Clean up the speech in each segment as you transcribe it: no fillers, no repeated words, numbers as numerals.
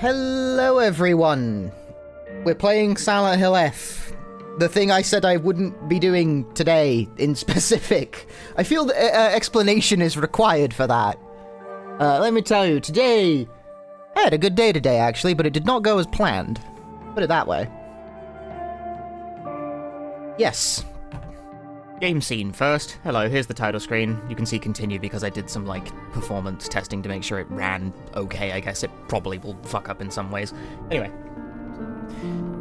Hello everyone! We're playing Silent Hill F. The thing I said I wouldn't be doing today, in specific. I feel that explanation is required for that. Let me tell you, today... I had a good day today, actually, but it did not go as planned. Put it that way. Yes. Game scene first. Hello, here's the title screen. You can see continue because I did some, like, performance testing to make sure it ran okay. I guess it probably will fuck up in some ways. Anyway.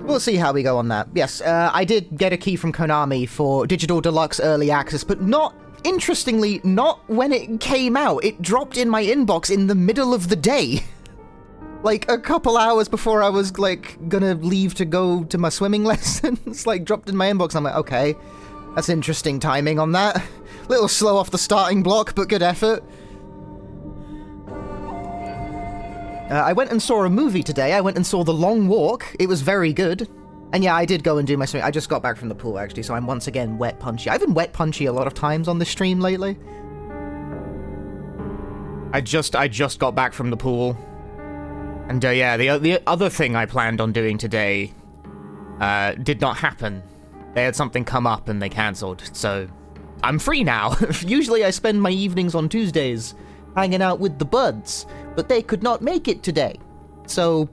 We'll see how we go on that. Yes, I did get a key from Konami for Digital Deluxe Early Access, but not, interestingly, not when it came out. It dropped in my inbox in the middle of the day. Like, a couple hours before I was, like, gonna leave to go to my swimming lessons. Like, dropped in my inbox, I'm like, okay. That's interesting timing on that. Little slow off the starting block, but good effort. I went and saw a movie today. I went and saw The Long Walk. It was very good. And yeah, I did go and do my swimming. I just got back from the pool, actually, so I'm once again wet punchy. I've been wet punchy a lot of times on this stream lately. I just got back from the pool. And yeah, the other thing I planned on doing today did not happen. They had something come up and they cancelled, so I'm free now. Usually I spend my evenings on Tuesdays hanging out with the buds, but they could not make it today. So...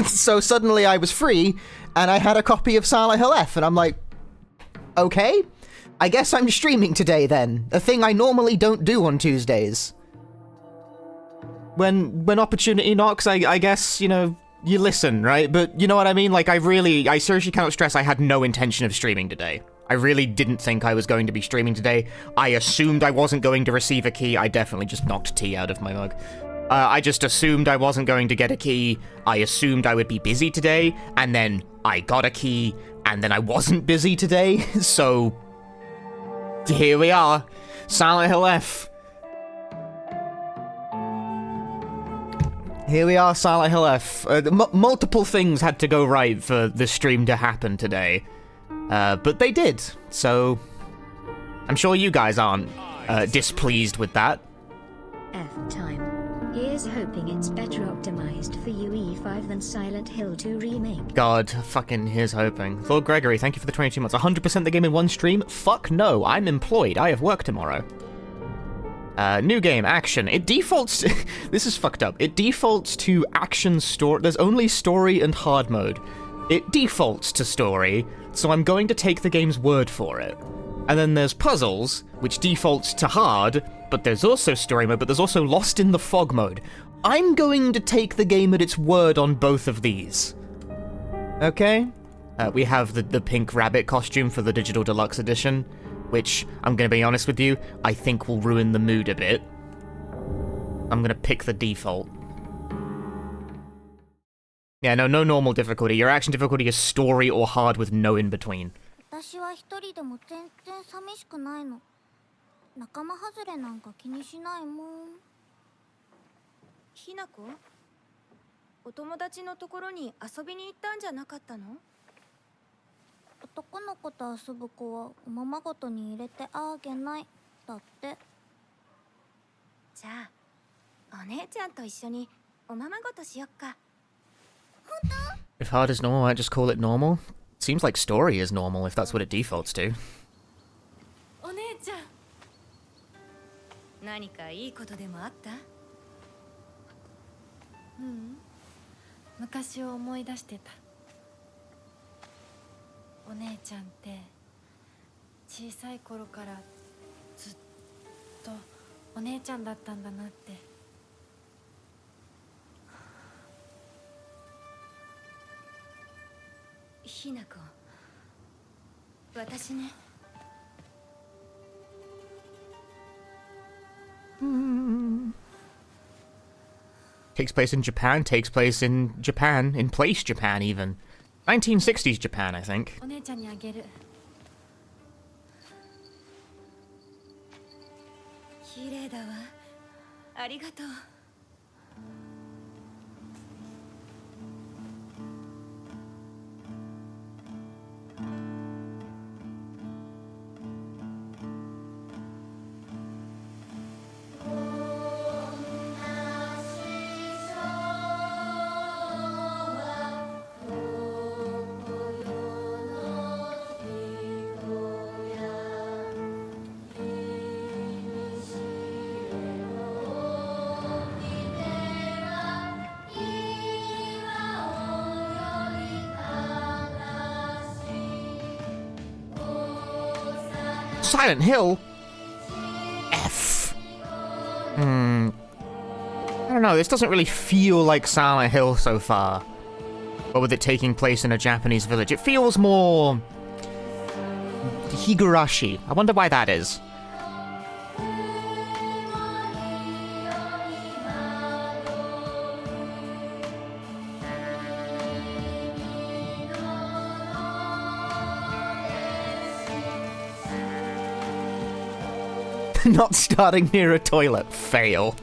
so suddenly I was free, and I had a copy of Silent Hill F, and I'm like, okay, I guess I'm streaming today then. A thing I normally don't do on Tuesdays. When opportunity knocks, I guess, you know, you listen, right? But you know what I mean? Like, I seriously cannot stress I had no intention of streaming today. I really didn't think I was going to be streaming today. I assumed I wasn't going to receive a key. I definitely just knocked tea out of my mug. I just assumed I wasn't going to get a key. I assumed I would be busy today, and then I got a key, and then I wasn't busy today, so... here we are. Silent Hill F. Here we are, Silent Hill F. Multiple things had to go right for the stream to happen today. But they did, so... I'm sure you guys aren't displeased with that. F time. Here's hoping it's better optimized for UE5 than Silent Hill 2 Remake. God, fucking here's hoping. Lord Gregory, thank you for the 22 months. 100% the game in one stream? Fuck no, I'm employed. I have work tomorrow. New game, action. It defaults... this is fucked up. It defaults to action story... There's only story and hard mode. It defaults to story, so I'm going to take the game's word for it. And then there's puzzles, which defaults to hard, but there's also story mode, but there's also Lost in the Fog mode. I'm going to take the game at its word on both of these. Okay? We have the pink rabbit costume for the Digital Deluxe Edition, which, I'm going to be honest with you, I think will ruin the mood a bit. I'm going to pick the default. Yeah, no normal difficulty. Your action difficulty is story or hard with no in between. If hard is normal, I just call it normal. Seems like story is normal if that's what it defaults to. Takes place in Japan, in place Japan even. 1960s Japan, I think. Silent Hill? F. I don't know, this doesn't really feel like Silent Hill so far. But with it taking place in a Japanese village, it feels more... Higurashi. I wonder why that is. Not starting near a toilet. Fail.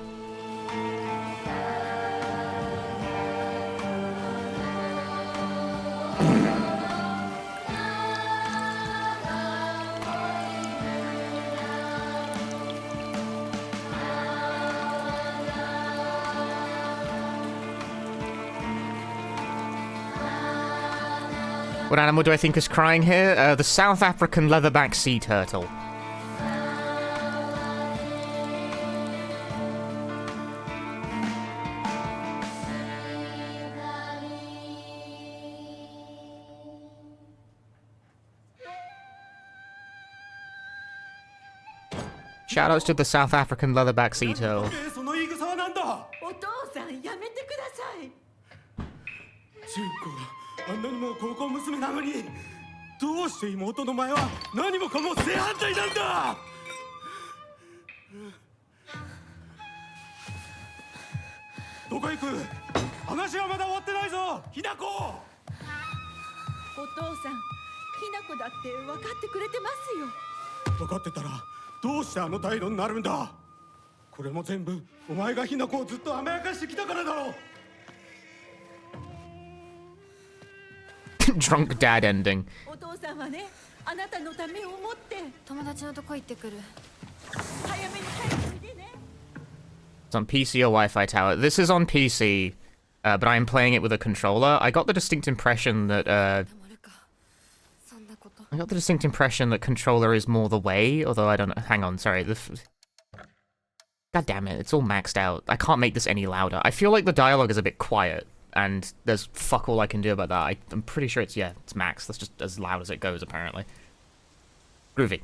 What animal do I think is crying here? The South African leatherback sea turtle. Shoutouts to the South African leatherback sea turtle. お父さんやめてください。中高あんなにも高校娘なのにどうして妹の前は何もかも正反対なんだ。どこ行く？話はまだ終わってないぞ、ひなこ。お父さん、ひなこだって分かってくれてますよ。分かってたらどうしてあの態度になるんだ。これも全部お前がひなこをずっと甘やかしてきたからだろう。Drunk dad ending. お父さんはね、あなたのためを思って友達のとこ行ってくる。早めに帰ってきてね。It's on PC or Wi-Fi tower. This is on PC, but I'm playing it with a controller. I got the distinct impression that controller is more the way, although I don't know. Hang on, sorry. God damn it, it's all maxed out. I can't make this any louder. I feel like the dialogue is a bit quiet, and there's fuck all I can do about that. I'm pretty sure it's maxed. That's just as loud as it goes, apparently. Groovy.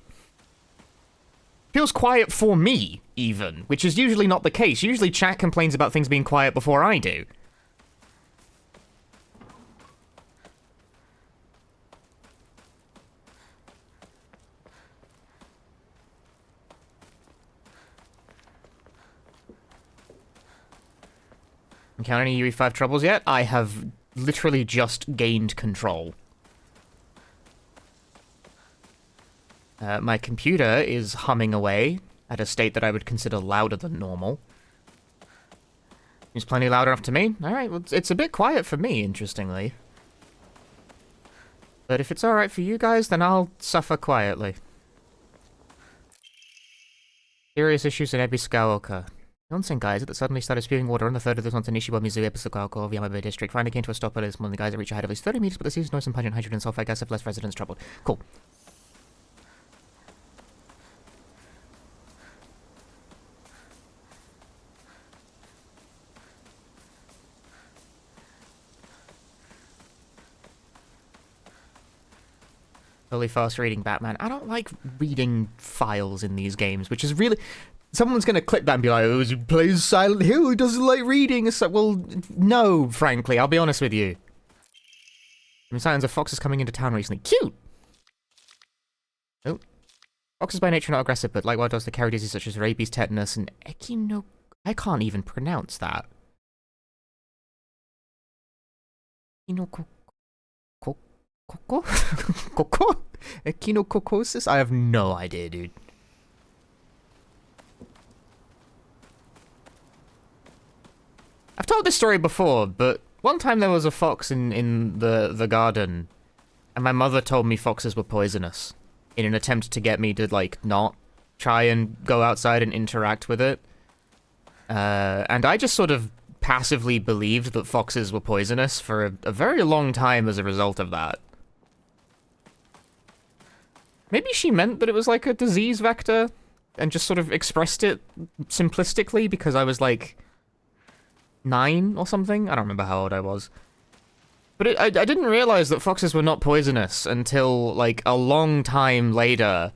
Feels quiet for me, even, which is usually not the case. Usually chat complains about things being quiet before I do. Encounter any UE5 troubles yet? I have literally just gained control. My computer is humming away at a state that I would consider louder than normal. It's plenty loud enough to me. Alright, well, it's a bit quiet for me, interestingly. But if it's alright for you guys, then I'll suffer quietly. Serious issues in Ebiskaoka. Nonsense guys that suddenly started spewing water on the third of this month in Nishiwa Mizu Ebiskaoka of Yamabe district. Finally came to a stop earlier this morning. The guys that reach a height of at least 30 meters, but the season's noise and pungent hydrogen sulfide gas have left residents troubled. Cool. Really fast reading Batman. I don't like reading files in these games, which is really... Someone's going to clip that and be like, oh, he plays Silent Hill, he doesn't like reading. It's like, well, no, frankly, I'll be honest with you. Signs of foxes coming into town recently. Cute! Oh. Foxes by nature are not aggressive, but like wild dogs, they carry diseases such as rabies, tetanus, and echino... I can't even pronounce that. Coco? Echinococosis? I have no idea, dude. I've told this story before, but one time there was a fox in the garden, and my mother told me foxes were poisonous in an attempt to get me to, like, not try and go outside and interact with it. And I just sort of passively believed that foxes were poisonous for a very long time as a result of that. Maybe she meant that it was like a disease vector and just sort of expressed it simplistically because I was like 9 or something. I don't remember how old I was. But I didn't realize that foxes were not poisonous until like a long time later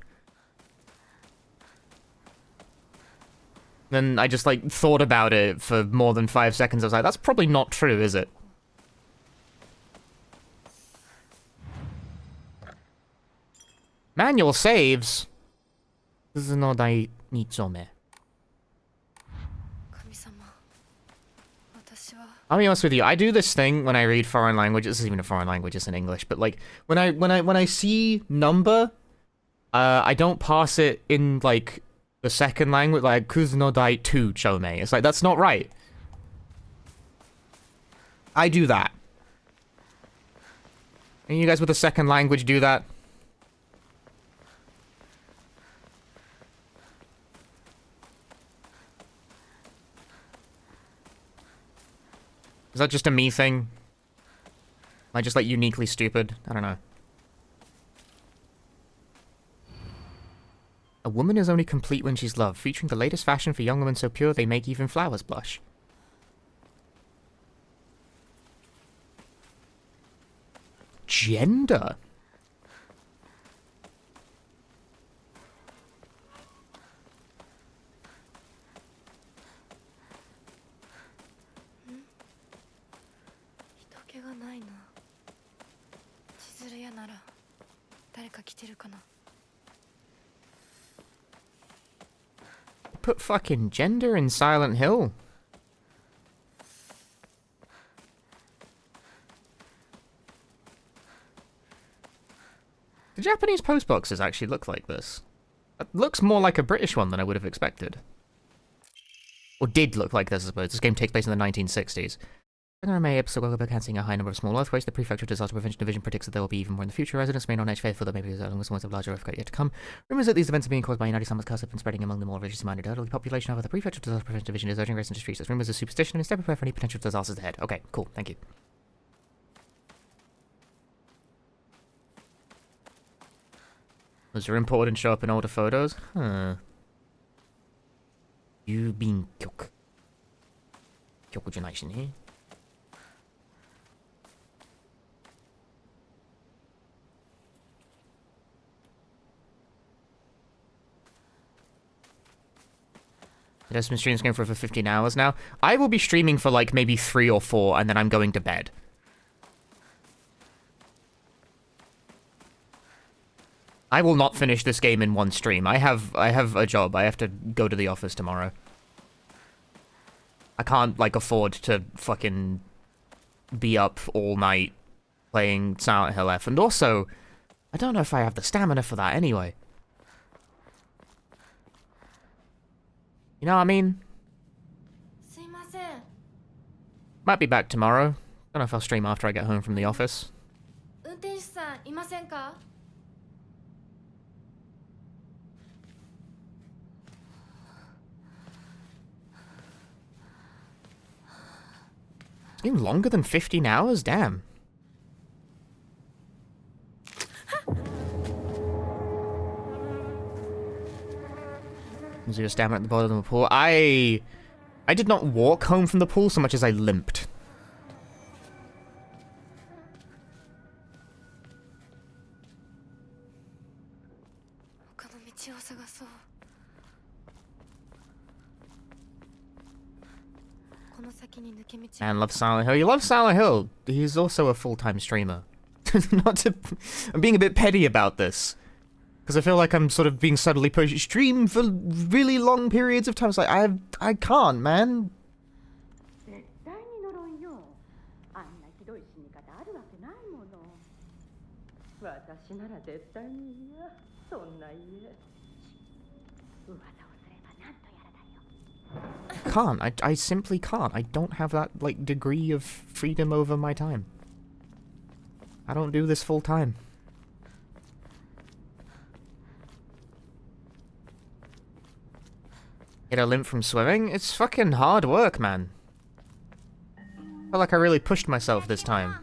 Then I just, like, thought about it for more than 5 seconds. I was like, that's probably not true, is it? Manual saves? This is not I need so me. 神様私は I'll be honest with you, I do this thing when I read foreign language. This isn't even a foreign language, it's in English. But like when I see number, I don't pass it in like the second language, like kuzu no dai 2 chome. It's like that's not right. I do that. And you guys with the second language do that? Is that just a me thing? Am I just like uniquely stupid? I don't know. A woman is only complete when she's loved, featuring the latest fashion for young women so pure they make even flowers blush. Gender? Put fucking gender in Silent Hill. The Japanese postboxes actually look like this. It looks more like a British one than I would have expected. Or did look like this, I suppose. This game takes place in the 1960s. May episode cancelling a high number of small earthquakes. The Prefecture Disaster Prevention Division predicts that there will be even more in the future. Residents remain on edge, faithful that maybe there's along with of larger earthquake yet to come. Rumors that these events are being caused by Inari-sama's curse have been spreading among the more religiously minded elderly population. However, the Prefecture Disaster Prevention Division is urging residents to treat such rumors as superstition and instead prepare for any potential disasters ahead. Okay, cool, thank you. Was your import and show up in older photos? Huh. You've been kyoku. Kyoku じゃないしね. It has been streaming this game for over 15 hours now. I will be streaming for like maybe 3 or 4 and then I'm going to bed. I will not finish this game in one stream. I have a job. I have to go to the office tomorrow. I can't like afford to fucking be up all night playing Silent Hill F. And also, I don't know if I have the stamina for that anyway. You know what I mean? Might be back tomorrow. Don't know if I'll stream after I get home from the office. It's been longer than 15 hours? Damn. Zero stamina at the bottom of the pool. I did not walk home from the pool so much as I limped. Man, love Silent Hill. You love Silent Hill. He's also a full-time streamer. Not to... I'm being a bit petty about this. Because I feel like I'm sort of being subtly pushed. Stream for really long periods of time. It's like, I can't, man. Can't. I simply can't. I don't have that, like, degree of freedom over my time. I don't do this full time. Get a limp from swimming? It's fucking hard work, man. I felt like I really pushed myself this time.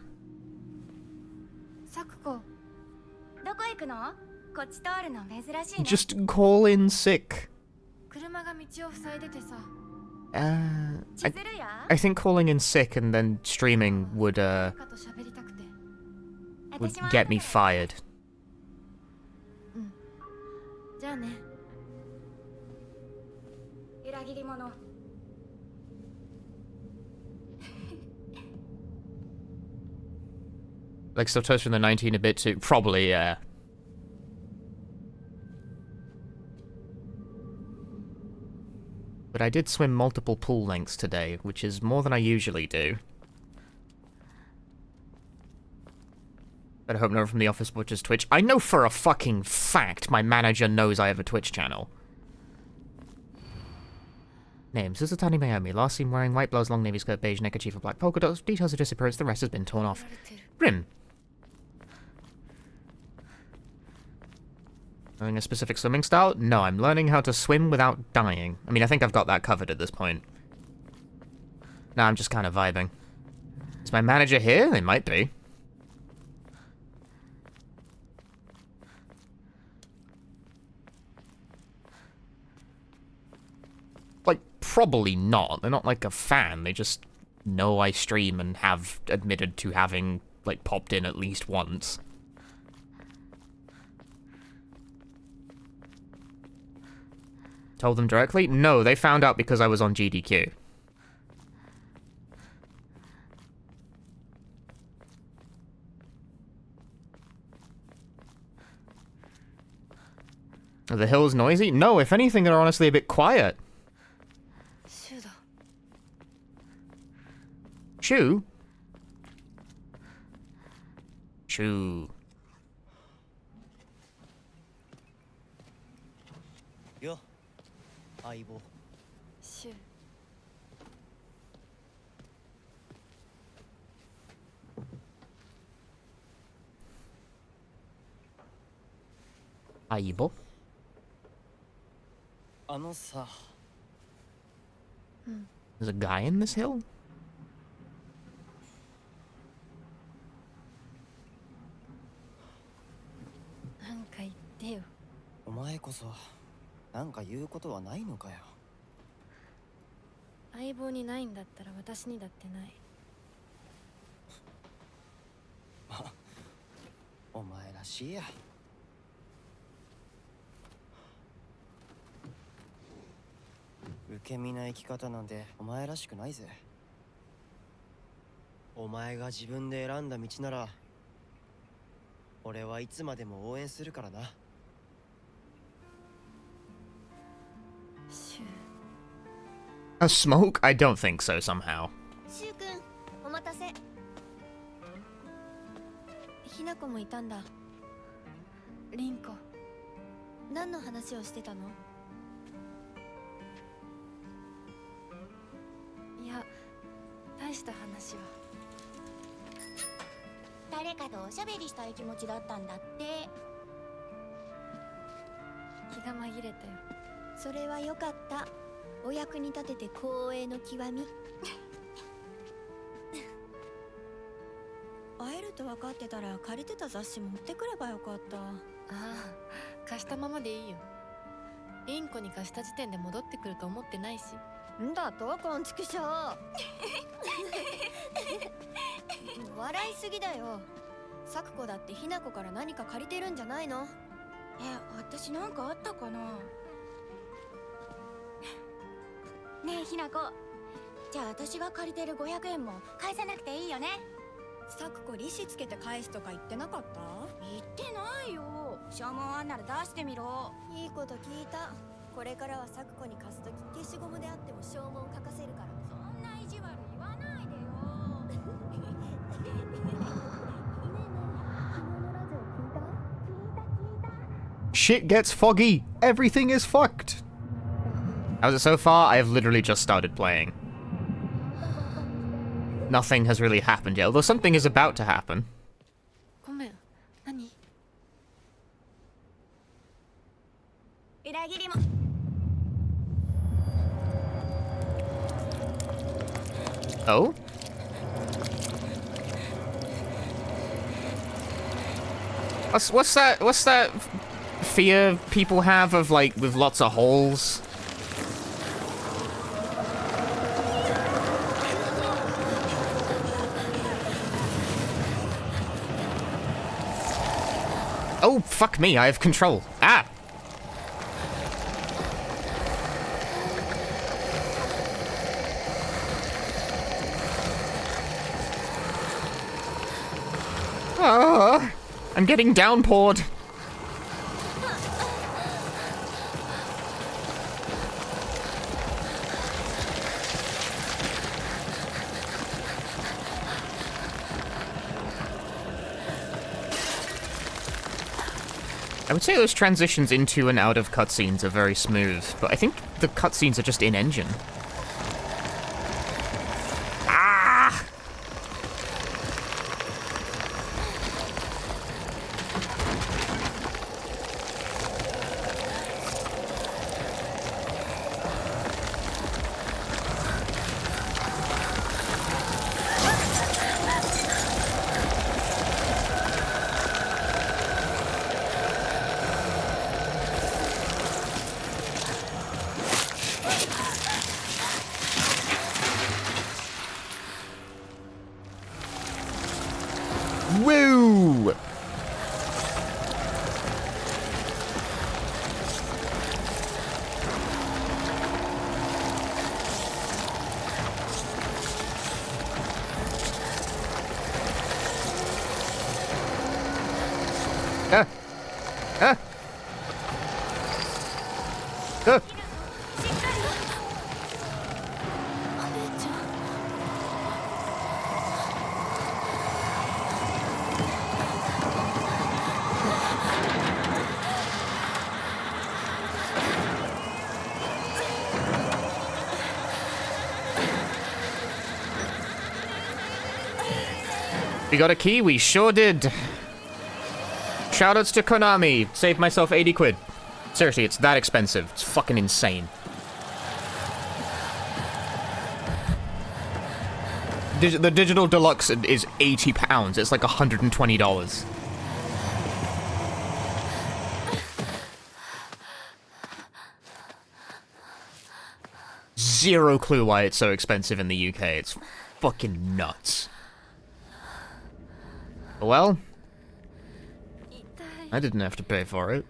Just call in sick. I think calling in sick and then streaming would get me fired. Like stuffed toast from the 19 a bit too. Probably, yeah. But I did swim multiple pool lengths today, which is more than I usually do. But I hope no one from the office watches Twitch. I know for a fucking fact my manager knows I have a Twitch channel. Name, Suzutani Mayumi. Last seen wearing white blouse, long navy skirt, beige neckerchief with black polka dots. Details of disappearance, the rest has been torn off. Rim. Learning a specific swimming style? No, I'm learning how to swim without dying. I mean, I think I've got that covered at this point. Nah, I'm just kind of vibing. Is my manager here? They might be. Like, probably not. They're not like a fan. They just know I stream and have admitted to having, like, popped in at least once. Told them directly? No, they found out because I was on GDQ. Are the hills noisy? No, if anything, they're honestly a bit quiet. Shoo? Shoo. Yo. 相棒。シュウ。相棒? あのさ。There's a guy in this hill? なんか言ってよ。お前こそなんか言うことはないのかよ。相棒にないんだったら私にだってない。お前らしいや。受け身な生き方なんてお前らしくないぜ。お前が自分で選んだ道なら俺はいつまでも応援するからな。シュウ。 A smoke? I don't think so, somehow. シュウ君、お待たせ。ひなこもいたんだ。リンコ。何の話をしてたの？いや、大した話は。誰かとおしゃべりしたい気持ちだったんだって。気が紛れたよ。それはよかった。お役に立てて光栄の極み。会えると分かってたら借りてた雑誌持ってくればよかった。ああ、貸したままでいいよ。リンコに貸した時点で戻ってくると思ってないし。んだとこんちくしょう。笑いすぎだよ。サクコだってひなこから何か借りてるんじゃないの？私なんかあったかな。ねえひなこ、じゃあ私が借りてる500円も返さなくていいよね。サクコ利子つけて返すとか言ってなかった？言ってないよ。証文あんなら出してみろ。いいこと聞いた。これからはサクコに貸すとき消しゴムであっても証文書かせるから。そんな意地悪言わないでよ。Shit gets foggy. Everything is fucked. How's it so far? I have literally just started playing. Nothing has really happened yet, although something is about to happen. ごめん、何？裏切りも。Oh? What's that fear people have of, like, with lots of holes? Oh, fuck me, I have control. Ah! I'm getting downpoured. I would say those transitions into and out of cutscenes are very smooth, but I think the cutscenes are just in-engine. Ah! Woo! Ah! Ah! Ah! We got a key? We sure did. Shoutouts to Konami. Saved myself 80 quid. Seriously, it's that expensive. It's fucking insane. The digital deluxe is £80. It's like $120. Zero clue why it's so expensive in the UK. It's fucking nuts. Well, I didn't have to pay for it.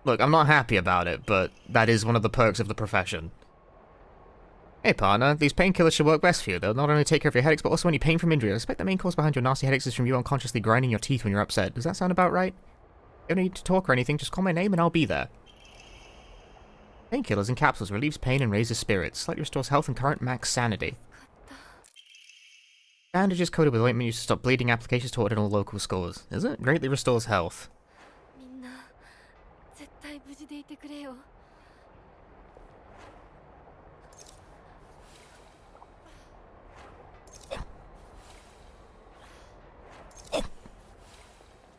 Look, I'm not happy about it, but that is one of the perks of the profession. Hey partner, these painkillers should work best for you. They'll not only take care of your headaches, but also any pain from injury. I suspect the main cause behind your nasty headaches is from you unconsciously grinding your teeth when you're upset. Does that sound about right? You don't need to talk or anything, just call my name and I'll be there. Painkillers in capsules relieves pain and raises spirits. Slightly restores health and current max sanity. Bandages coated with ointment used to stop bleeding. Applications taught in all local schools. Is it? Greatly restores health.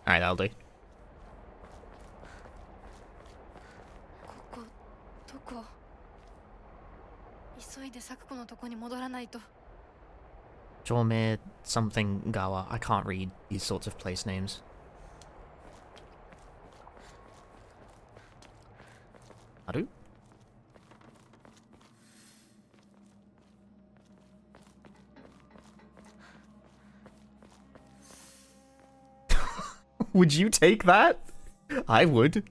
Alright, that'll do. Jomir something Gawa. I can't read these sorts of place names. Haru? Would you take that? I would.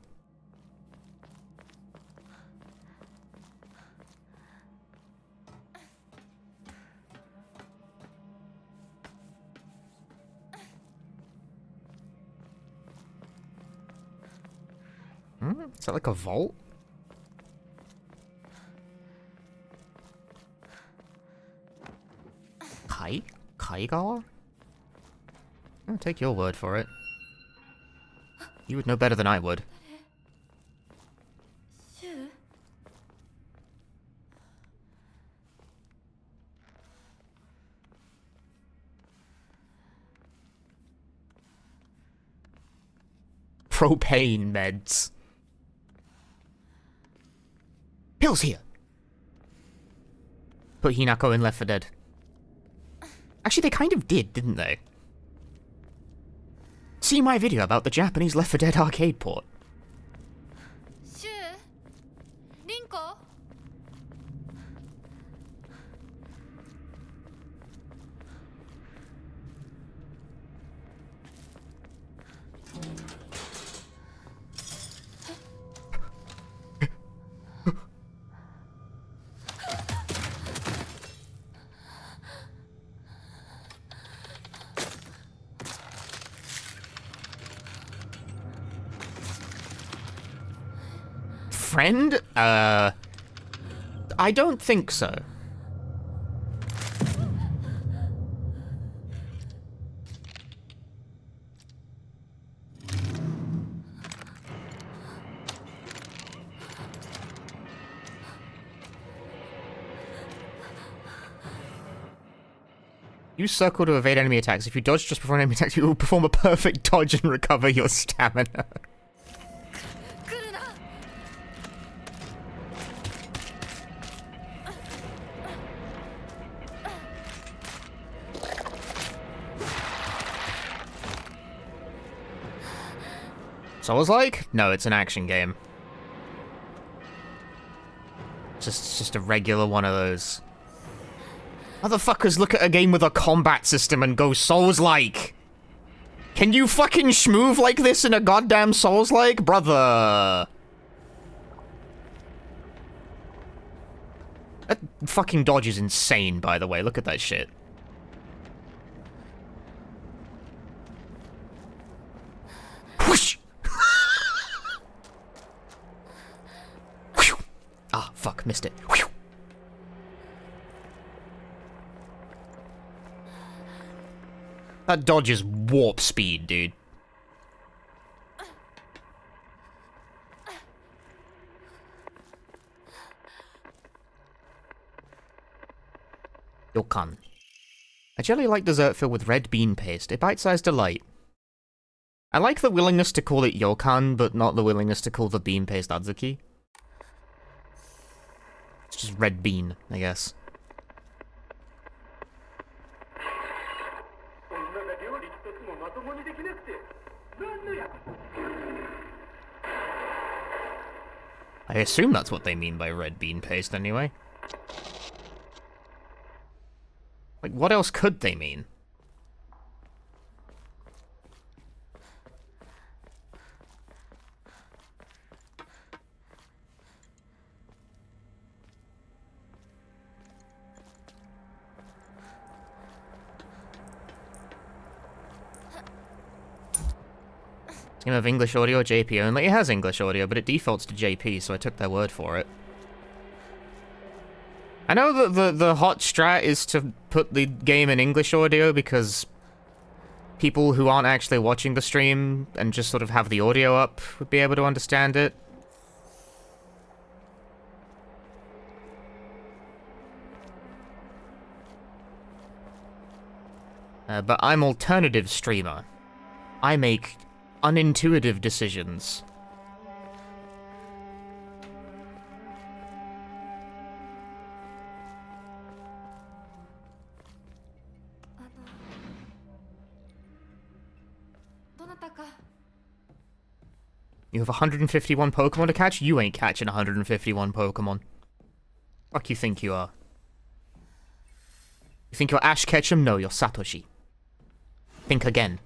Is that like a vault? Kaigawa? I'll take your word for it. You would know better than I would. Propane meds. Pills here! Put Hinako in Left 4 Dead. Actually, they kind of did, didn't they? See my video about the Japanese Left 4 Dead arcade port. friend? I don't think so. Use circle to evade enemy attacks. If you dodge just before an enemy attack, you will perform a perfect dodge and recover your stamina. Souls-like? No, it's an action game. Just a regular one of those. Motherfuckers look at a game with a combat system and go Souls-like. Can you fucking schmoove like this in a goddamn Souls-like? Brother. That fucking dodge is insane, by the way. Look at that shit. Whoosh! Ah, fuck, missed it. That dodge is warp speed, dude. Yokan. A jelly-like dessert filled with red bean paste. A bite-sized delight. I like the willingness to call it yokan, but not the willingness to call the bean paste adzuki. It's just red bean, I guess. I assume that's what they mean by red bean paste, anyway. Like, what else could they mean? Game of English audio, JP only. It has English audio, but it defaults to JP, so I took their word for it. I know that the hot strat is to put the game in English audio because people who aren't actually watching the stream and just sort of have the audio up would be able to understand it. But I'm alternative streamer. I make unintuitive decisions. You have 151 Pokemon to catch? You ain't catching 151 Pokemon. Fuck you think you are? You think you're Ash Ketchum? No, you're Satoshi. Think again.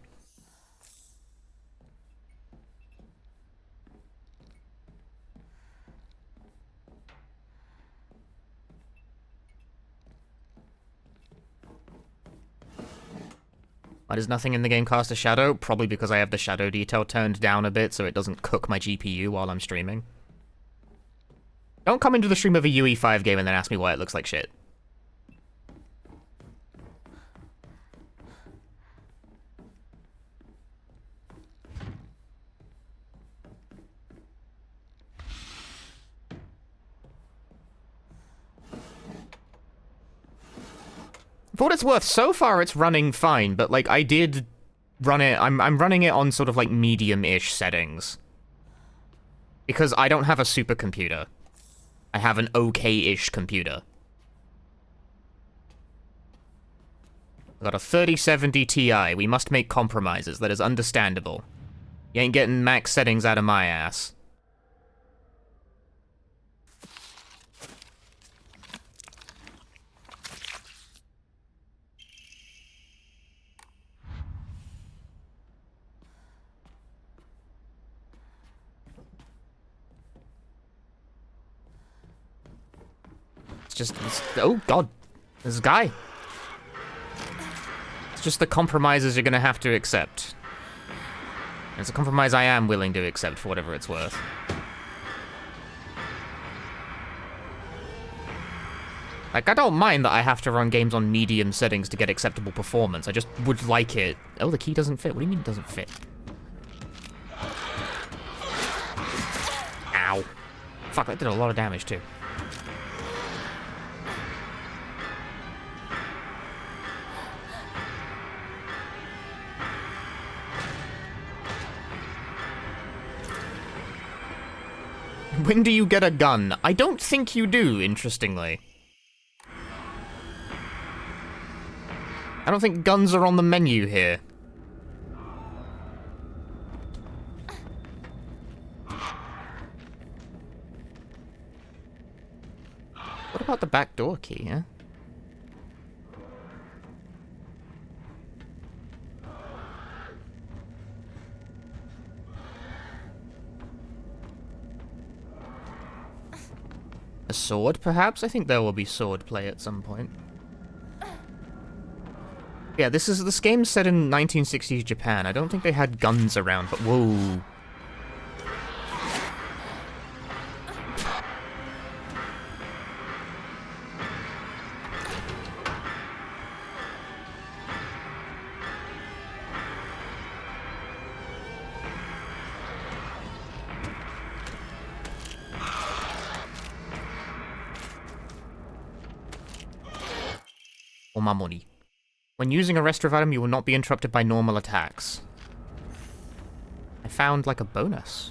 Why does nothing in the game cast a shadow? Probably because I have the shadow detail turned down a bit so it doesn't cook my GPU while I'm streaming. Don't come into the stream of a UE5 game and then ask me why it looks like shit. For what it's worth, so far it's running fine, but like I did run it, I'm running it on sort of like medium-ish settings. Because I don't have a supercomputer. I have an okay-ish computer. I've got a 3070 Ti, we must make compromises, that is understandable. You ain't getting max settings out of my ass. Oh god, there's a guy. It's just the compromises you're gonna have to accept. It's a compromise I am willing to accept for whatever it's worth. Like, I don't mind that I have to run games on medium settings to get acceptable performance. I just would like it. Oh, the key doesn't fit. What do you mean it doesn't fit? Ow. Fuck, that did a lot of damage, too. When do you get a gun? I don't think you do, interestingly. I don't think guns are on the menu here. What about the back door key, huh? A sword, perhaps? I think there will be sword play at some point. Yeah, this game's set in 1960s Japan. I don't think they had guns around, but whoa. Omamori. When using a restorative item, you will not be interrupted by normal attacks. I found, like, a bonus.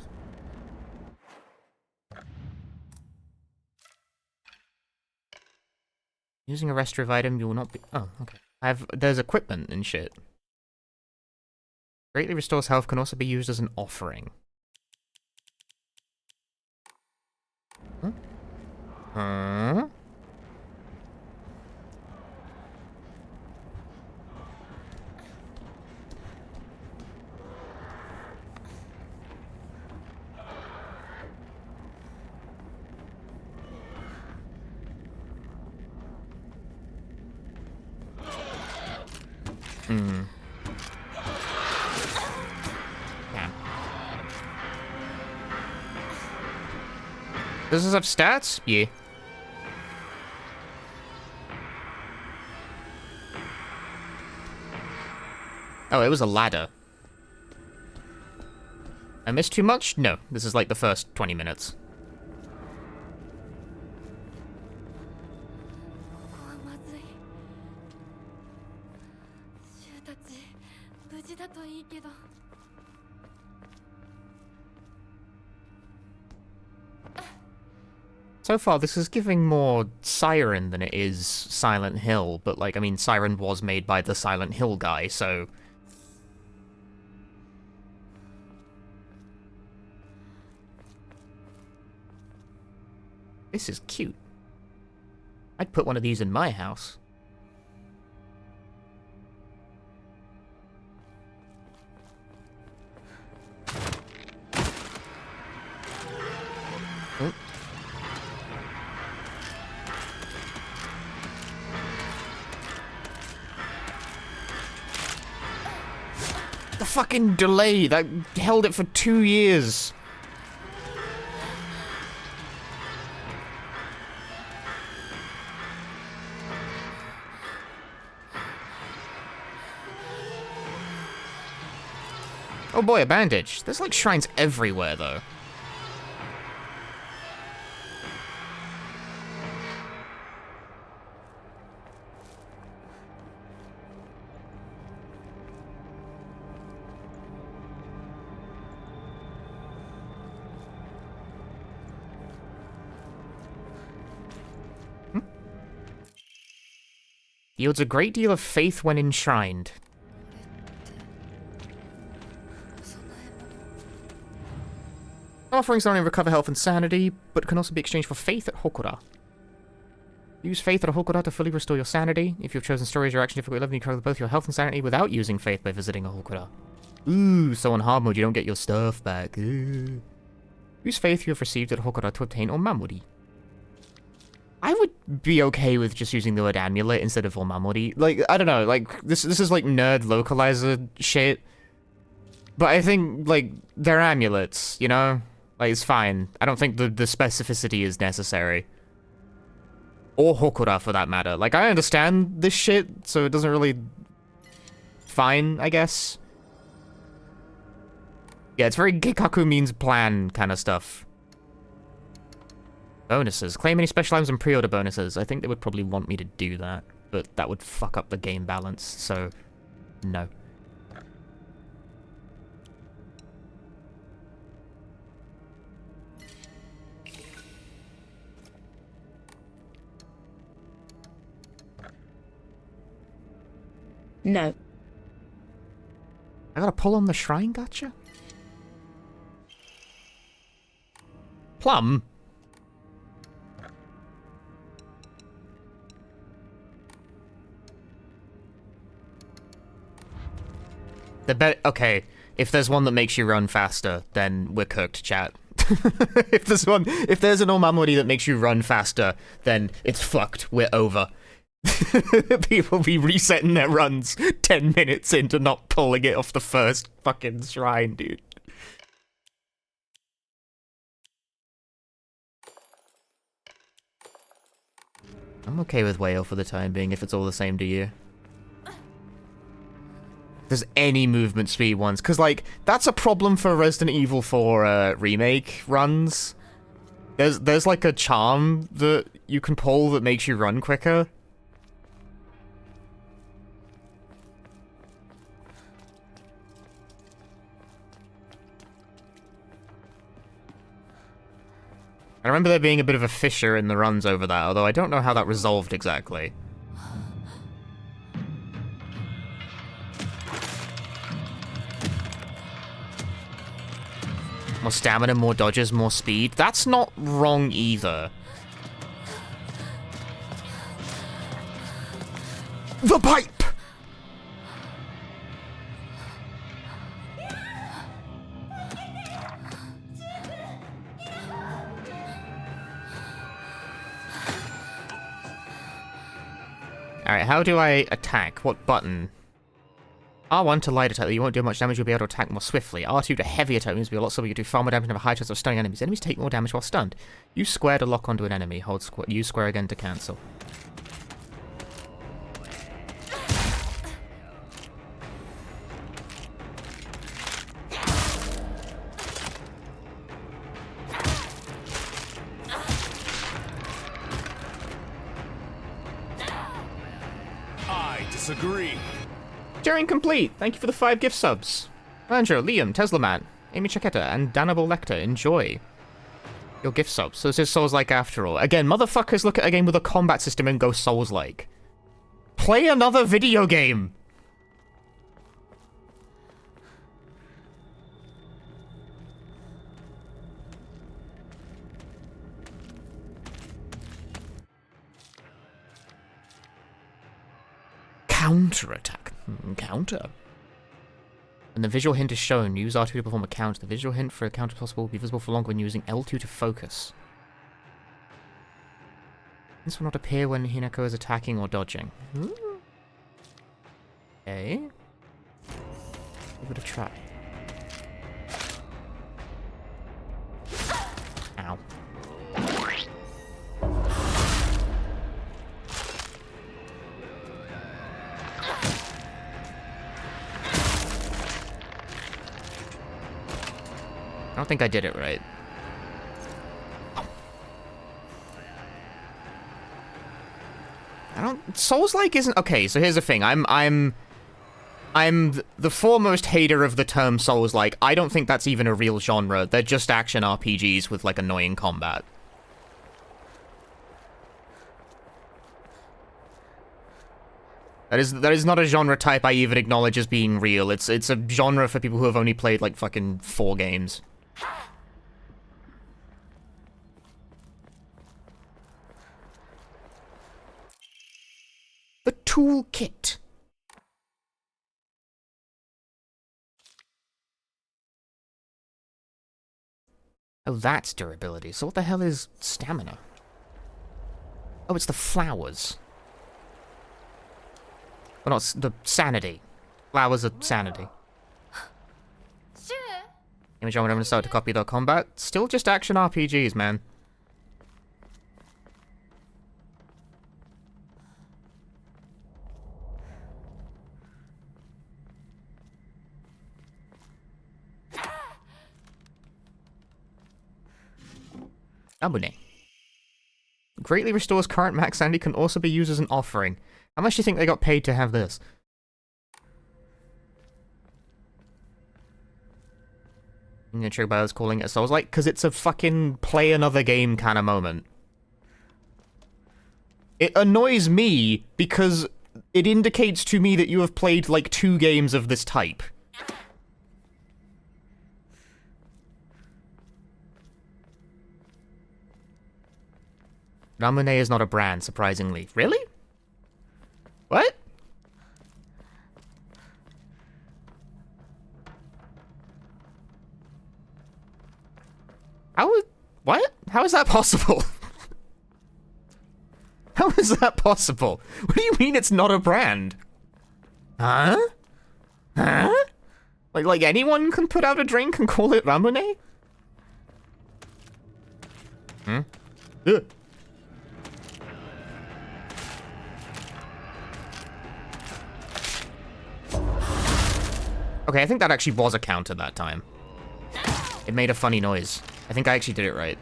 Using a restorative item, you will not be... Oh, okay. There's equipment and shit. Greatly restores health can also be used as an offering. Huh? Huh? Hmm. Yeah. Does this have stats? Yeah. Oh, it was a ladder. I missed too much? No. This is like the first 20 minutes. So far, this is giving more Siren than it is Silent Hill, but, like, I mean, Siren was made by the Silent Hill guy, so... This is cute. I'd put one of these in my house. Oh. The fucking delay! That held it for 2 years! Oh boy, a bandage. There's like shrines everywhere, though. Yields a great deal of faith when enshrined. Offerings not only recover health and sanity, but can also be exchanged for faith at Hokura. Use faith at Hokura to fully restore your sanity. If you've chosen stories or action difficulty 11, you recover both your health and sanity without using faith by visiting a Hokura. Ooh, so on hard mode you don't get your stuff back. Ooh. Use faith you have received at Hokura to obtain Omamori. I would be okay with just using the word amulet instead of Omamori. Like, I don't know, like, this is like nerd localizer shit. But I think, like, they're amulets, you know? Like, it's fine. I don't think the specificity is necessary. Or Hokura, for that matter. Like, I understand this shit, so it doesn't really... Fine, I guess. Yeah, it's very Gikaku means plan kind of stuff. Bonuses. Claim any special items and pre-order bonuses. I think they would probably want me to do that, but that would fuck up the game balance, so... No. No. I gotta pull on the shrine gacha? Plum? Okay, if there's one that makes you run faster, then we're cooked, chat. if there's an Omamori that makes you run faster, then it's fucked. We're over. People be resetting their runs 10 minutes into not pulling it off the first fucking shrine, dude. I'm okay with Whale for the time being if it's all the same to you. There's any movement speed ones, because, like, that's a problem for Resident Evil 4 remake runs. There's like a charm that you can pull that makes you run quicker. I remember there being a bit of a fissure in the runs over that, although I don't know how that resolved exactly. More stamina, more dodges, more speed. That's not wrong either. The pipe! Alright, how do I attack? What button? R1 to light attack, you won't do much damage, you'll be able to attack more swiftly. R2 to heavy attack means you'll be a lot slower, you do far more damage and have a high chance of stunning enemies. Enemies take more damage while stunned. Use square to lock onto an enemy, use square again to cancel. I disagree. During complete, thank you for the 5 gift subs. Andrew, Liam, Teslaman, Amy Chiquetta, and Danable Lecter, enjoy your gift subs. So this is Souls-like after all. Again, motherfuckers look at a game with a combat system and go Souls-like. Play another video game! Counterattack. Counter. When the visual hint is shown, use R2 to perform a counter. The visual hint for a counter possible will be visible for longer when using L2 to focus. This will not appear when Hinako is attacking or dodging. Okay. Give it a try. Ow. I don't think I did it right. Souls-like isn't... Okay, so here's the thing. I'm the foremost hater of the term Souls-like. I don't think that's even a real genre. They're just action RPGs with, like, annoying combat. That is not a genre type I even acknowledge as being real. It's a genre for people who have only played, like, fucking 4 games. The toolkit. Oh, that's durability. So what the hell is stamina? Oh, it's the flowers. Well, not the sanity. Flowers are sanity. Image on whenever I start to copy their combat. Still just action RPGs, man. Ramune. Greatly restores current max sanity, can also be used as an offering. How much do you think they got paid to have this? Triggered by us calling it a Souls-like, because it's a fucking play another game kind of moment. It annoys me because it indicates to me that you have played like 2 games of this type. Ramune is not a brand, surprisingly. Really? What? What? How is that possible? How is that possible? What do you mean it's not a brand? Huh? Huh? Like anyone can put out a drink and call it Ramune? Hmm? Ugh. Okay, I think that actually was a counter that time. It made a funny noise. I think I actually did it right.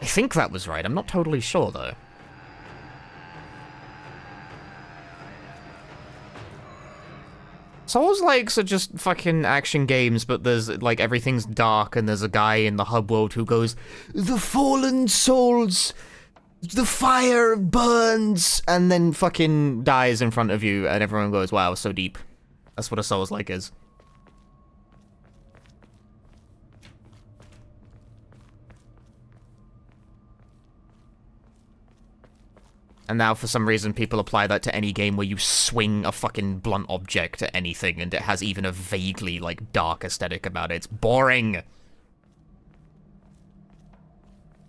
I think that was right. I'm not totally sure, though. Souls-likes are just fucking action games, but there's, like, everything's dark, and there's a guy in the hub world who goes, "The fallen souls, the fire burns," and then fucking dies in front of you, and everyone goes, "Wow, so deep." That's what a Souls-like is. And now, for some reason, people apply that to any game where you swing a fucking blunt object at anything, and it has even a vaguely, like, dark aesthetic about it. It's boring!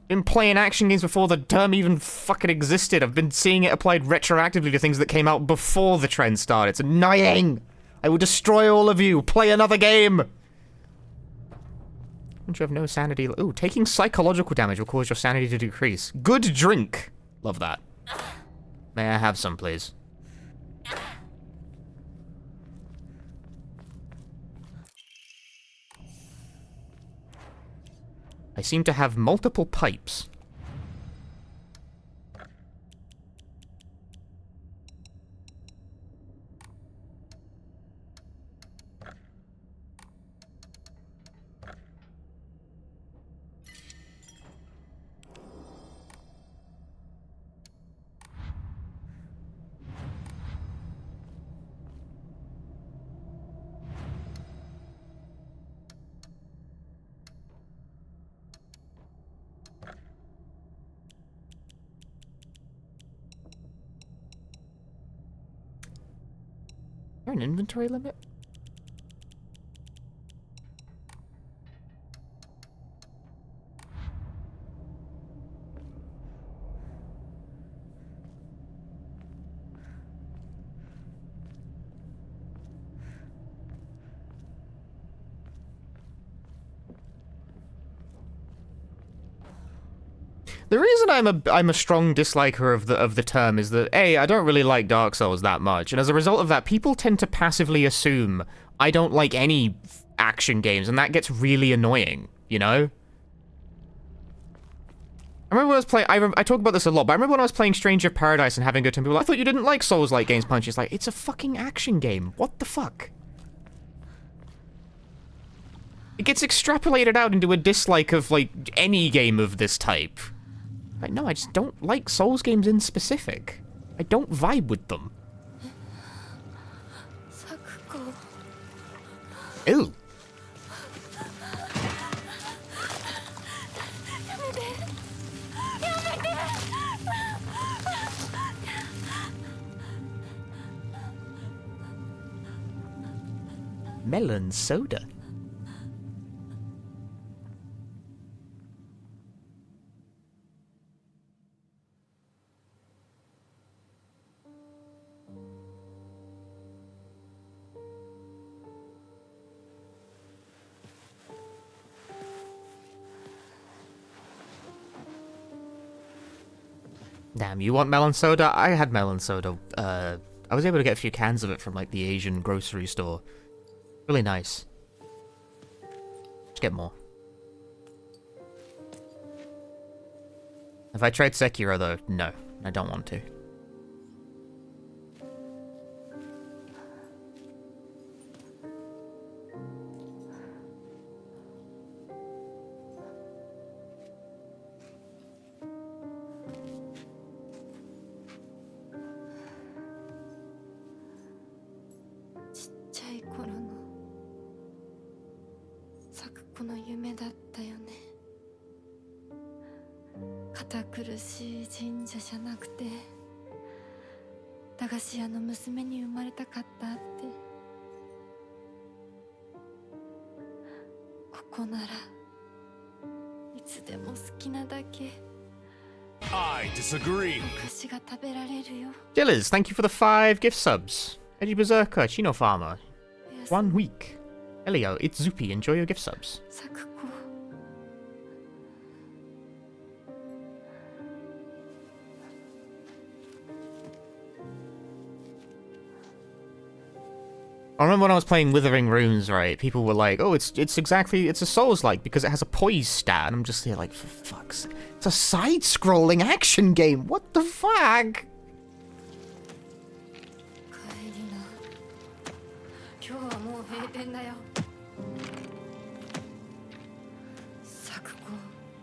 Been playing action games before the term even fucking existed. I've been seeing it applied retroactively to things that came out before the trend started. It's annoying! I will destroy all of you! Play another game! Once you have no sanity... Ooh, taking psychological damage will cause your sanity to decrease. Good drink! Love that. May I have some, please? I seem to have multiple pipes. Is there an inventory limit? The reason I'm a strong disliker of the term is that A, I don't really like Dark Souls that much, and as a result of that, people tend to passively assume I don't like any action games, and that gets really annoying, you know? I remember when I was playing, I talk about this a lot, but I remember when I was playing Stranger of Paradise and having a good time, people were like, "I thought you didn't like Souls-like games, Punch." It's like, it's a fucking action game. What the fuck? It gets extrapolated out into a dislike of, like, any game of this type. Like, no, I just don't like Souls games in specific. I don't vibe with them. Ew. Melon soda. Damn, you want melon soda? I had melon soda. I was able to get a few cans of it from, like, the Asian grocery store. Really nice. get more. Have I tried Sekiro though? No, I don't want to. I disagree. Jillers, thank you for the 5 gift subs. Eddie Berserker, Chino Farmer. 1 week. Elio, it's Zupi, enjoy your gift subs. I remember when I was playing Withering Runes, right? People were like, "Oh, it's a Souls-like because it has a poise stat." And I'm just here like, for fuck's sake. It's a side-scrolling action game. What the fuck?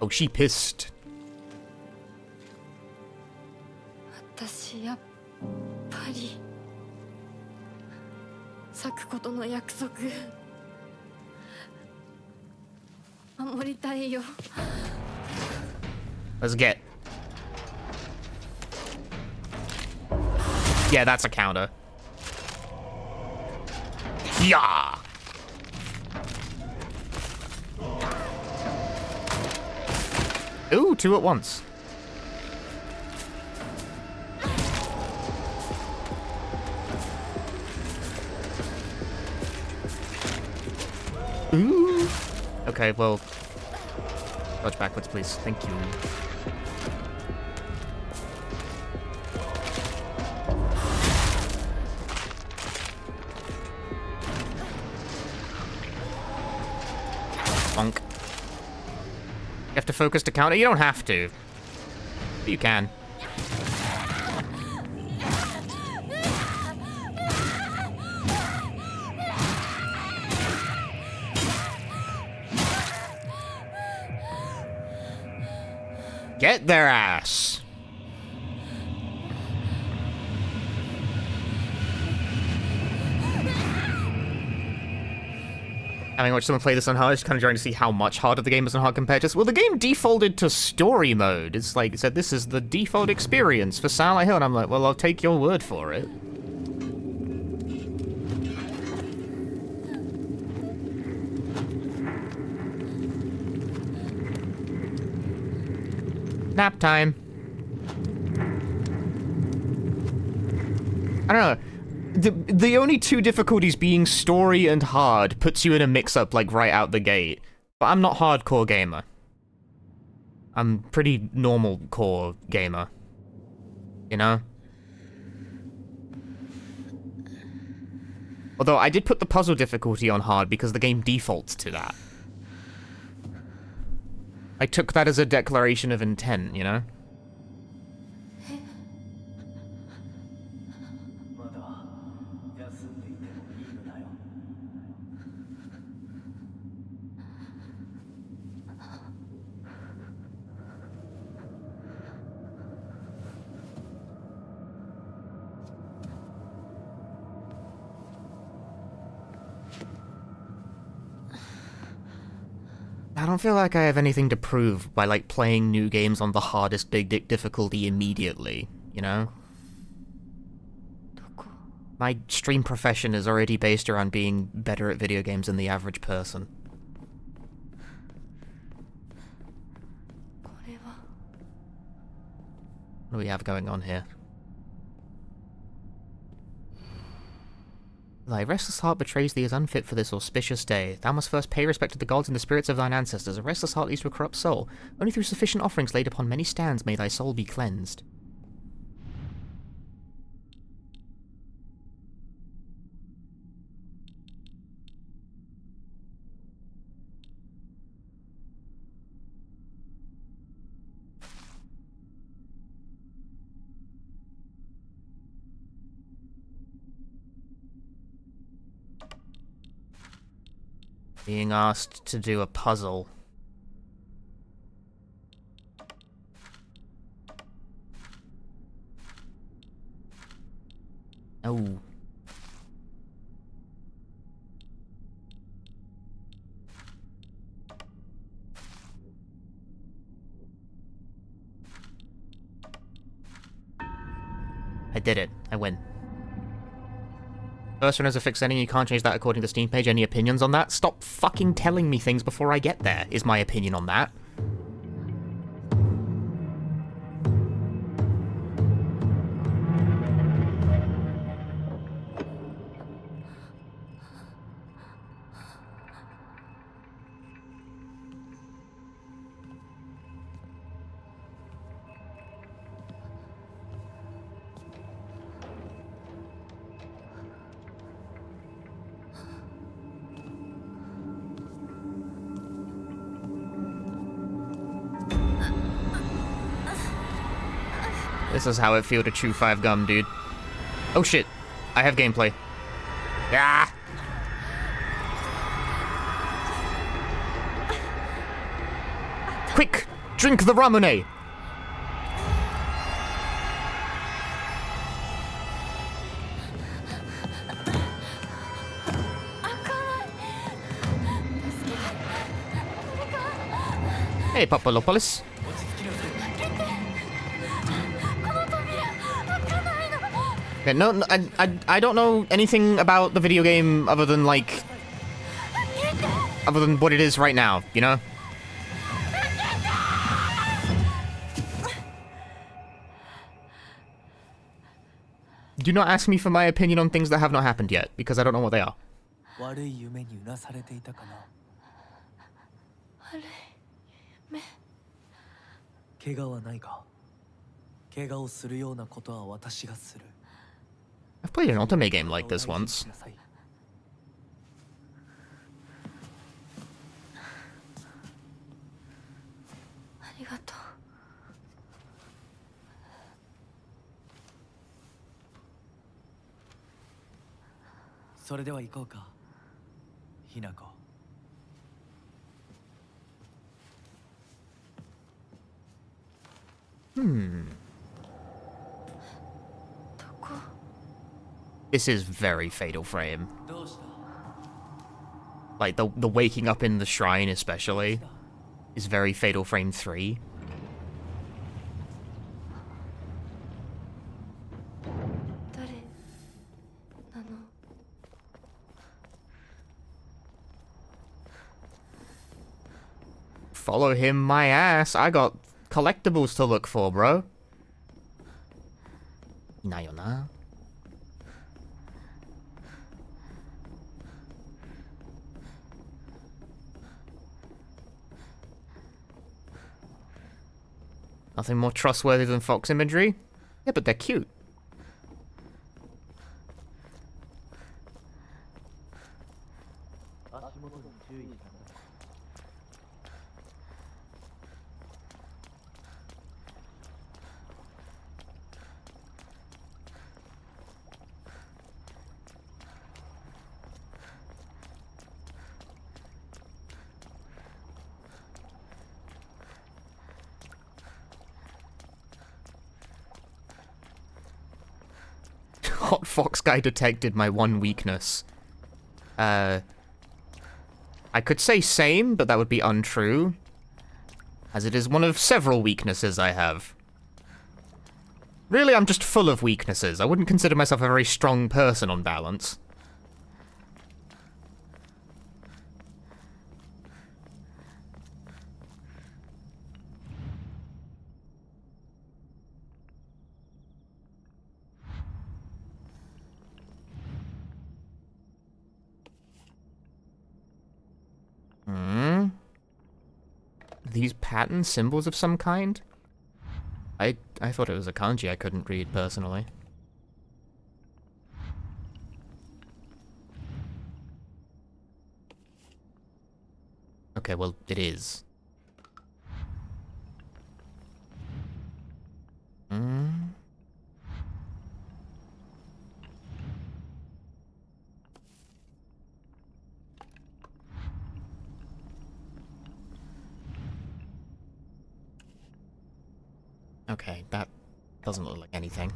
Oh, she pissed. 咲くことの約束守りたいよ Let's get. Yeah, that's a counter. Yeah. Ooh, 2 at once. Ooh. Okay, well, dodge backwards, please. Thank you. Bonk. You have to focus to counter? You don't have to. But you can. Get their ass! Having watched someone play this on hard, just kind of trying to see how much harder the game is on hard compared to this. Well, the game defaulted to story mode. It's like, it said this is the default experience for Silent Hill, and I'm like, well, I'll take your word for it. Nap time. I don't know. The only 2 difficulties being story and hard puts you in a mix-up, like, right out the gate. But I'm not hardcore gamer. I'm pretty normal core gamer. You know? Although I did put the puzzle difficulty on hard because the game defaults to that. I took that as a declaration of intent, you know? I don't feel like I have anything to prove by, like, playing new games on the hardest big difficulty immediately, you know? My stream profession is already based around being better at video games than the average person. What do we have going on here? Thy restless heart betrays thee as unfit for this auspicious day. Thou must first pay respect to the gods and the spirits of thine ancestors. A restless heart leads to a corrupt soul. Only through sufficient offerings laid upon many stands may thy soul be cleansed. Being asked to do a puzzle. Oh. I did it. I win. First one has a fixed setting, you can't change that according to the Steam page. Any opinions on that? Stop fucking telling me things before I get there, is my opinion on that. This is how it feel to chew 5 gum, dude. Oh shit. I have gameplay. Ah! Quick! Drink the ramune! Hey, Papalopolis. Okay, no, I don't know anything about the video game other than, like... other than what it is right now, you know? Do not ask me for my opinion on things that have not happened yet, because I don't know what they are. 悪い夢にうなされていたかな。悪い夢。怪我はないか。怪我をするようなことは私がする。I've played an Ultimate game like this once. ありがとう。それでは行こうか。ひなこ。This is very Fatal Frame. Like, the waking up in the shrine, especially, is very Fatal Frame 3. Follow him, my ass. I got collectibles to look for, bro. Nayona. Nothing more trustworthy than fox imagery? Yeah, but they're cute. Hot Fox Guy detected my one weakness. I could say same, but that would be untrue, as it is one of several weaknesses I have. Really, I'm just full of weaknesses. I wouldn't consider myself a very strong person on balance. These pattern symbols of some kind? I thought it was a kanji I couldn't read personally. Okay, well, it is. Okay, that doesn't look like anything.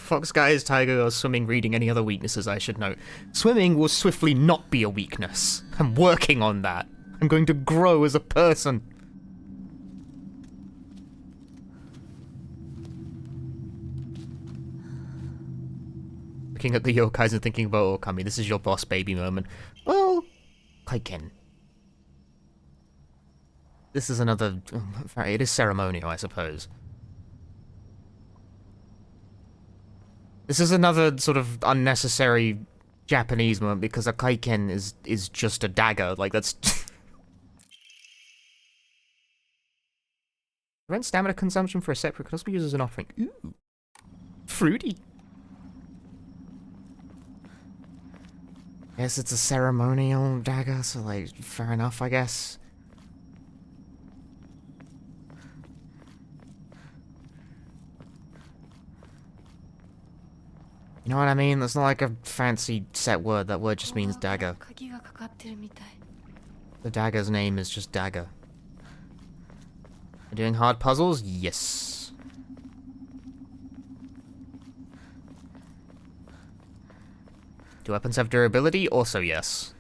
Fox guys, tiger girls, swimming, reading, any other weaknesses I should note. Swimming will swiftly not be a weakness. I'm working on that. I'm going to grow as a person. Looking at the yokais and thinking about Okami, this is your boss baby moment. Well, Kaiken. This is another... it is ceremonial, I suppose. This is another sort of unnecessary Japanese moment because a kaiken is just a dagger. Like, that's... Prevent stamina consumption for a separate can also be used as an offering. Ooh. Fruity. Yes, it's a ceremonial dagger, so, like, fair enough, I guess. You know what I mean? That's not like a fancy set word. That word just means dagger. The dagger's name is just dagger. Are doing hard puzzles? Yes. Do weapons have durability? Also yes.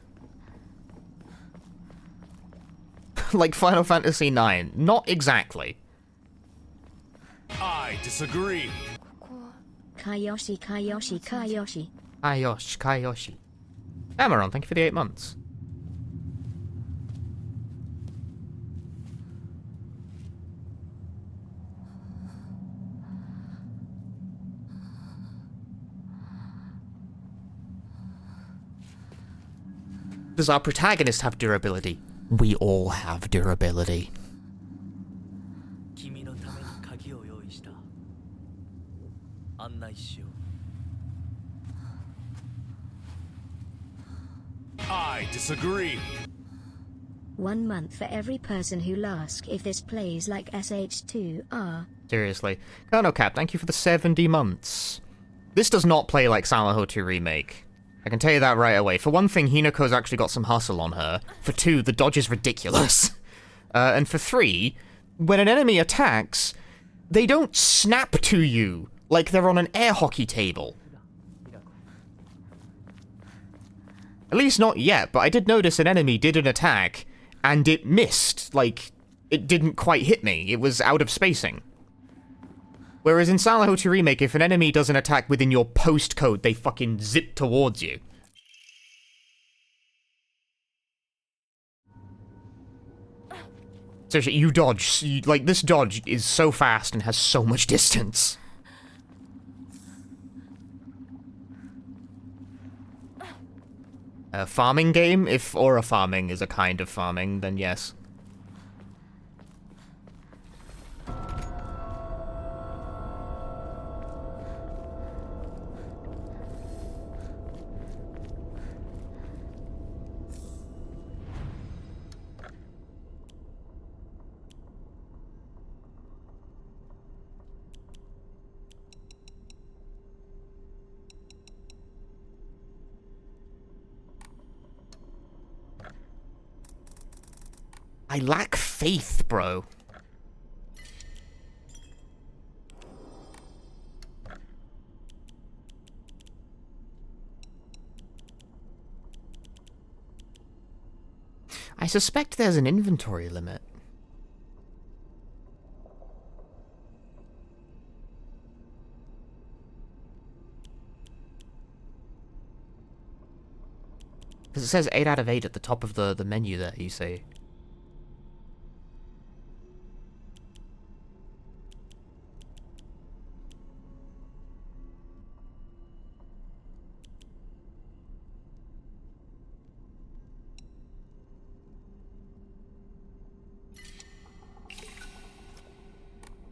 Like Final Fantasy IX. Not exactly. I disagree. Kayoshi, Kayoshi, Kayoshi. Kayoshi, Kayoshi. Amaron, thank you for the 8 months. Does our protagonist have durability? We all have durability. I disagree. 1 month for every person who asks if this plays like SH2R. Seriously. Colonel Cap, thank you for the 70 months. This does not play like Silent Hill 2 Remake. I can tell you that right away. For one thing, Hinako's actually got some hustle on her. For two, the dodge is ridiculous. And for three, when an enemy attacks, they don't snap to you like they're on an air hockey table. At least not yet, but I did notice an enemy did an attack, and it missed. Like, it didn't quite hit me. It was out of spacing. Whereas in Silent Hill 2 Remake, if an enemy does an attack within your postcode, they fucking zip towards you. Seriously, you dodge. Like, this dodge is so fast and has so much distance. A farming game? If aura farming is a kind of farming, then yes. I lack faith, bro. I suspect there's an inventory limit. Because it says 8 out of 8 at the top of the menu there, you see.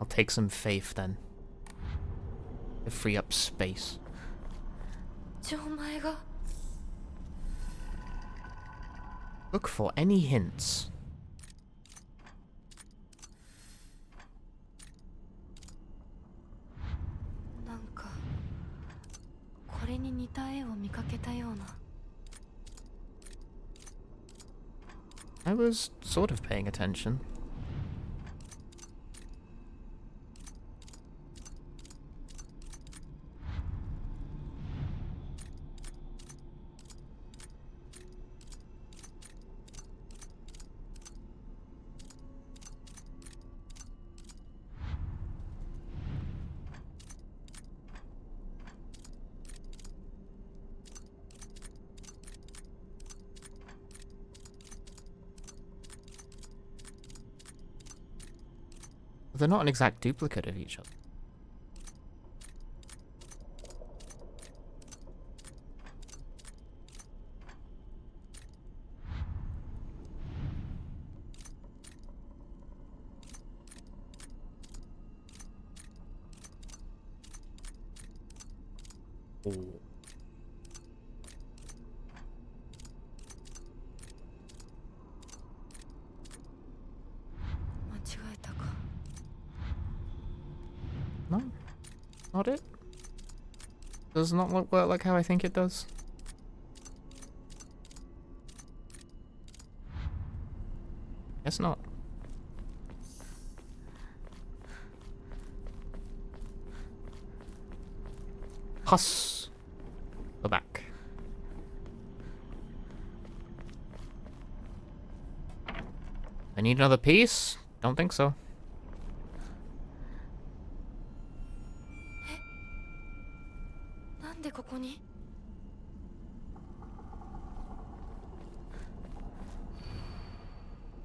I'll take some faith then. To free up space. じゃあお前が Look for any hints. なんかこれに似た絵を見かけたような I was sort of paying attention. They're not an exact duplicate of each other. Oh. No, not it. Does not look work like how I think it does. Guess not. Huss. Go back. I need another piece? Don't think so.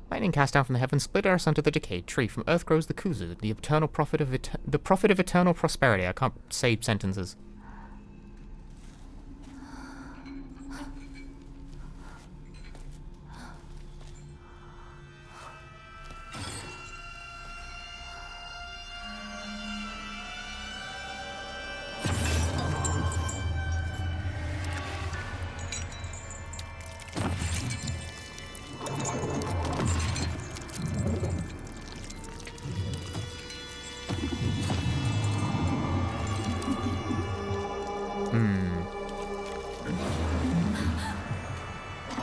Lightning cast down from the heavens split us onto the decayed tree. From earth grows the kuzu, the eternal prophet of eternal prosperity. I can't say sentences.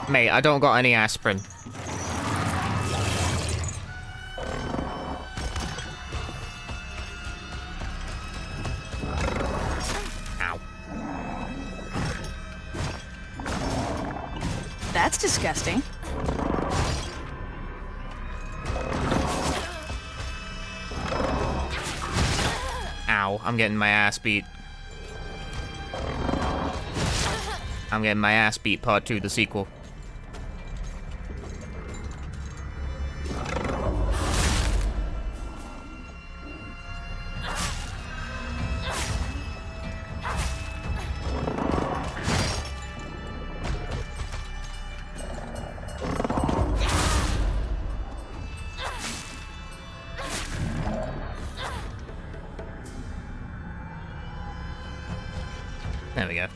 Mate, I don't got any aspirin. Ow. That's disgusting. Ow, I'm getting my ass beat. I'm getting my ass beat part 2, the sequel. There we go.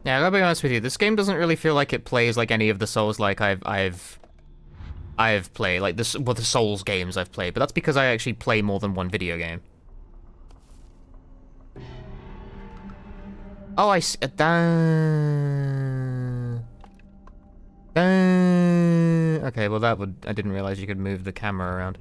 Yeah, I gotta be honest with you. This game doesn't really feel like it plays like any of the Souls-like I've played, like this, well, the Souls games I've played. But that's because I actually play more than one video game. Oh, I see. Okay, well that would. I didn't realize you could move the camera around.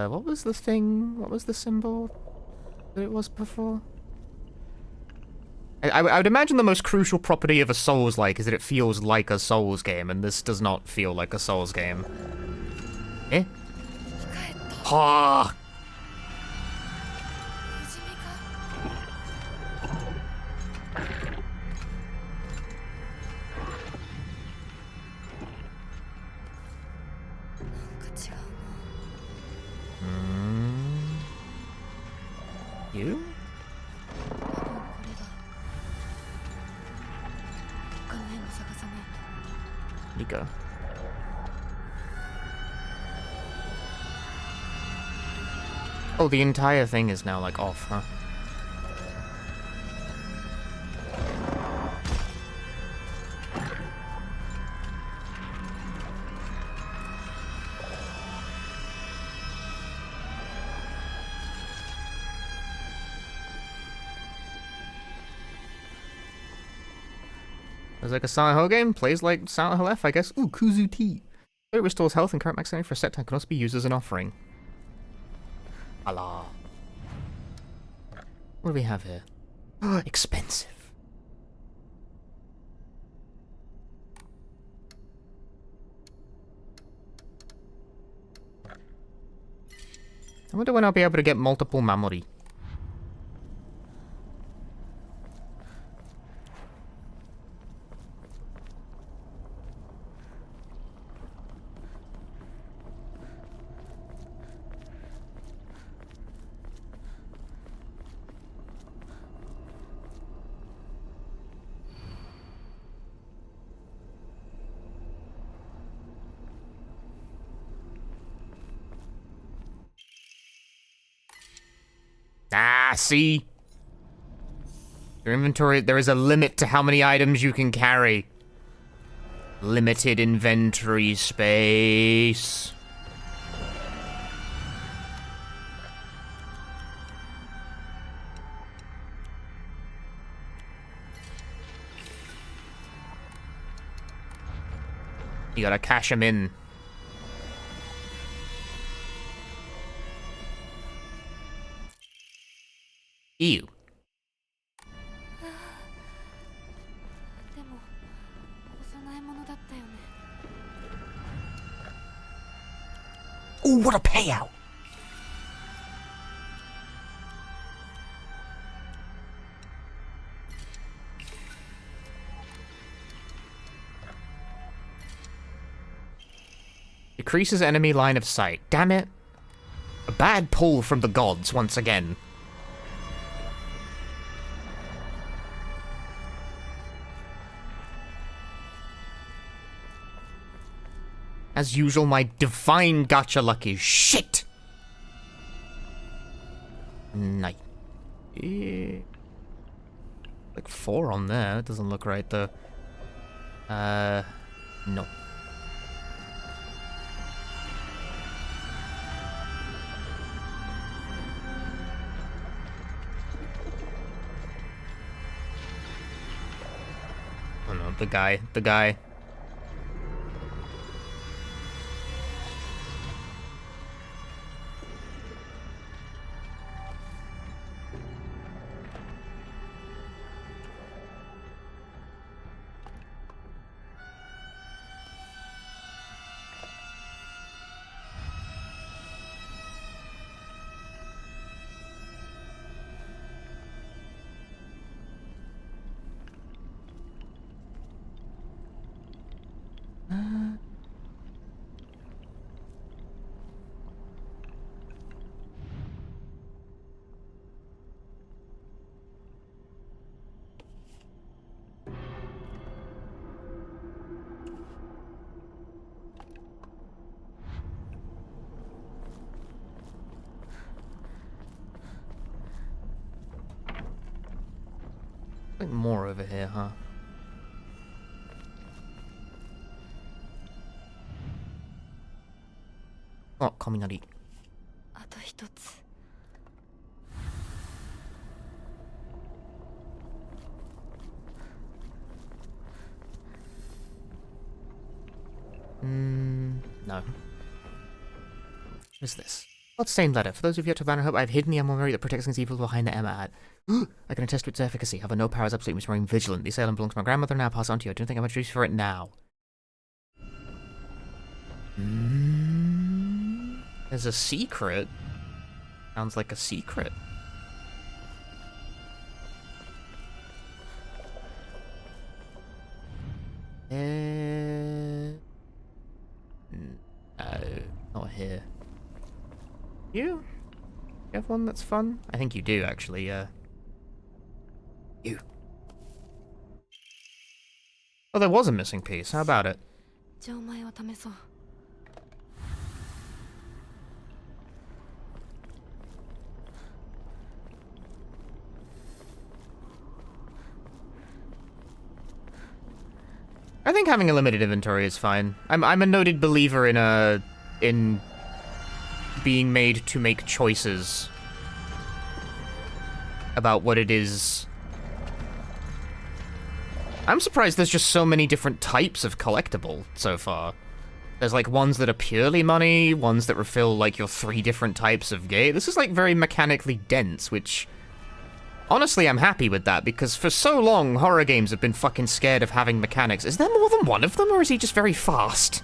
What was the thing? What was the symbol that it was before? I would imagine the most crucial property of a Souls-like is that it feels like a Souls game, and this does not feel like a Souls game. Eh? Ha! You? Nico. Oh, the entire thing is now, like, off, huh? It's like a Silent Hill game, plays like Silent Hill F, I guess. Ooh, Kuzu Tea. It restores health and current max energy for a set time, can also be used as an offering. Allah. What do we have here? Expensive. I wonder when I'll be able to get multiple Mamori. Ah, see? Your inventory, there is a limit to how many items you can carry. Limited inventory space. You gotta cash them in. Ew. Ooh, what a payout! Decreases enemy line of sight. Damn it. A bad pull from the gods once again. As usual, my divine gacha luck is shit! Nice. Like 4 on there. It doesn't look right, though. No. Oh no, the guy. I think more over here, huh? Oh, Kaminari. No. What is this? Bloodstained letter. For those of you yet to ban, I hope I've hidden the memory that protects against evil behind the Emma ad. I can attest to its efficacy. Have a no powers absolutely must remain vigilant. The assailant belongs to my grandmother now. Pass it on to you. I don't think I'm much use for it now. There's a secret. Sounds like a secret. No, not here. You have one that's fun? I think you do, actually, You. Oh, there was a missing piece. How about it? じゃあお前を試そう I think having a limited inventory is fine. I'm a noted believer in being made to make choices about what it is. I'm surprised there's just so many different types of collectible so far. There's like ones that are purely money, ones that refill like your 3 different types of gate. This is like very mechanically dense, which honestly I'm happy with that, because for so long horror games have been fucking scared of having mechanics. Is there more than one of them, or is he just very fast?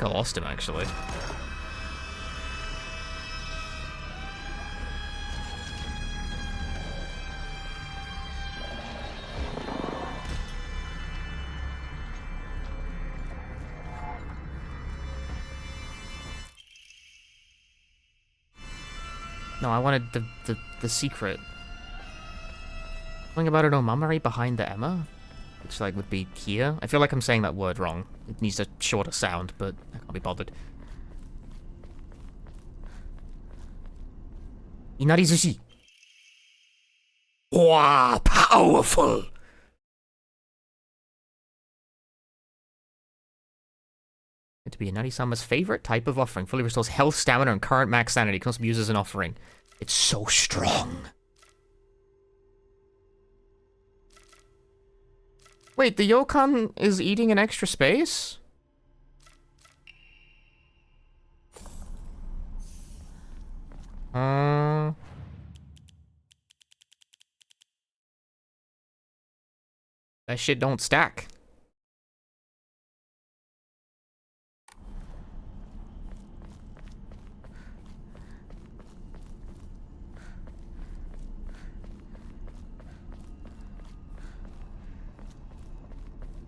I lost him, actually. No, I wanted the secret. Something about an omamari behind the Emma? Which, like, would be here? I feel like I'm saying that word wrong. It needs a shorter sound, but I can't be bothered. Inarizushi. Wow, powerful! To be Inari-sama's favorite type of offering. Fully restores health, stamina, and current max sanity. Can also be used as an offering. It's so strong. Wait, the Yokan is eating an extra space? That shit don't stack.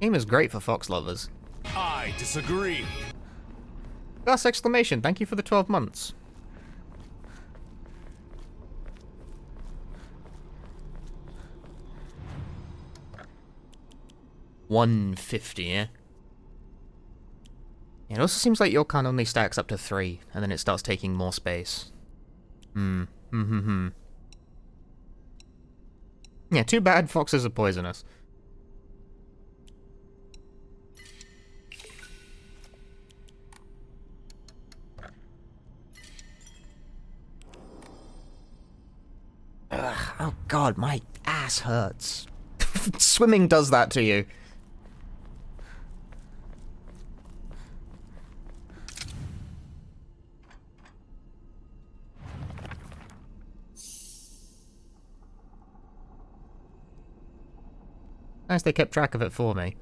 Game is great for Fox lovers. I disagree. Gus exclamation, thank you for the 12 months. $150, yeah? It also seems like Yokan only stacks up to 3, and then it starts taking more space. Yeah, too bad foxes are poisonous. Ugh, oh god, my ass hurts. Swimming does that to you. Nice they kept track of it for me.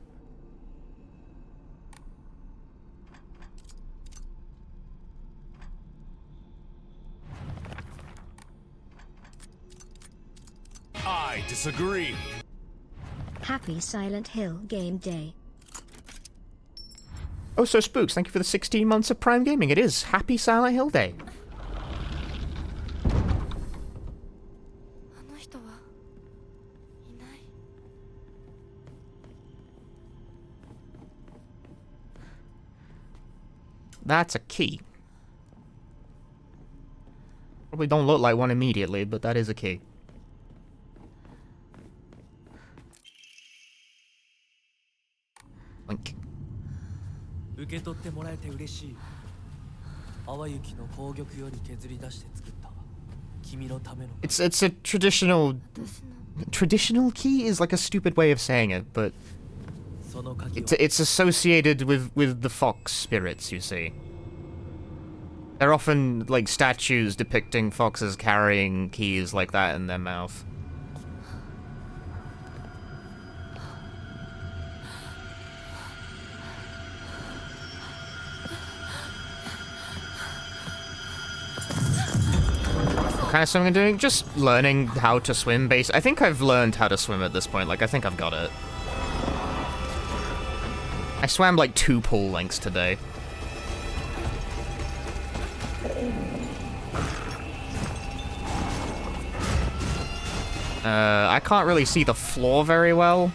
I disagree. Happy Silent Hill Game Day. Oh, so Spooks, thank you for the 16 months of Prime Gaming. It is Happy Silent Hill Day. あの人はいない That's a key. Probably don't look like one immediately, but that is a key. Link. 受け取ってもらえて嬉しい。淡雪の紅玉より削り出して作った君のための。It's a traditional key is like a stupid way of saying it, but it's associated with the fox spirits, you see. They're often like statues depicting foxes carrying keys like that in their mouth. What kind of swimming I'm doing? Just learning how to swim, I think I've learned how to swim at this point. Like, I think I've got it. I swam like 2 pool lengths today. I can't really see the floor very well.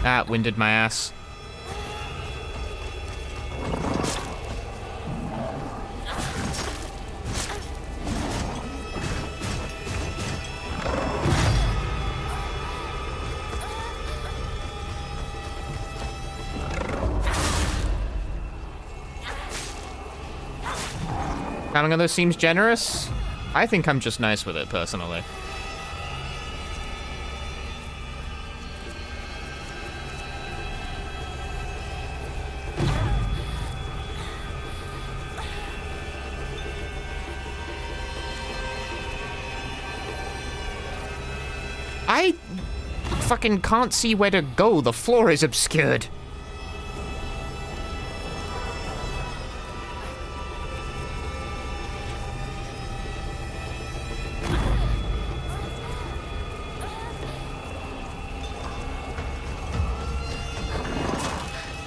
Ah, winded my ass. Timing on those seems generous. I think I'm just nice with it, personally. I fucking can't see where to go. The floor is obscured.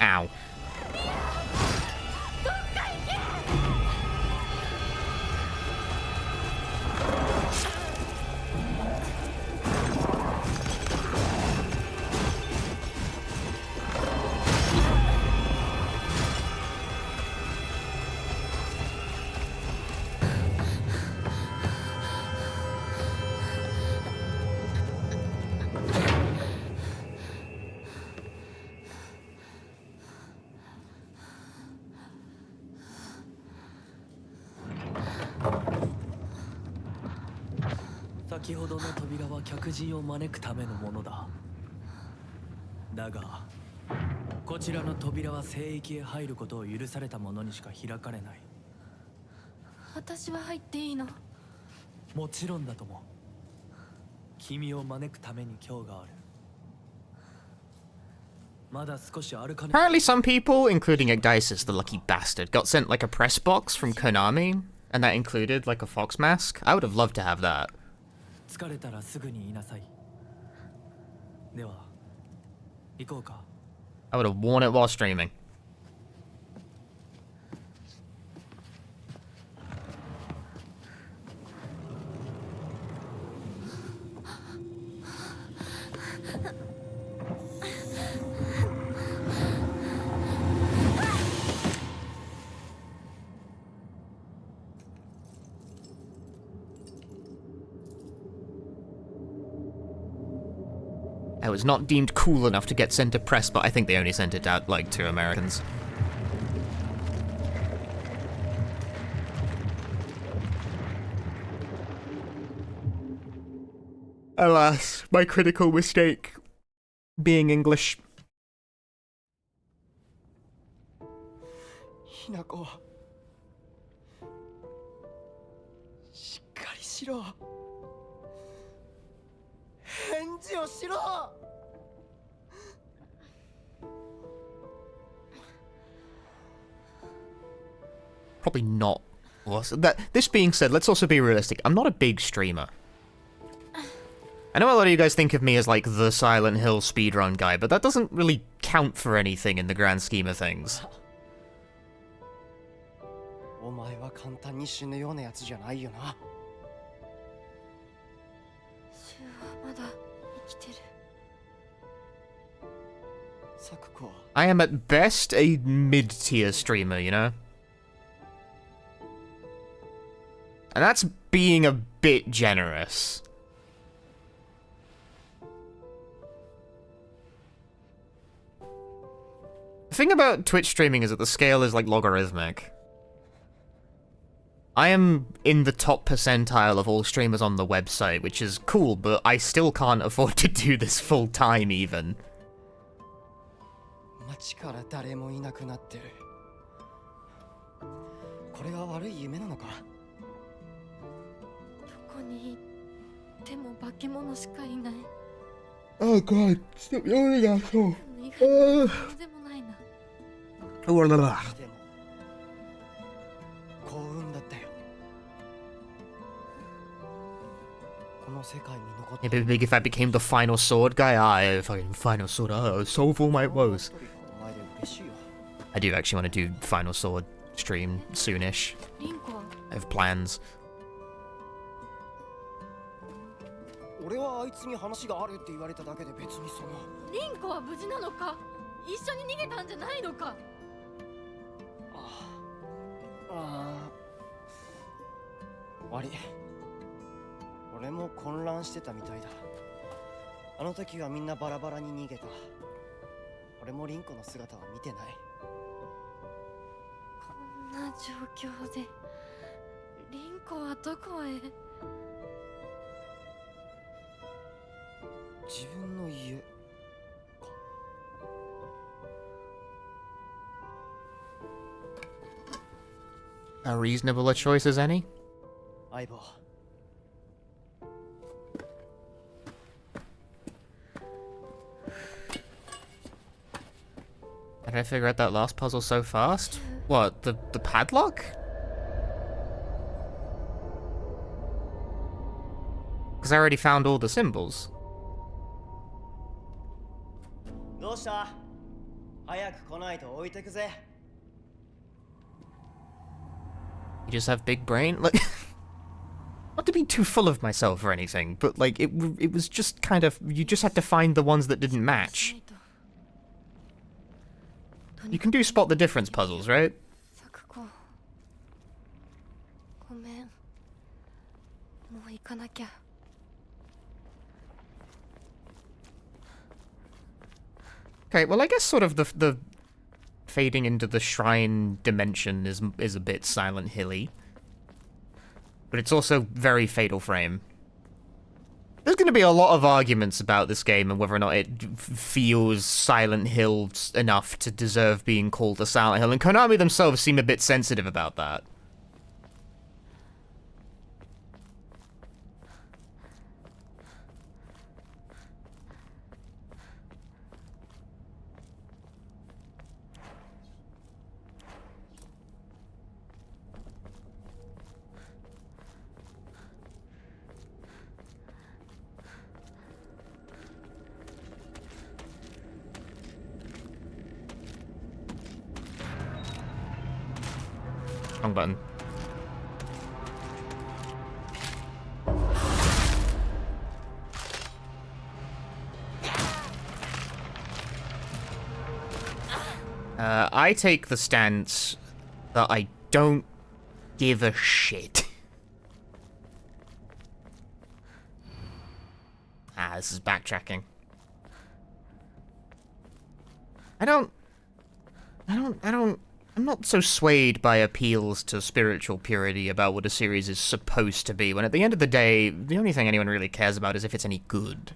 Ow.「先ほどの扉は客人を招くためのものだ。だが、こちらの扉は聖域へ入ることを許された者にしか開かれない。私は入っていいの？もちろんだとも。君を招くために今日がある。まだ少し歩かね。Apparently some people, including Igdisis, the lucky bastard, got sent like a press box from Konami, and that included like a fox mask. I would have loved to have that. 疲れたらすぐに言いなさい。では、行こうか。I would have worn it while streaming. I was not deemed cool enough to get sent to press, but I think they only sent it out, like, to Americans. Alas, my critical mistake being English. ひなこ、しっかりしろ。返事をしろ。Probably not. This being said, let's also be realistic. I'm not a big streamer. I know a lot of you guys think of me as like the Silent Hill speedrun guy, but that doesn't really count for anything in the grand scheme of things. お前は簡単に死ぬようなやつじゃないよな。シュウはまだ生きてる。サクコは I am at best a mid-tier streamer, you know? And that's being a bit generous. The thing about Twitch streaming is that the scale is like logarithmic. I am in the top percentile of all streamers on the website, which is cool, but I still can't afford to do this full time even. 街から誰もいなくなってる。これは悪い夢なのか。どこに行っても化け物しかいない。 Oh god, stop yawning at all. 意外とそうでもないな。Oh, blah, blah. でも幸運だったよ。この世界に残って It'd be big if I became the final sword guy. Fucking final sword. Oh, solve all my woes. お前で嬉しいよ。 I do actually want to do final sword stream soonish. リンコは I have plans. 俺はあいつに話があるって言われただけで別にその。リンコは無事なのか。一緒に逃げたんじゃないのか。悪い。俺も混乱してたみたいだ。あの時はみんなバラバラに逃げた。俺もリンコの姿は見てない。こんな状況でリンコはどこへ。自分の家か。A reasonable a choice as any? 相棒。Did I figure out that last puzzle so fast? What, the padlock? Because I already found all the symbols. どうした？早く来ないと置いてくぜ。You just have big brain? Like, not to be too full of myself or anything, but like, it was just kind of, you just had to find the ones that didn't match. You can do spot the difference puzzles, right? サクコ、ごめん。もう行かなきゃ。Okay, well, I guess sort of the fading into the shrine dimension is a bit Silent Hilly, but it's also very Fatal Frame. There's going to be a lot of arguments about this game and whether or not it feels Silent Hill enough to deserve being called a Silent Hill, and Konami themselves seem a bit sensitive about that. Wrong button. I take the stance that I don't give a shit. This is backtracking. I'm not so swayed by appeals to spiritual purity about what a series is supposed to be, when at the end of the day, the only thing anyone really cares about is if it's any good.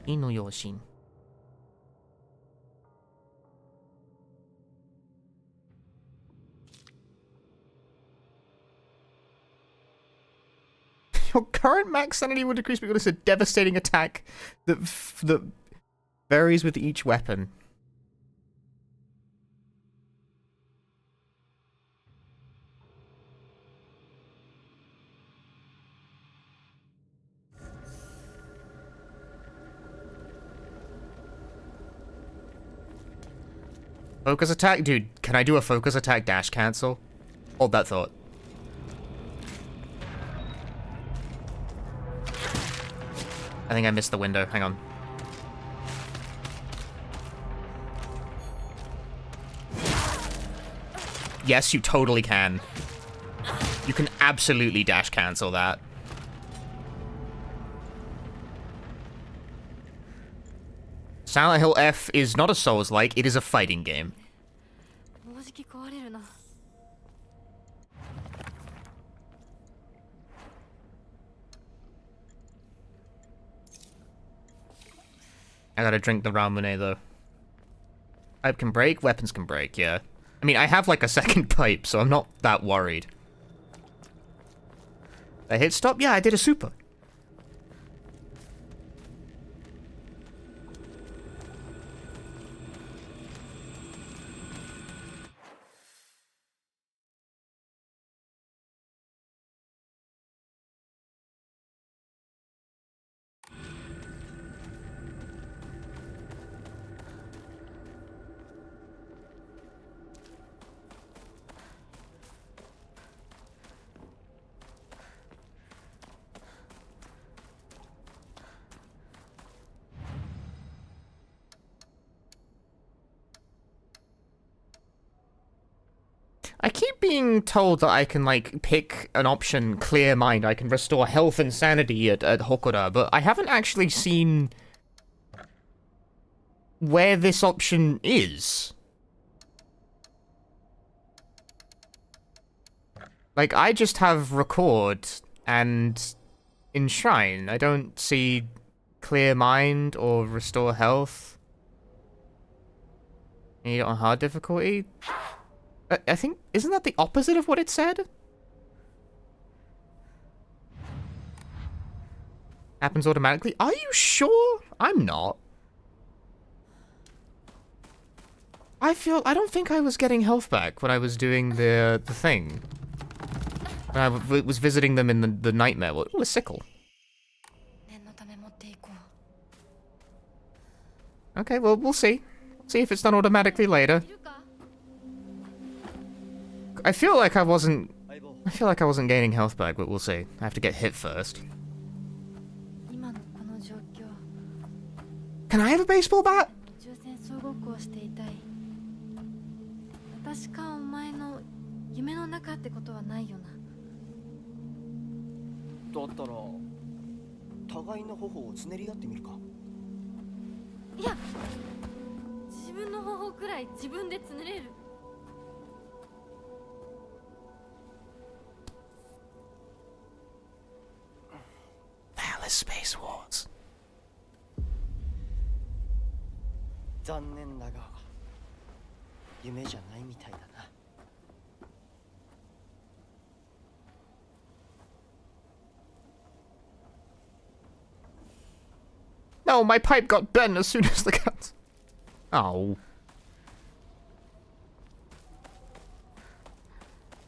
Inuyoshin. Your current max sanity will decrease because it's a devastating attack that that varies with each weapon. Focus attack? Dude, can I do a focus attack dash cancel? Hold that thought. I think I missed the window. Hang on. Yes, you totally can. You can absolutely dash cancel that. Silent Hill F is not a Souls-like, it is a fighting game. I gotta drink the Ramune though. Pipe can break, weapons can break, yeah. I mean, I have like a second pipe, so I'm not that worried. I hit stop? Yeah, I did a super. I keep being told that I can, like, pick an option, clear mind. I can restore health and sanity at Hokora, but I haven't actually seen where this option is. Like, I just have record and enshrine. I don't see clear mind or restore health. Need it on hard difficulty? I think, isn't that the opposite of what it said? Happens automatically? Are you sure? I'm not. I don't think I was getting health back when I was doing the thing. When I was visiting them in the nightmare. What a sickle. Okay, well, we'll see. See if it's done automatically later. I feel like I wasn't gaining health back, but we'll see. I have to get hit first. Can I have a baseball bat? だったら互いの頬をつねり合ってみるか。いや、自分の頬くらい自分でつねれる。Palace Space Wars. 残念だが夢じゃないみたいだな。No, my pipe got bent as soon as the guns. Oh.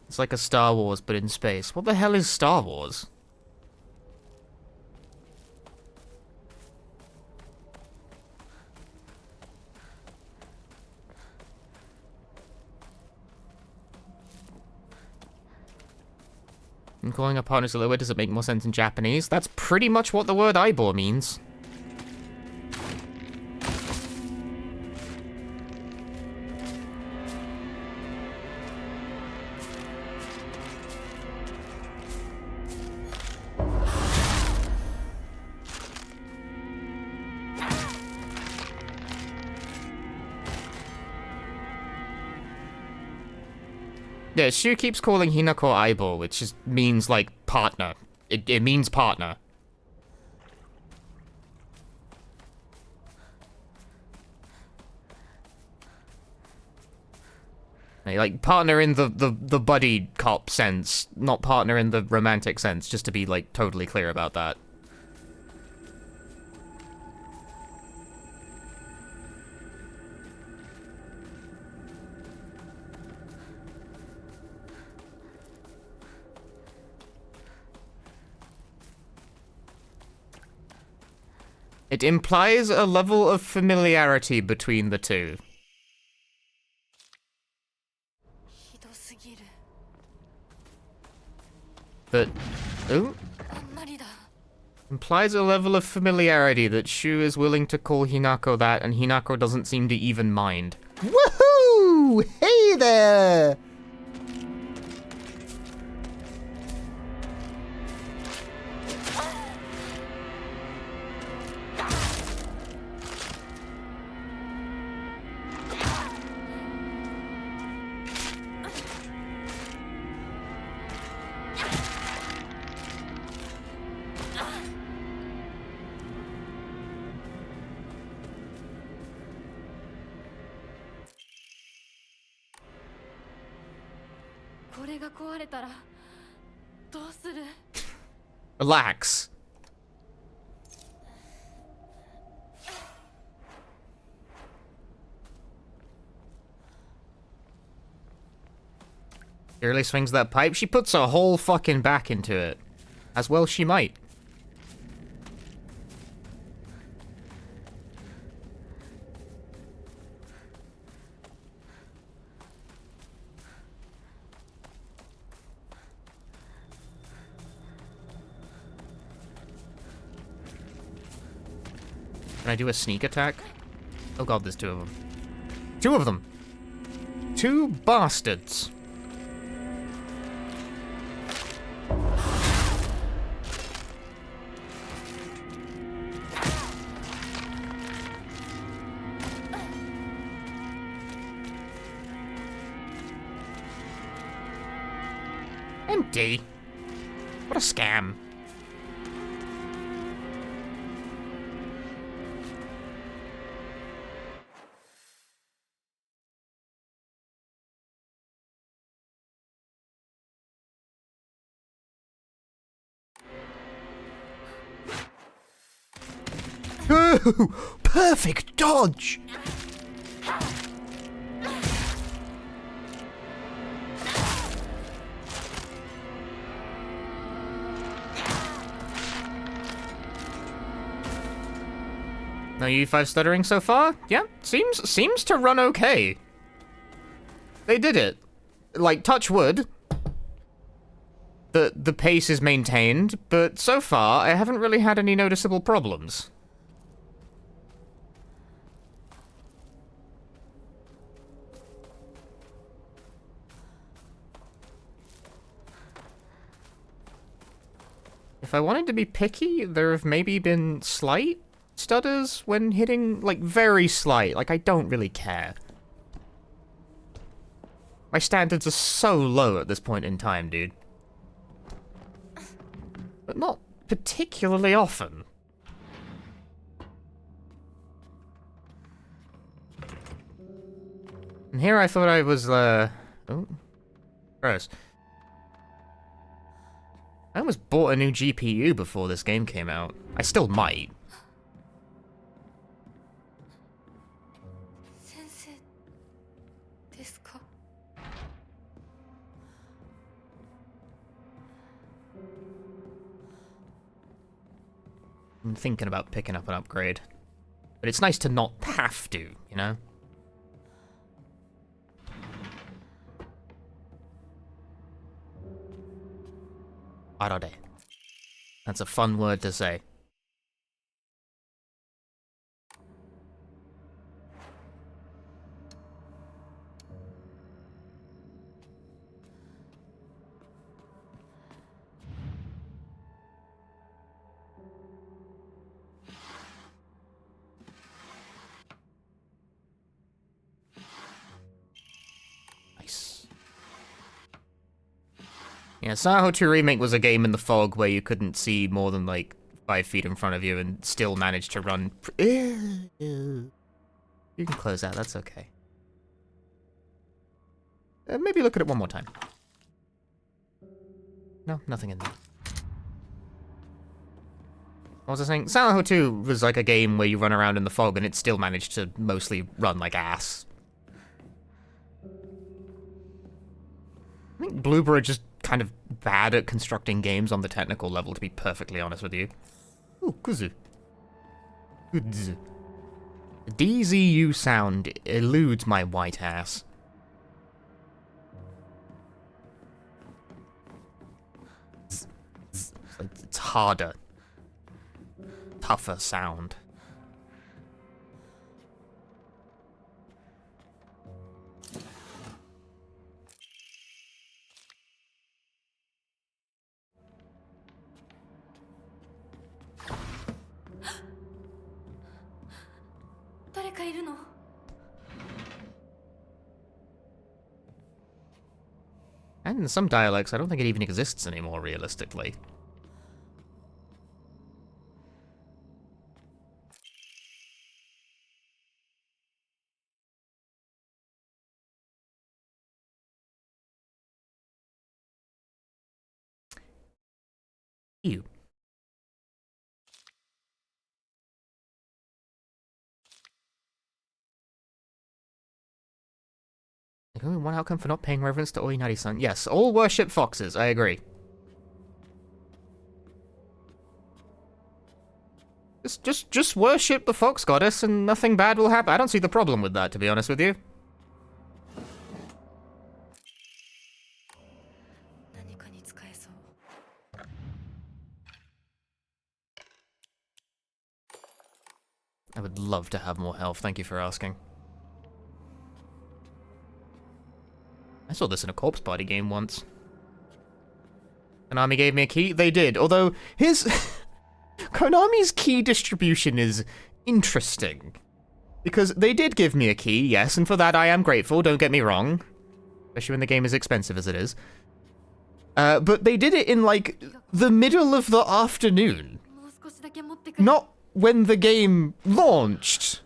It's like a Star Wars, but in space. What the hell is Star Wars? And calling a partner Zilloa, does it make more sense in Japanese? That's pretty much what the word Aibor means. Yeah, Shu keeps calling Hinako Aibo, which just means, like, partner. It means partner. Like, partner in the buddy cop sense, not partner in the romantic sense, just to be, like, totally clear about that. It implies a level of familiarity between the two. But, oh, implies a level of familiarity that Shu is willing to call Hinako that, and Hinako doesn't seem to even mind. Woohoo! Hey there! Relax. She really swings that pipe. She puts her whole fucking back into it. As well she might. Can I do a sneak attack? Oh god, there's two of them. Two of them! Two bastards! Empty. What a scam. Ooh, perfect dodge! No U5 stuttering so far? Yeah, seems to run okay. They did it. Like, touch wood. The pace is maintained, but so far I haven't really had any noticeable problems. If I wanted to be picky, there have maybe been slight stutters when hitting, like, very slight. Like, I don't really care. My standards are so low at this point in time, dude. But not particularly often. And here I thought I was, oh. Gross. I almost bought a new GPU before this game came out. I still might. I'm thinking about picking up an upgrade. But it's nice to not have to, you know? Arade. That's a fun word to say. Yeah, Saho 2 Remake was a game in the fog where you couldn't see more than, like, 5 feet in front of you and still managed to run. You can close that, that's okay. Maybe look at it one more time. No, nothing in there. What was I saying? Silent Hill 2 was like a game where you run around in the fog and it still managed to mostly run like ass. I think Bloober are just kind of bad at constructing games on the technical level, to be perfectly honest with you. Ooh, kuzu. Kuzu. DZU sound eludes my white ass. It's harder. Tougher sound. And in some dialects, I don't think it even exists anymore, realistically. Ew. Like only one outcome for not paying reverence to Oinari-san. Yes, all worship foxes, I agree. Just worship the fox goddess and nothing bad will happen. I don't see the problem with that, to be honest with you. I would love to have more health, thank you for asking. I saw this in a Corpse Party game once. Konami gave me a key? They did, although his... Konami's key distribution is interesting. Because they did give me a key, yes, and for that I am grateful, don't get me wrong. Especially when the game is expensive as it is. But they did it in, like, the middle of the afternoon. Not when the game launched.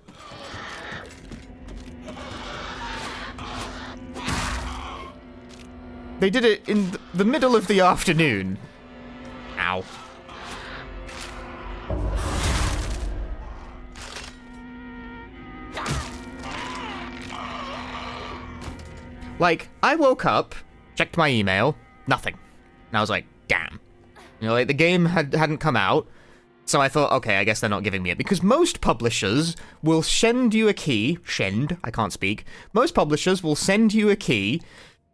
They did it in the middle of the afternoon. Ow. Like, I woke up, checked my email, nothing. And I was like, damn. You know, like, the game hadn't come out. So I thought, okay, I guess they're not giving me it. Because most publishers will send you a key. I can't speak. Most publishers will send you a key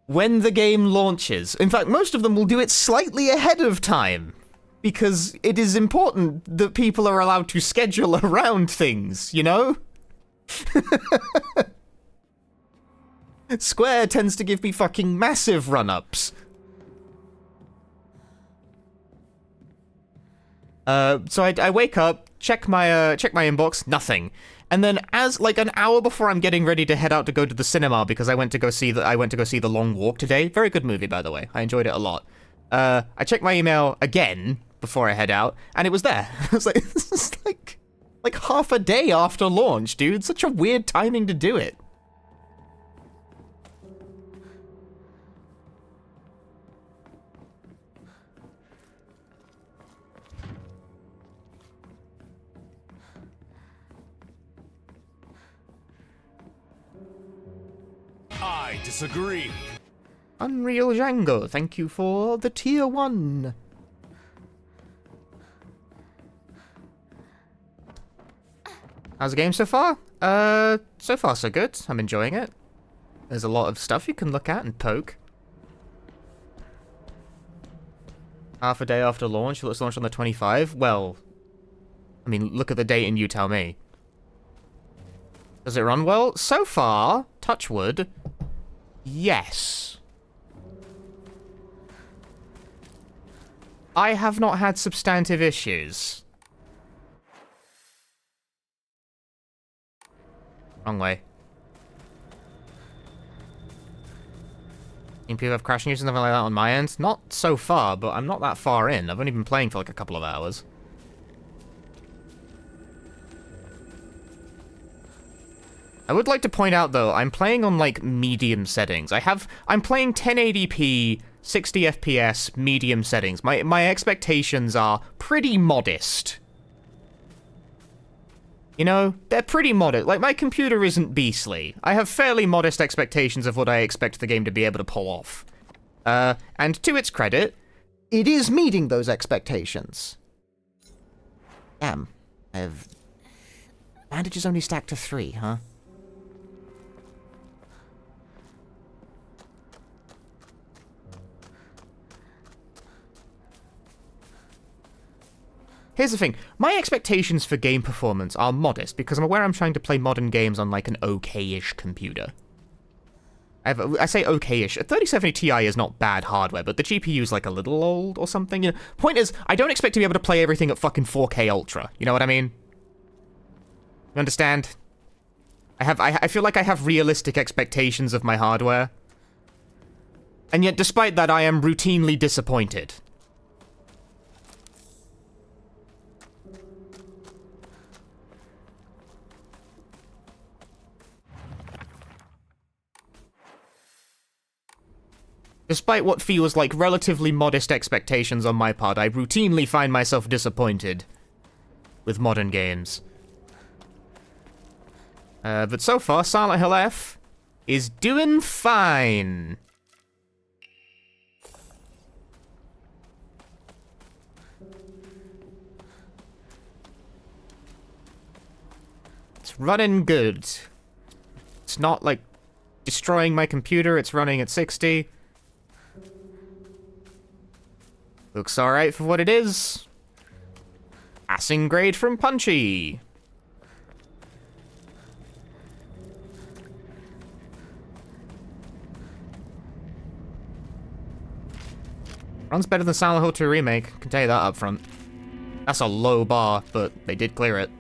when the game launches. In fact, most of them will do it slightly ahead of time. Because it is important that people are allowed to schedule around things, you know? Square tends to give me fucking massive run-ups. So I wake up, check my inbox, nothing. And then as, like, an hour before I'm getting ready to head out to go to the cinema because I went to go see The Long Walk today. Very good movie, by the way. I enjoyed it a lot. I checked my email again before I head out, and it was there. I was like, this is like half a day after launch, dude. Such a weird timing to do it. I disagree. Unreal Django, thank you for the tier 1. How's the game so far? So far so good. I'm enjoying it. There's a lot of stuff you can look at and poke. Half a day after launch, let's launch on the 25. Well, I mean, look at the date and you tell me. Does it run well? So far, touch wood, yes. I have not had substantive issues. Wrong way. People have crashing issues and something like that on my end? Not so far, but I'm not that far in. I've only been playing for like a couple of hours. I would like to point out, though, I'm playing on, like, medium settings. I'm playing 1080p, 60 FPS, medium settings. My expectations are pretty modest. You know, they're pretty modest. Like, my computer isn't beastly. I have fairly modest expectations of what I expect the game to be able to pull off. And to its credit, it is meeting those expectations. Damn. Bandages only stacked to 3, huh? Here's the thing, my expectations for game performance are modest because I'm aware I'm trying to play modern games on like an okay-ish computer. I say okay-ish. A 3070 Ti is not bad hardware, but the GPU is like a little old or something. You know, point is, I don't expect to be able to play everything at fucking 4K Ultra. You know what I mean? You understand? I feel like I have realistic expectations of my hardware. And yet, despite that, I am routinely disappointed. Despite what feels like relatively modest expectations on my part, I routinely find myself disappointed with modern games. But so far, Silent Hill F is doing fine. It's running good. It's not, like, destroying my computer, it's running at 60. Looks alright for what it is. Passing grade from Punchy. Runs better than Silent Hill 2 Remake, can tell you that up front. That's a low bar, but they did clear it.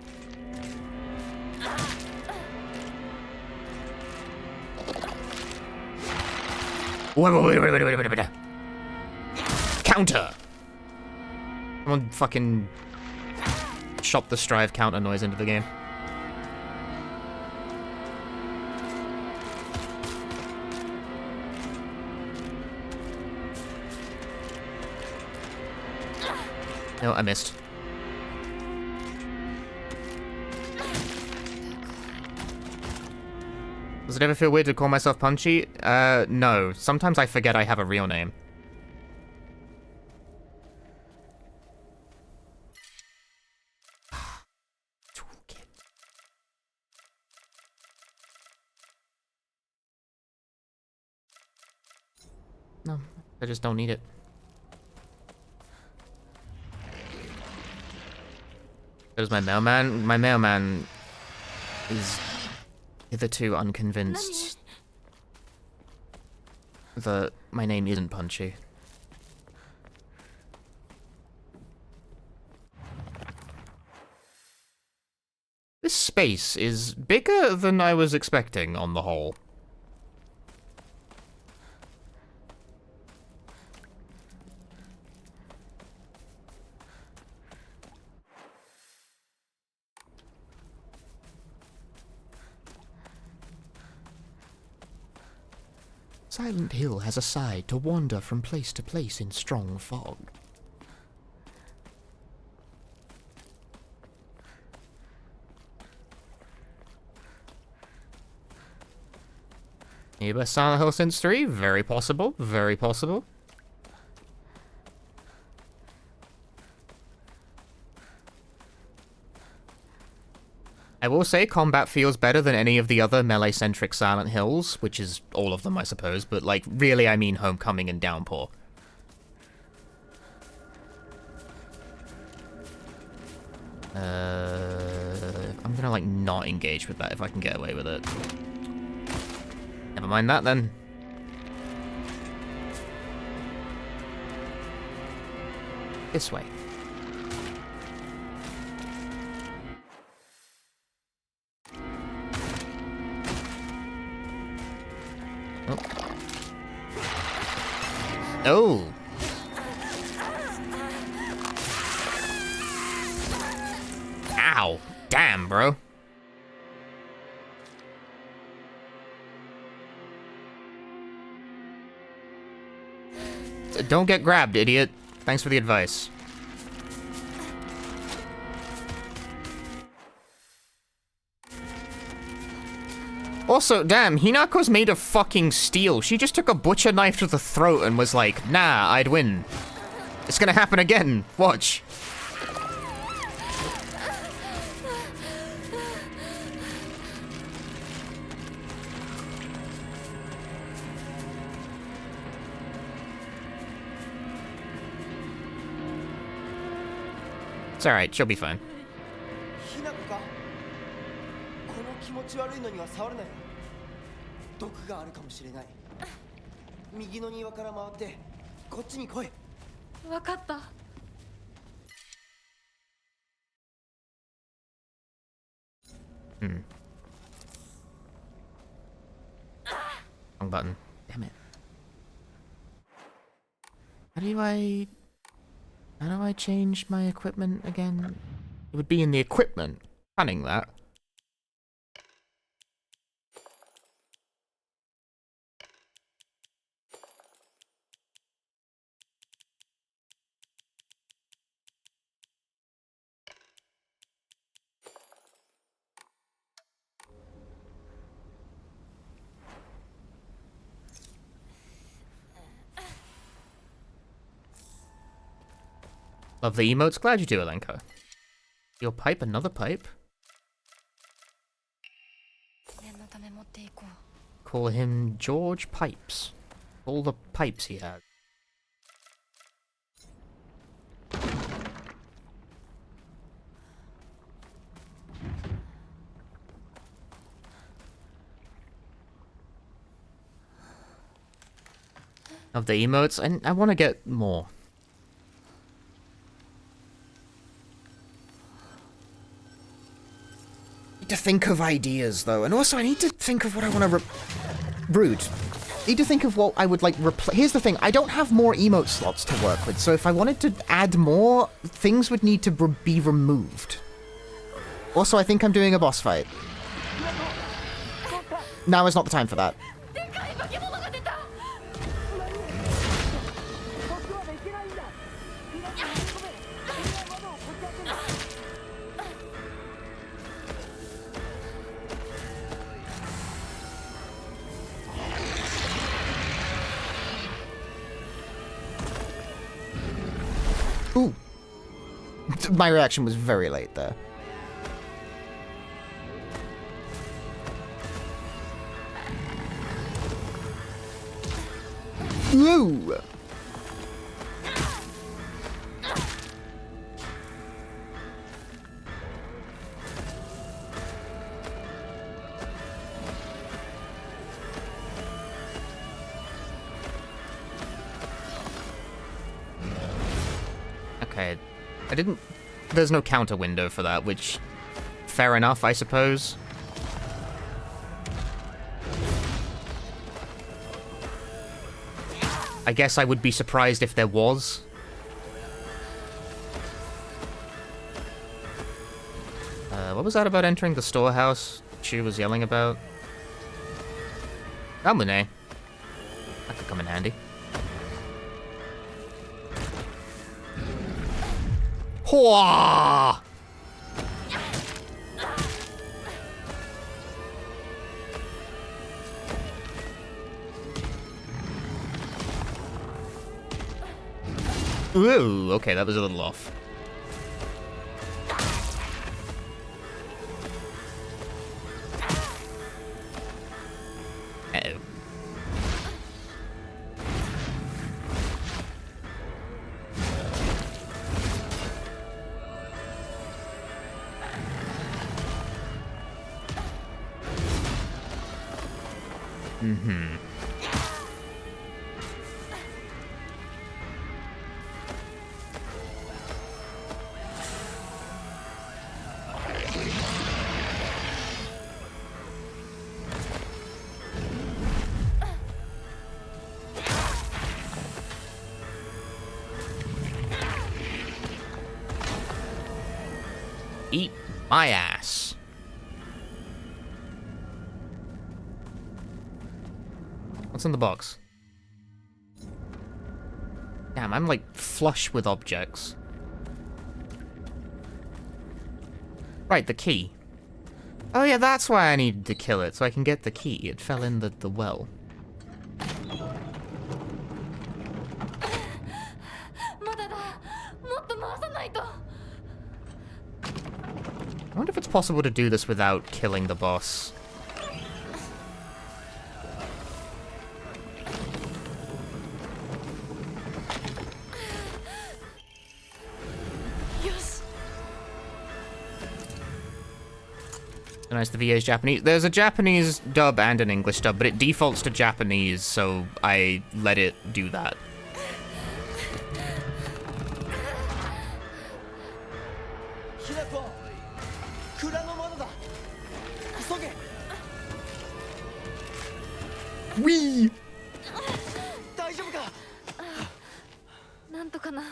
Wait. Counter! Someone fucking shot the Strive counter noise into the game. No, I missed. Does it ever feel weird to call myself Punchy? No. Sometimes I forget I have a real name. No, I just don't need it. There's my mailman. My mailman is hitherto unconvinced that my name isn't Punchy. This space is bigger than I was expecting on the whole. Silent Hill has a side to wander from place to place in strong fog. Maybe Silent Hill since 3? Very possible, very possible. I will say combat feels better than any of the other melee-centric Silent Hills, which is all of them, I suppose, but, like, really I mean Homecoming and Downpour. I'm gonna, like, not engage with that if I can get away with it. Never mind that, then. This way. Oh. Ow. Damn, bro. Don't get grabbed, idiot. Thanks for the advice. Also, damn, Hinako's made of fucking steel. She just took a butcher knife to the throat and was like, nah, I'd win. It's gonna happen again. Watch. It's alright, she'll be fine. ひなこかこの気持ち悪いのには触るなよ毒があるかもしれない右の庭から回ってこっちに来いわかった Wrong button. Damn it. How do I change my equipment again? It would be in the equipment. Planning that. Love the emotes. Glad you do, Elenko. Your pipe, another pipe? Call him George Pipes. All the pipes he has. Of the emotes, and I want to get more. Need to think of ideas though, and also I need to think of what I want to rude. Need to think of what I would like here's the thing, I don't have more emote slots to work with, so if I wanted to add more, things would need to be removed. Also, I think I'm doing a boss fight. Now is not the time for that. Ooh. My reaction was very late there. Ooh. Okay, I didn't... There's no counter window for that, which... Fair enough, I suppose. I guess I would be surprised if there was. What was that about entering the storehouse she was yelling about? Amune. That could come in handy. Hwaa! Ooh, okay, that was a little off. Uh-oh. Mm-hmm. Eat my ass. What's in the box? Damn, I'm like flush with objects. Right, the key. Oh yeah, that's why I needed to kill it, so I can get the key. It fell in the well. I wonder if it's possible to do this without killing the boss. Nice, the VA is Japanese. There's a Japanese dub and an English dub, but it defaults to Japanese, so I let it do that. Wee! 大丈夫か。なんとかな。よ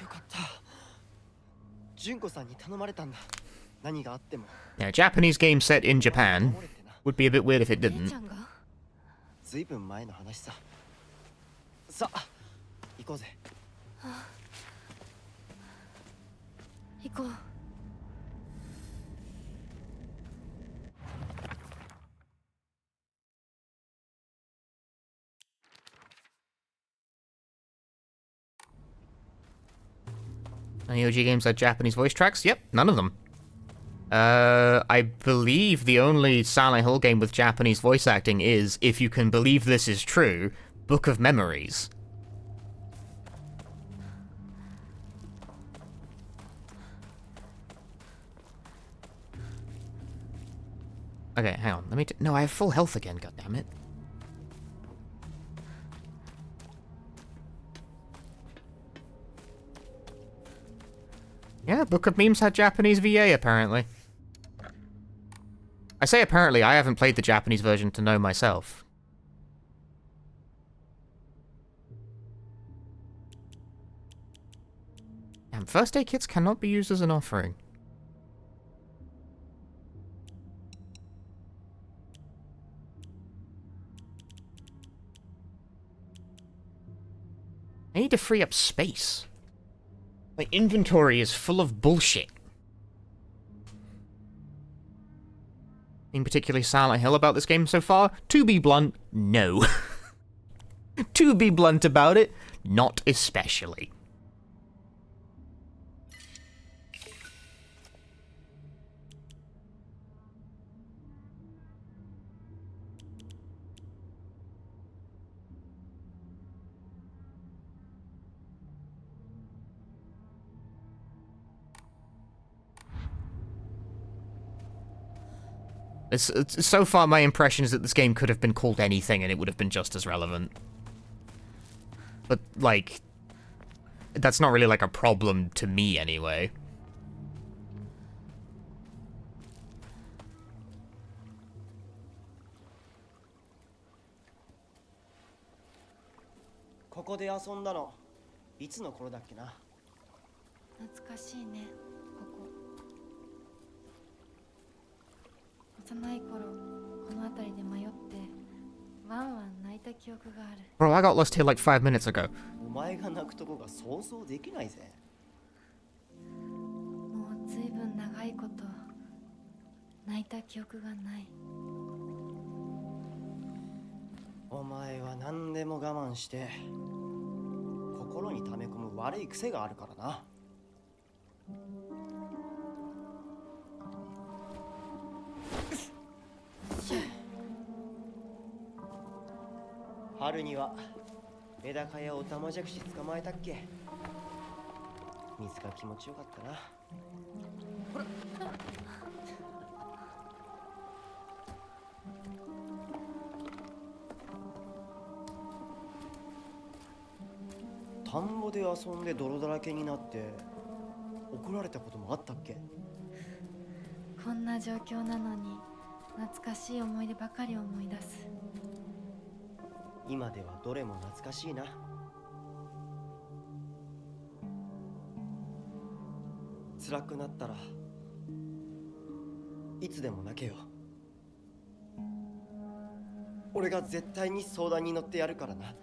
かった。純子さんに頼まれたんだ。何があっても。Yeah, a Japanese game set in Japan would be a bit weird if it didn't. ずいぶん前の話さ。さあ、行こうぜ。行こう。Any OG games had Japanese voice tracks? Yep, none of them. I believe the only Silent Hill game with Japanese voice acting is, if you can believe this is true, Book of Memories. Okay, hang on. Let me. No, I have full health again. God damn it. Yeah, Book of Memes had Japanese VA, apparently. I say apparently, I haven't played the Japanese version to know myself. Damn, first aid kits cannot be used as an offering. I need to free up space. My inventory is full of bullshit. Being particularly Silent Hill about this game so far? To be blunt, no. To be blunt about it, not especially. So far, my impression is that this game could have been called anything and it would have been just as relevant. But, like, that's not really, like, a problem to me, anyway. Here 遊んだのいつの頃だっけな。懐かしいね、ここ。幼い頃、この辺りで迷って、ワンワン泣いた記憶がある。Bro, I got lost here like 5 minutes ago. お前が泣くとこが想像できないぜ。もうずいぶん長いこと、泣いた記憶がない。お前は何でも我慢して、心に溜め込む悪い癖があるからな。春にはメダカやオタマジャクシ捕まえたっけ。水が気持ちよかったな。ほら。田んぼで遊んで泥だらけになって怒られたこともあったっけ。こんな状況なのに懐かしい思い出ばかり思い出す。今ではどれも懐かしいな。辛くなったらいつでも泣けよ。俺が絶対に相談に乗ってやるからな。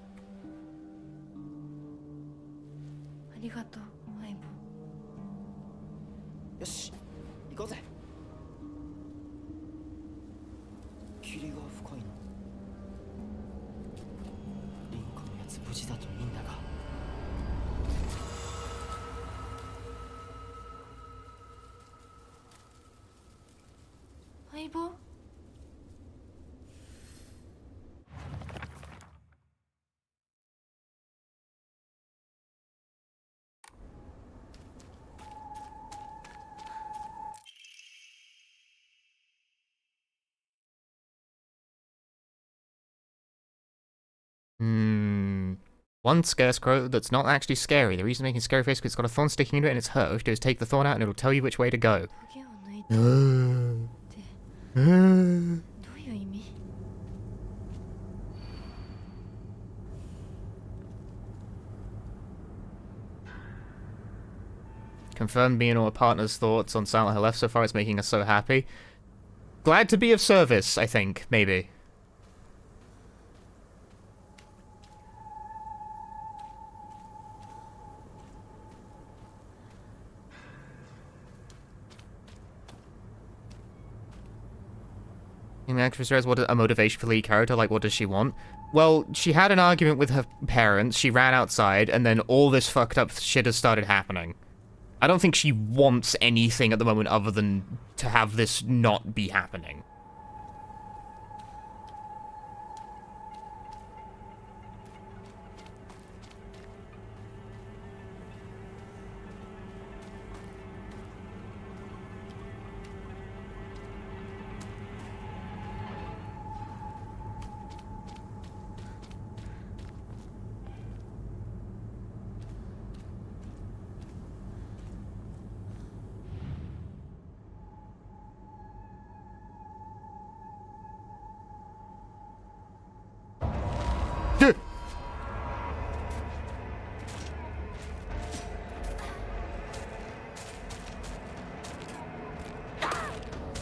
りがとう相棒。よし行こうぜ。霧が深いな。リンコのやつ無事だといいんだが。相棒。One scarecrow that's not actually scary. The reason making scary face is because it's got a thorn sticking into it and it's hurt. All you have to do is take the thorn out and it'll tell you which way to go. 影を抜いたってどういう意味？ Confirmed me and all our partners' thoughts on Silent Hill F so far. It's making us so happy. Glad to be of service, I think, maybe. The actress says, what a motivation for the lead character, like what does she want? Well, she had an argument with her parents, she ran outside, and then all this fucked up shit has started happening. I don't think she wants anything at the moment other than to have this not be happening.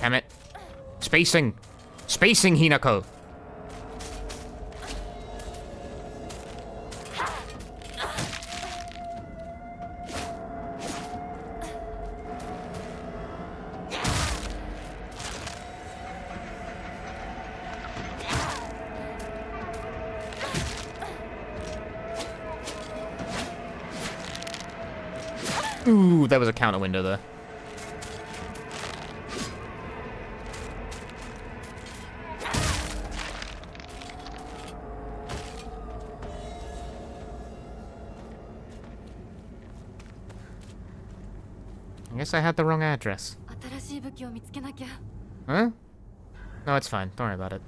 Damn it. Spacing. Spacing, Hinako. Ooh, there was a counter window there. I guess I had the wrong address. 新しい武器を見つけなきゃ。 Huh? No, it's fine. Don't worry about it.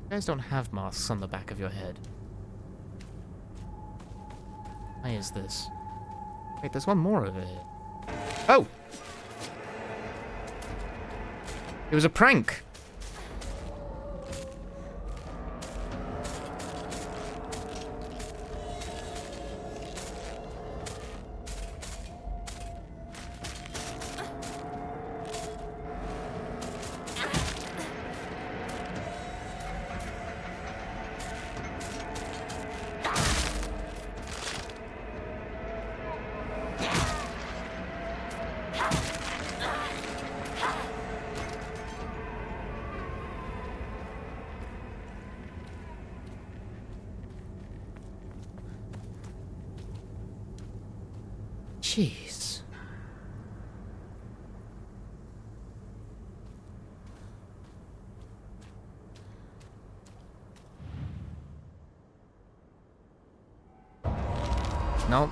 You guys don't have masks on the back of your head. Why is this? Wait, there's one more over here. Oh! It was a prank! Jeez. Nope.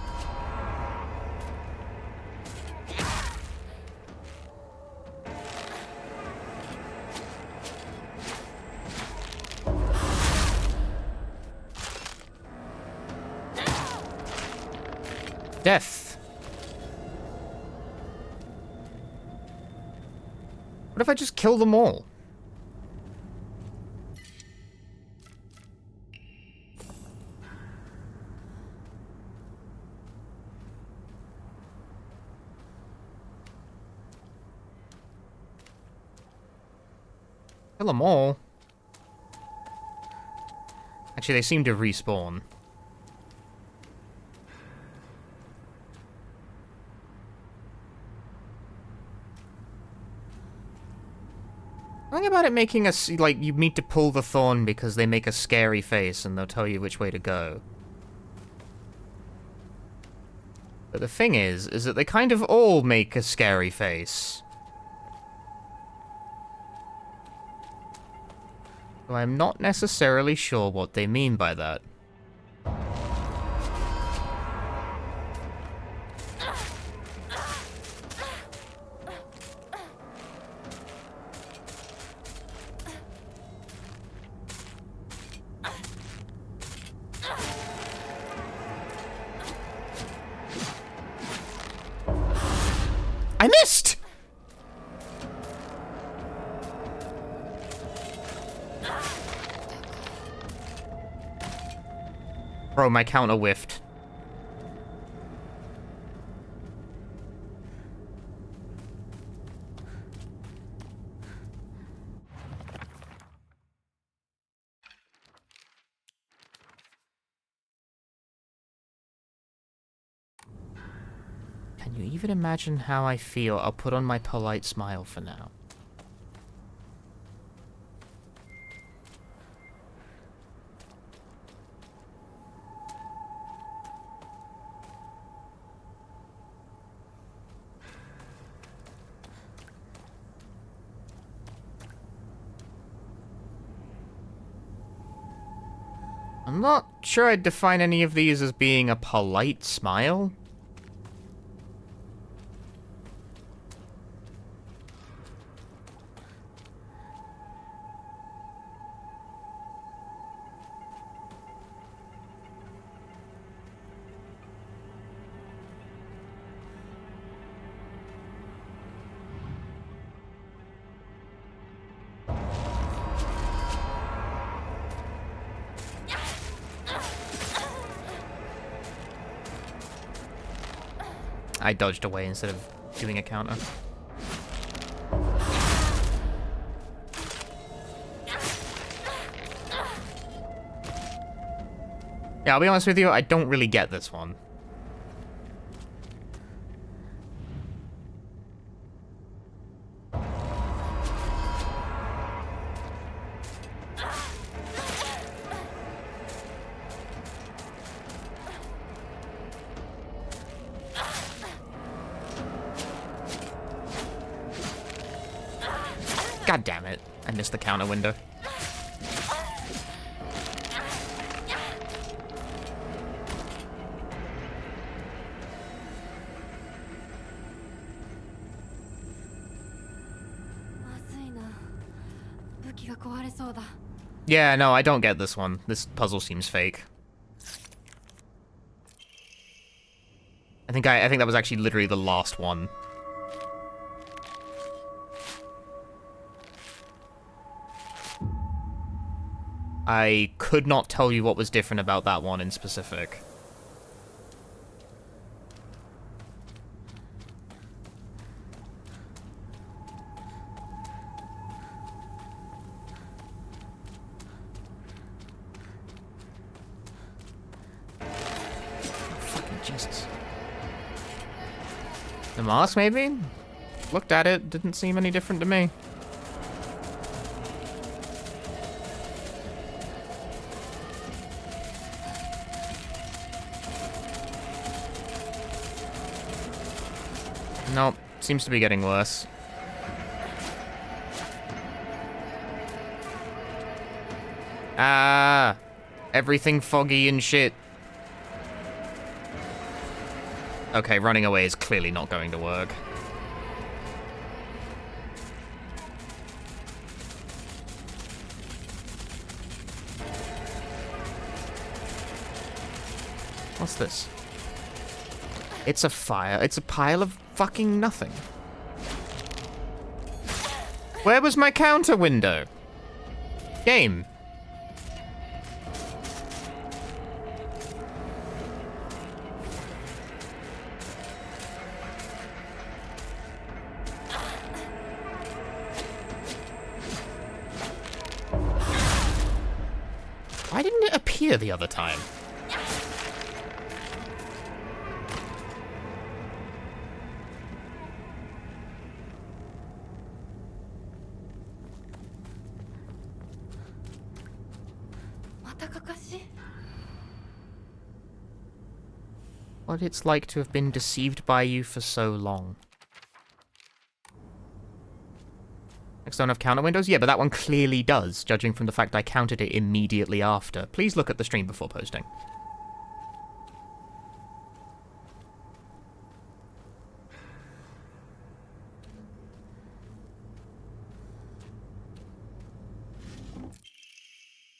Death. What if I just kill them all? Kill them all? Actually, they seem to respawn. Something about it making us, like, you need to pull the thorn because they make a scary face and they'll tell you which way to go. But the thing is that they kind of all make a scary face. So I'm not necessarily sure what they mean by that. I missed! Bro, my counter whiffed. Can you even imagine how I feel? I'll put on my polite smile for now. I'm not sure I'd define any of these as being a polite smile. I dodged away instead of doing a counter. Yeah, I'll be honest with you, I don't really get this one. God damn it. I missed the counter window. Yeah, no, I don't get this one. This puzzle seems fake. I think that was actually literally the last one. I could not tell you what was different about that one in specific. Fucking Jesus. The mask, maybe? Looked at it, didn't seem any different to me. Nope, seems to be getting worse. Ah, everything foggy and shit. Okay, running away is clearly not going to work. What's this? It's a fire. It's a pile of fucking nothing. Where was my counter window? Game. Why didn't it appear the other time? What it's like to have been deceived by you for so long. Next don't have counter windows? Yeah, but that one clearly does, judging from the fact I counted it immediately after. Please look at the stream before posting.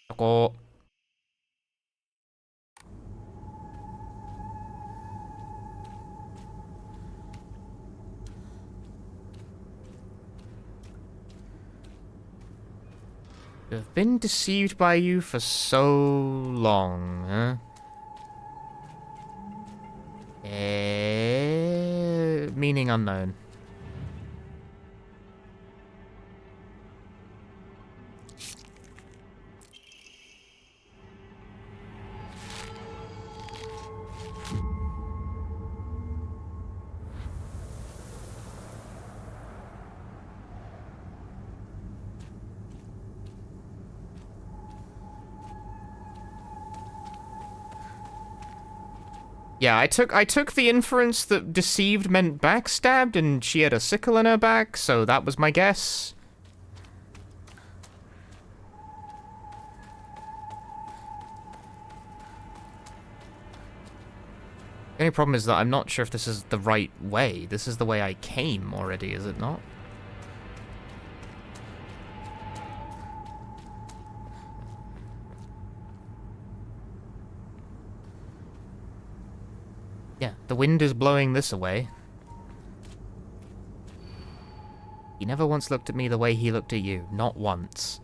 Ako. I've been deceived by you for so long, huh? Meaning unknown. Yeah, I took the inference that deceived meant backstabbed, and she had a sickle in her back, so that was my guess. The only problem is that I'm not sure if this is the right way. This is the way I came already, is it not? Yeah, the wind is blowing this away. He never once looked at me the way he looked at you. Not once.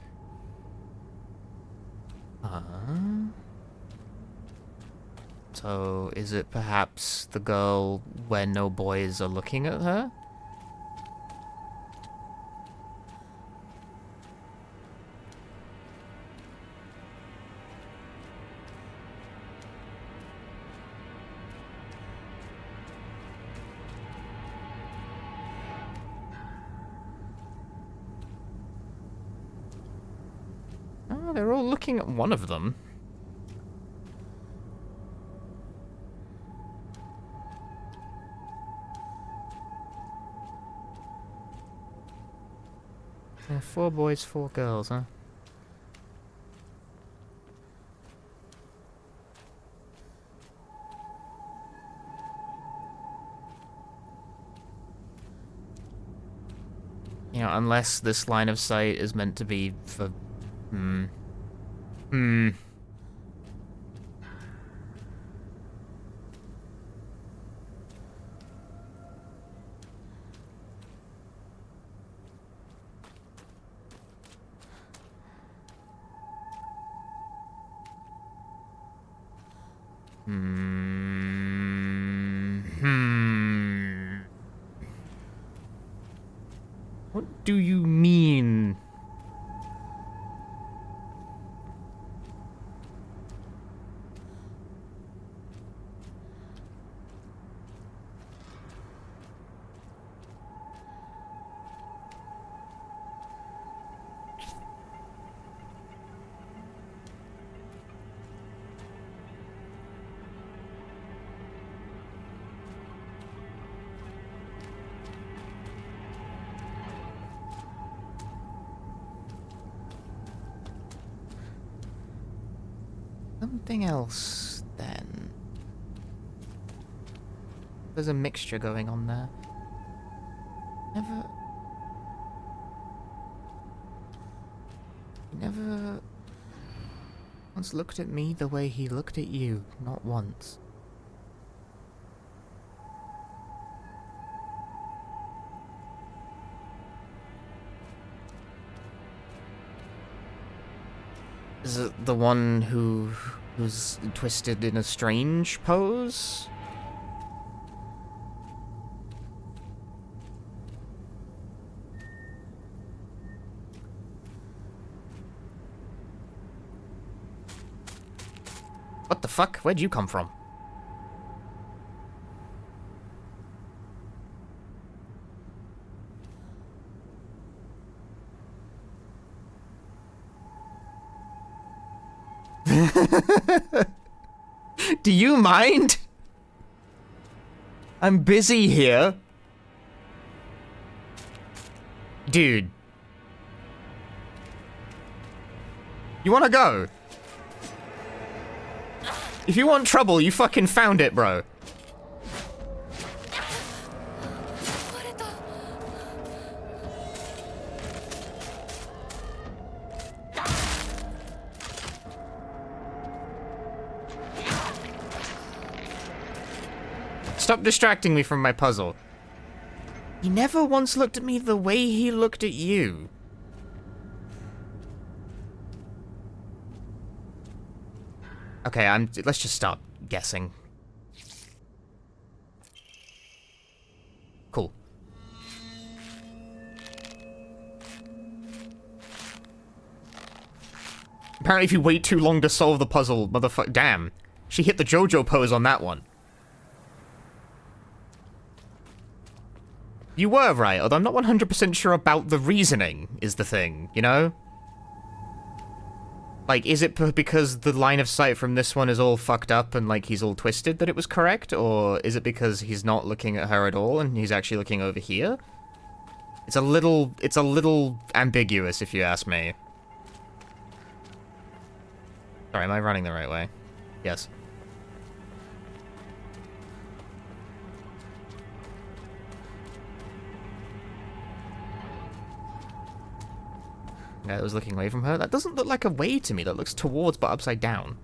So, is it perhaps the girl where no boys are looking at her? Oh, they're all looking at one of them. Yeah, 4 boys, 4 girls, huh? You know, unless this line of sight is meant to be for... What do you mean? Something else, then. There's a mixture going on there. He never once looked at me the way he looked at you. Not once. Is it the one who's twisted in a strange pose? What the fuck? Where'd you come from? Do you mind? I'm busy here. Dude. You wanna go? If you want trouble, you fucking found it, bro. Stop distracting me from my puzzle. He never once looked at me the way he looked at you. Okay, let's just stop guessing. Cool. Apparently if you wait too long to solve the puzzle, motherfucker, damn. She hit the JoJo pose on that one. You were right, although I'm not 100% sure about the reasoning, is the thing, you know? Like, is it because the line of sight from this one is all fucked up and, like, he's all twisted that it was correct? Or is it because he's not looking at her at all and he's actually looking over here? It's a little ambiguous, if you ask me. Sorry, am I running the right way? Yes. Guy that was looking away from her. That doesn't look like a way to me. That looks towards but upside down.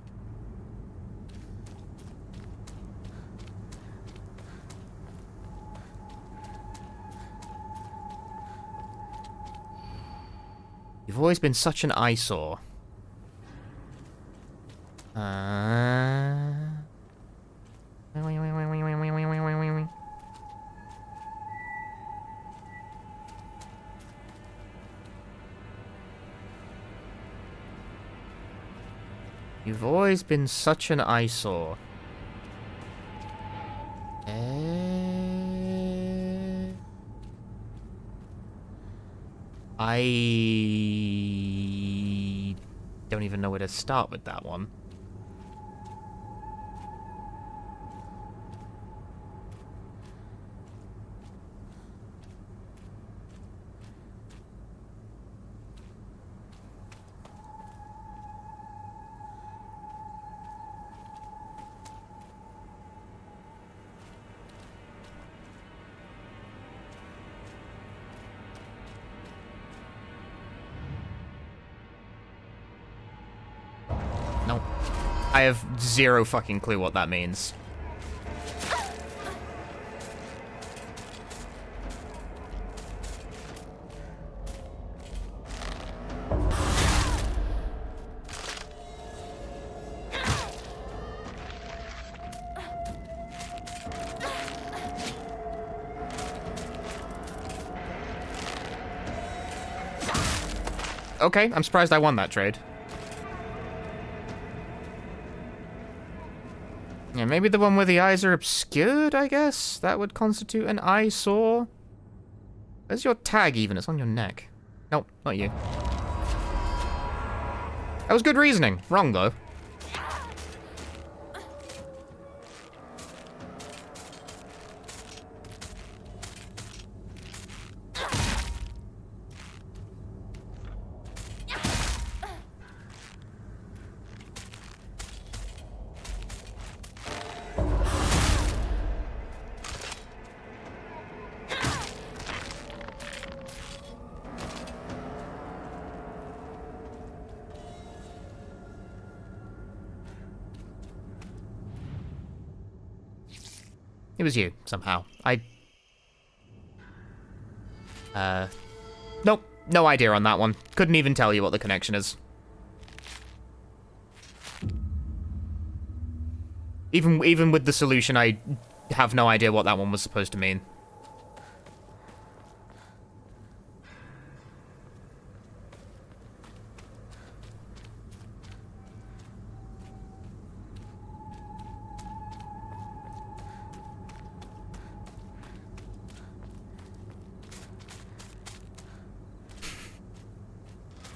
You've always been such an eyesore. You've always been such an eyesore. I don't even know where to start with that one. No. I have zero fucking clue what that means. Okay, I'm surprised I won that trade. Yeah, maybe the one where the eyes are obscured, I guess? That would constitute an eyesore. Where's your tag even? It's on your neck. Nope, not you. That was good reasoning. Wrong, though. It was you, somehow. Nope. No idea on that one. Couldn't even tell you what the connection is. Even with the solution, I have no idea what that one was supposed to mean.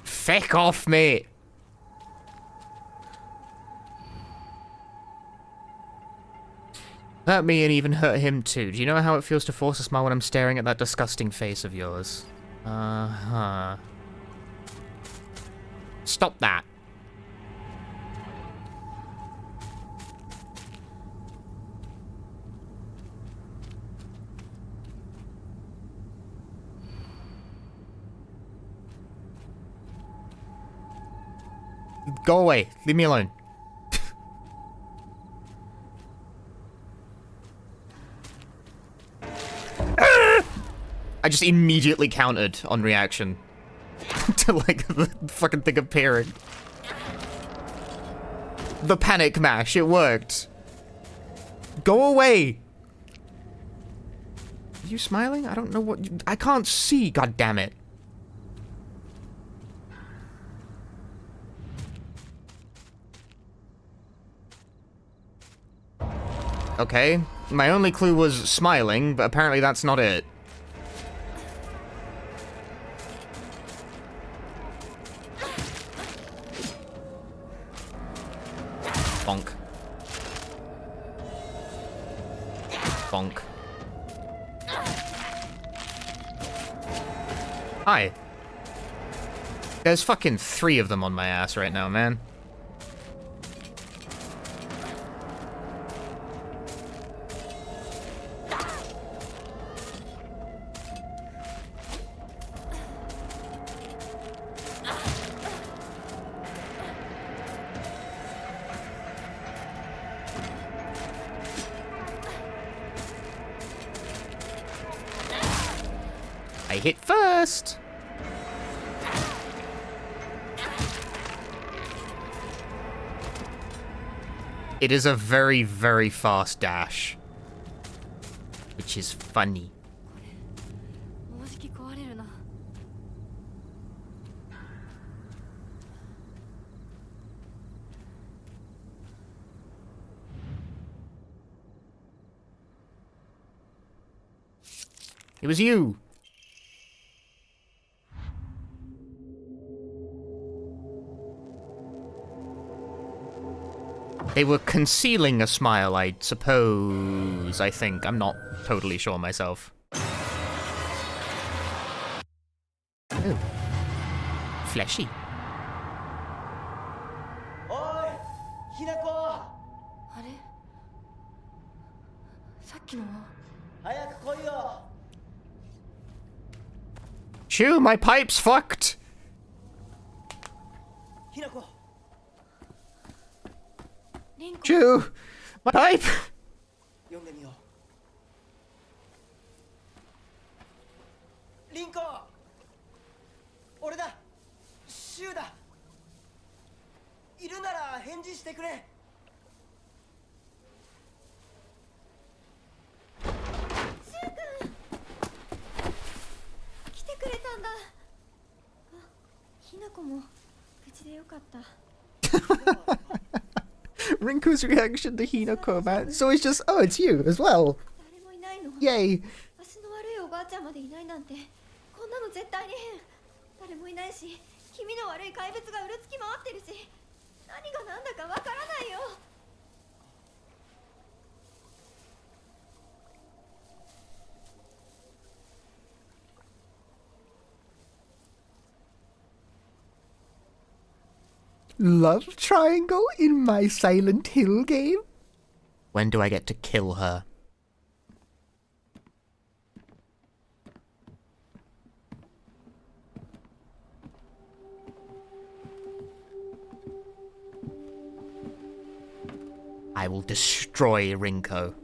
Feck off, mate! Hurt me and even hurt him too. Do you know how it feels to force a smile when I'm staring at that disgusting face of yours? Uh-huh. Stop that. Go away. Leave me alone. I just immediately countered on reaction to, like, the fucking thing appearing. The panic mash, it worked. Go away. Are you smiling? I don't know what I can't see, god damn it. Okay, my only clue was smiling, but apparently that's not it. Bonk. Bonk. Hi. There's fucking 3 of them on my ass right now, man. I hit first! It is a very, very fast dash. Which is funny. It was you! They were concealing a smile, I suppose, I think. I'm not totally sure myself. Oh. Fleshy. Oi! Hinako! Chew, my pipe's fucked! Hinako! Chew! My pipe! 読んでみよう。リンコ！俺だ！シュウだ！いるなら返事してくれ！シュウ君！来てくれたんだ。あ、ひなこも無事でよかった。Rinku's reaction to Hinako, man. So it's just, oh, it's you as well. Yay. 足の悪いおばあちゃんまでいないなんて、こんなの絶対に変。誰もいないし、気味の悪い怪物がうろつき回ってるし、何が何だかわからないよ。Love triangle in my Silent Hill game? When do I get to kill her? I will destroy Rinko.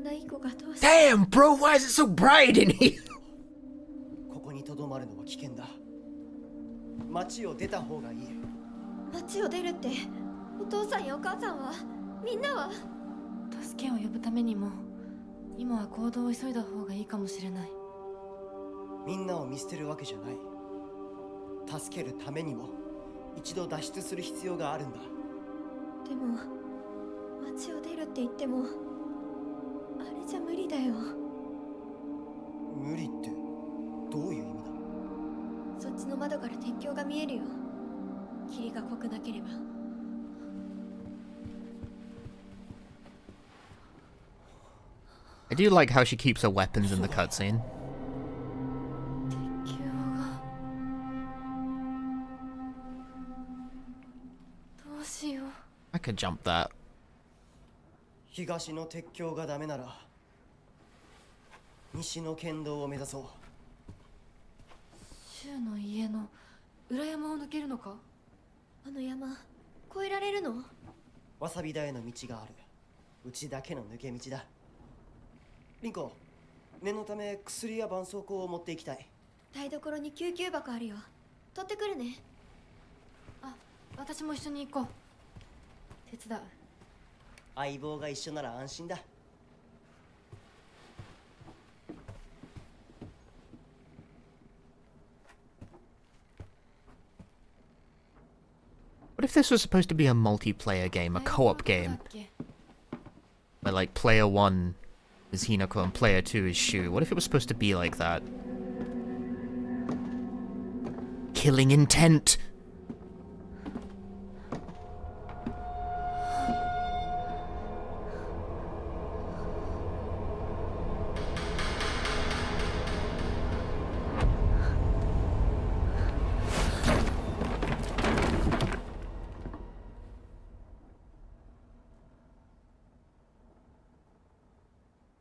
ないい子がどうして Damn, bro, why is it so bright in here? ここにとどまるのは危険だ。町を出た方がいい。街を出るって、お父さんやお母さんは、みんなは。助けを呼ぶためにも今は行動を急いだ方がいいかもしれない。みんなを見捨てるわけじゃない。助けるためにも一度脱出する必要があるんだ。でも街を出るって言ってもあれじゃ無理だよ。無理ってどういう意味だ？そっちの窓から鉄橋が見えるよ。霧が濃くなければ。I do like how she keeps her weapons in the cutscene. 鉄橋がどうしよう。 I could jump that. 東の鉄橋がダメなら西の県道を目指そう。柊の家の裏山を抜けるのか？あの山越えられるの？わさび田への道がある。うちだけの抜け道だ。リンコ、念のため薬や絆創膏を持っていきたい。台所に救急箱あるよ。取ってくるね。あ、私も一緒に行こう。手伝う。相棒が一緒なら安心だ。What if this was supposed to be a multiplayer game, a co-op game? Where like player 1 is Hinako and player 2 is Shu. What if it was supposed to be like that? Killing intent!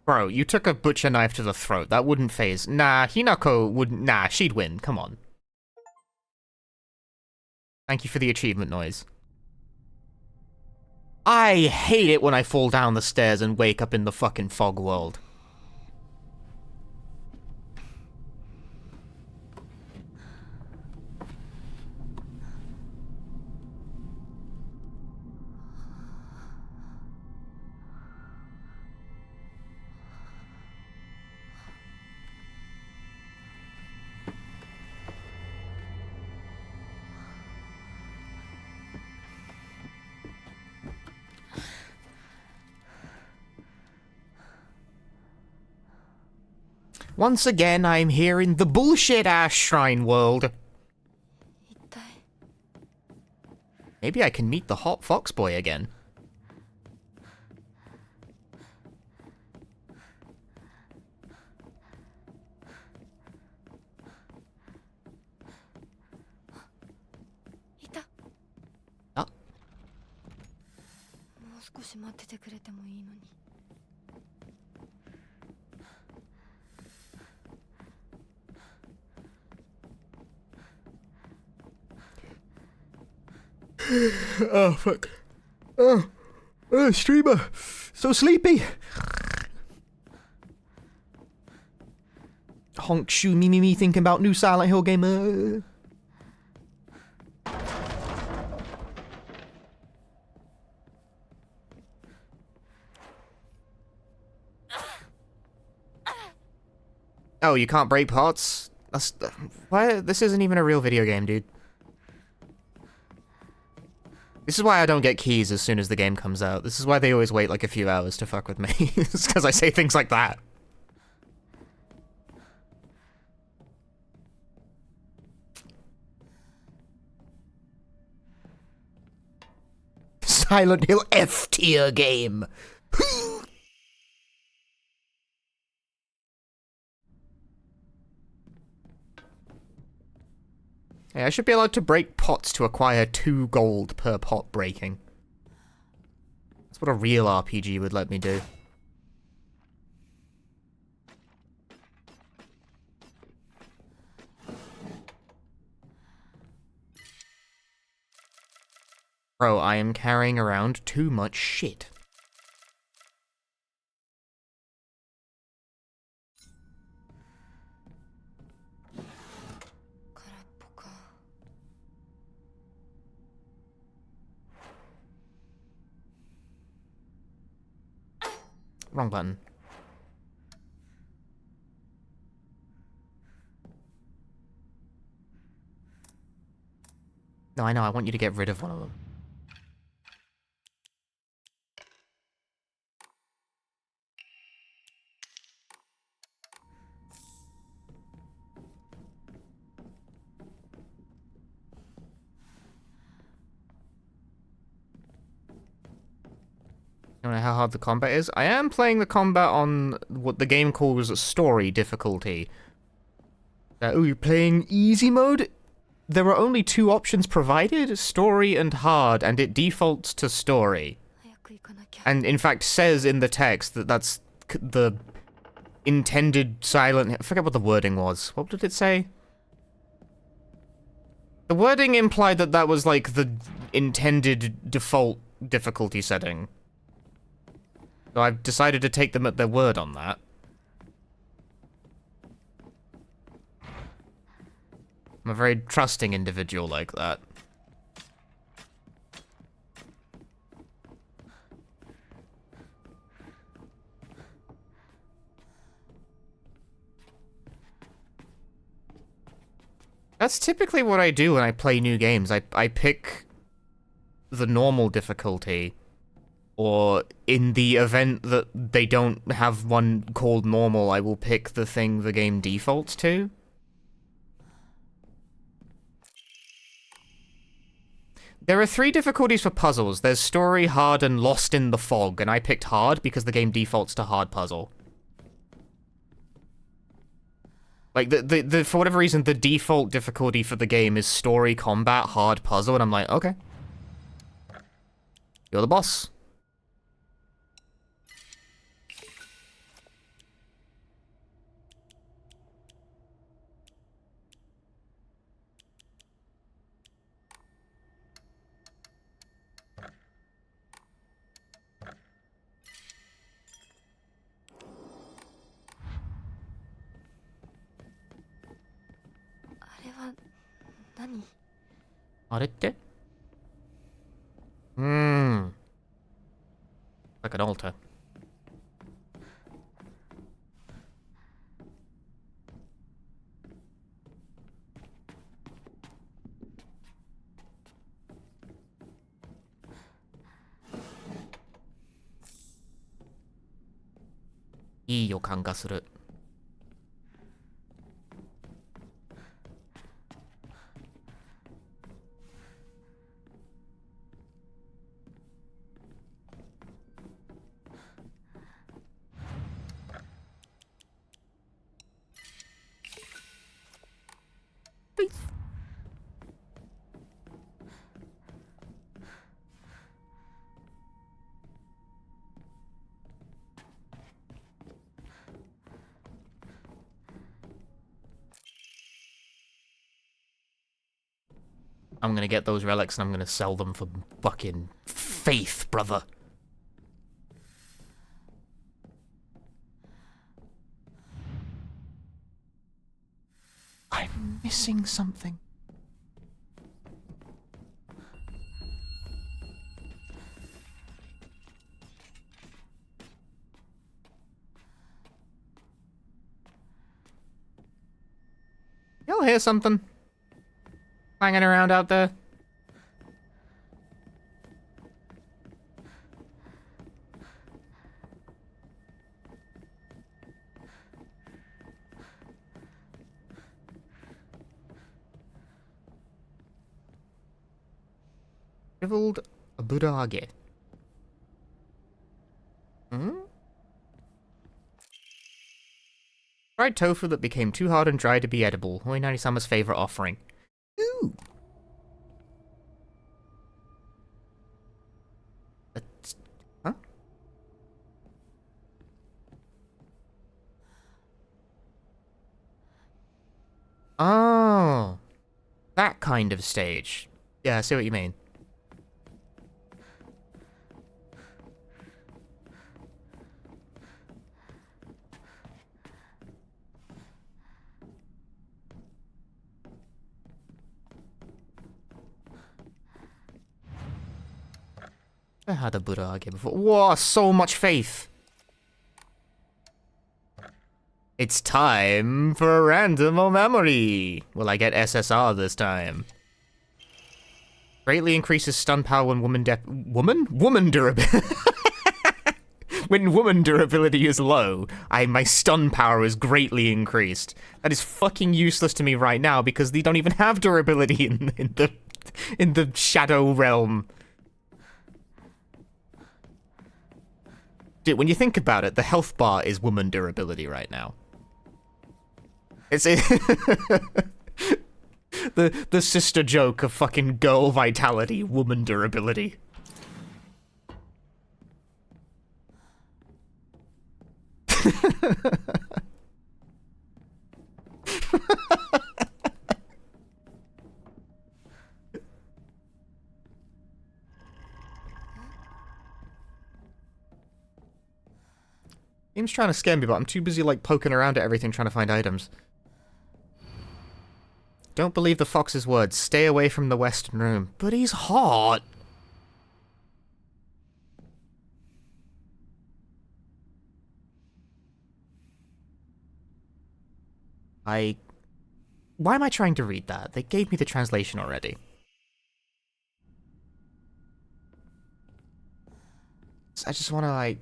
Bro, you took a butcher knife to the throat. That wouldn't phase. Nah, Hinako wouldn't. Nah, she'd win. Come on. Thank you for the achievement noise. I hate it when I fall down the stairs and wake up in the fucking fog world. Once again, I'm here in the bullshit-ass shrine world. Maybe I can meet the hot fox boy again. Ah. もう少し待っててくれてもいいのに。Oh, fuck. Oh, streamer. So sleepy. Honk, shoo, me, thinking about new Silent Hill game. Oh, you can't break pots? That's... Why? This isn't even a real video game, dude. This is why I don't get keys as soon as the game comes out. This is why they always wait like a few hours to fuck with me. It's because I say things like that. Silent Hill F tier game. Hey, I should be allowed to break pots to acquire 2 gold per pot breaking. That's what a real RPG would let me do. Bro, I am carrying around too much shit. Wrong button. No, I know, I want you to get rid of one of them. You know how hard the combat is? I am playing the combat on what the game calls story difficulty. Oh, you're playing easy mode? There are only 2 options provided, story and hard, and it defaults to story. And in fact says in the text that that's the intended silent... I forget what the wording was. What did it say? The wording implied that that was like the intended default difficulty setting. So I've decided to take them at their word on that. I'm a very trusting individual like that. That's typically what I do when I play new games. I pick the normal difficulty, or in the event that they don't have one called normal, I will pick the thing the game defaults to. There are 3 difficulties for puzzles. There's story, hard, and lost in the fog, and I picked hard because the game defaults to hard puzzle. Like, for whatever reason, the default difficulty for the game is story, combat, hard, puzzle, and I'm like, okay. You're the boss. Arete? Like an altar.いい予感がする。I'm gonna get those relics and I'm gonna sell them for fucking faith, brother. I'm missing something. Y'all hear something? Hanging around out there? Shriveled burage. Fried tofu that became too hard and dry to be edible. Hoinari-sama's favorite offering. Ooh. Huh? Oh. That kind of stage. Yeah, I see what you mean. I had a burage before. Whoa, so much faith. It's time for a random memory. Will I get SSR this time? Greatly increases stun power when woman durability. When woman durability is low, my stun power is greatly increased. That is fucking useless to me right now because they don't even have durability in the shadow realm. Dude, when you think about it, the health bar is woman durability right now. It's the sister joke of fucking girl vitality, woman durability. Game's trying to scare me, but I'm too busy like poking around at everything trying to find items. Don't believe the fox's words. Stay away from the western room. But he's hot. Why am I trying to read that? They gave me the translation already. I just want to, like...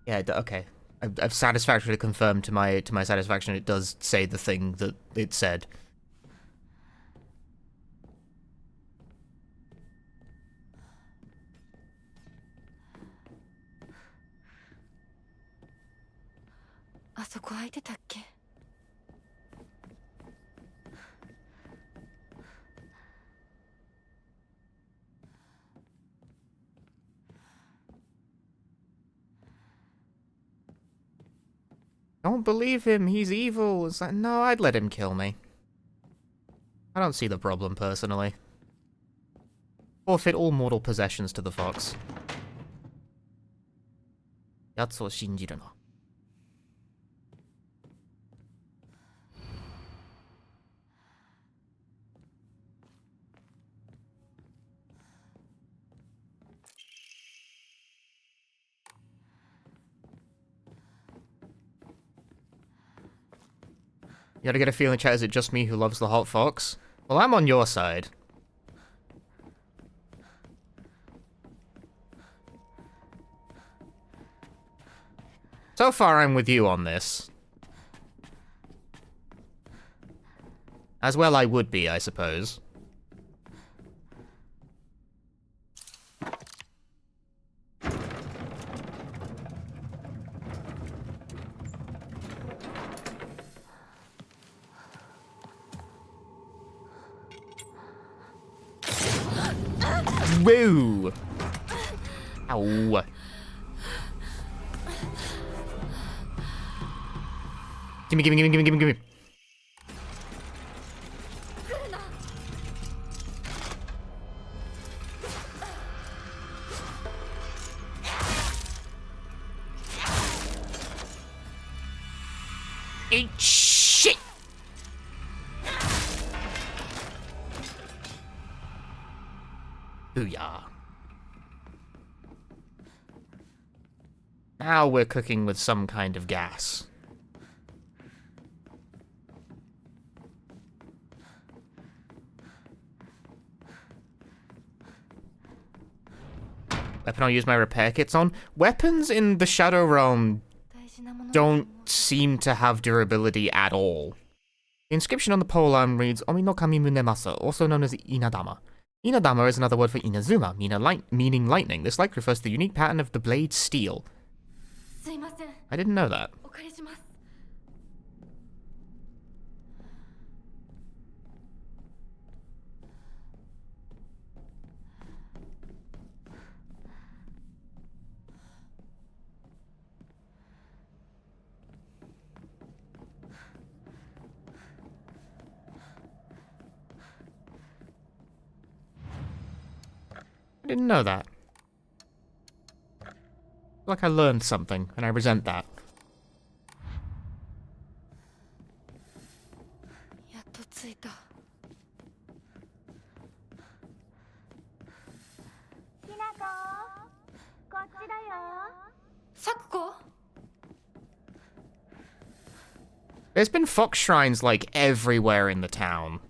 Yeah, okay. I've satisfactorily confirmed to my satisfaction it does say the thing that it said. Don't believe him, he's evil. It's like, no, I'd let him kill me. I don't see the problem, personally. Forfeit all mortal possessions to the fox. Yatsuを信じるな. You gotta get a feeling, chat, is it just me who loves the hot fox? Well, I'm on your side. So far, I'm with you on this. As well I would be, I suppose. Woo! Ow. Gimme. Eat shit! Booyah. Now we're cooking with some kind of gas. Weapon I'll use my repair kits on. Weapons in the Shadow Realm don't seem to have durability at all. The inscription on the polearm reads, Omi no kami munemasa, also known as Inadama. Inadama is another word for Inazuma, meaning lightning. This light refers to the unique pattern of the blade's steel. I didn't know that. I didn't know that. Like I learned something, and I resent that. Sakuko? There's been fox shrines, like, everywhere in the town.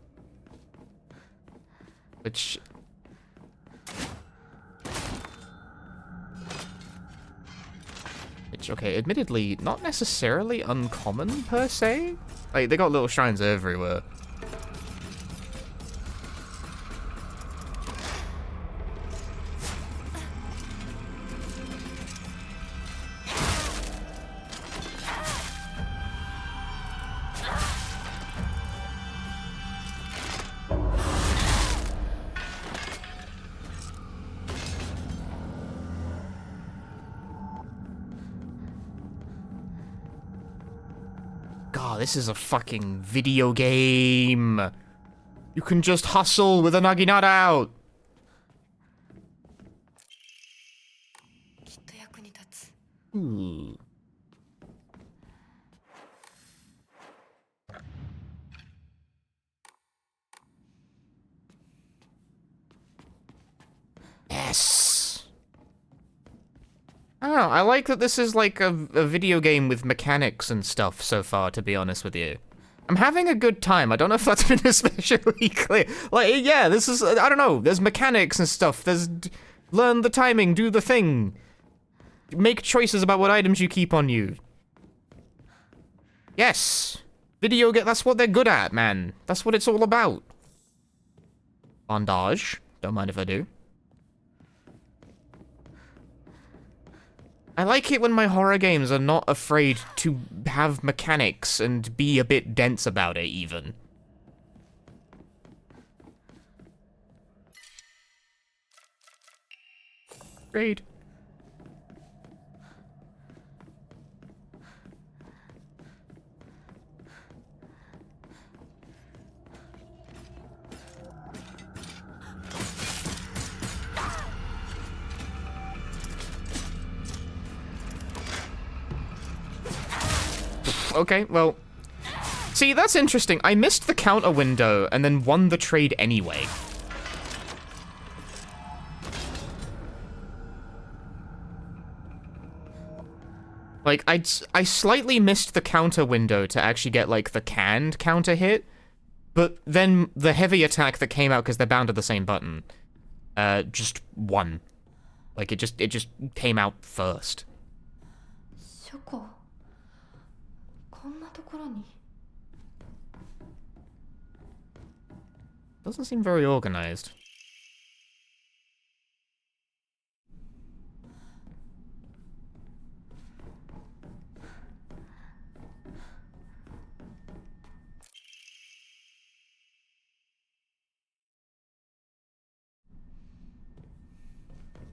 Which... okay, admittedly, not necessarily uncommon, per se. Like, they got little shrines everywhere. God, this is a fucking video game. You can just hustle with a naginata out. きっと役に立つ。 Ooh. Yes. I don't know, I like that this is like a video game with mechanics and stuff so far, to be honest with you. I'm having a good time. I don't know if that's been especially clear. Like, yeah, this is, I don't know, there's mechanics and stuff. There's, learn the timing, do the thing. Make choices about what items you keep on you. Yes. Video game, that's what they're good at, man. That's what it's all about. Bondage. Don't mind if I do. I like it when my horror games are not afraid to have mechanics and be a bit dense about it, even. Great. Okay, well... See, that's interesting. I missed the counter window and then won the trade anyway. Like, I slightly missed the counter window to actually get, like, the canned counter hit, but then the heavy attack that came out because they're bound to the same button, just won. Like, it just came out first. Shoko. こんなところに Doesn't seem very organized.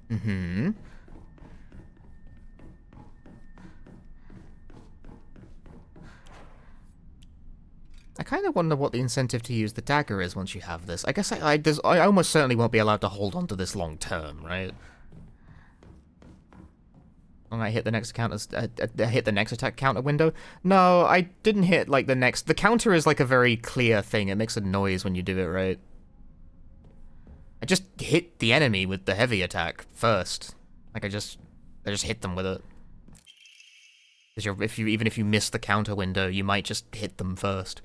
Mm-hmm. I kind of wonder what the incentive to use the dagger is once you have this. I guess I almost certainly won't be allowed to hold on to this long term, right? When I hit the next hit the next attack counter window. No, I didn't hit like the next. The counter is like a very clear thing. It makes a noise when you do it right. I just hit the enemy with the heavy attack first. Like I just hit them with it. Because even if you miss the counter window, you might just hit them first.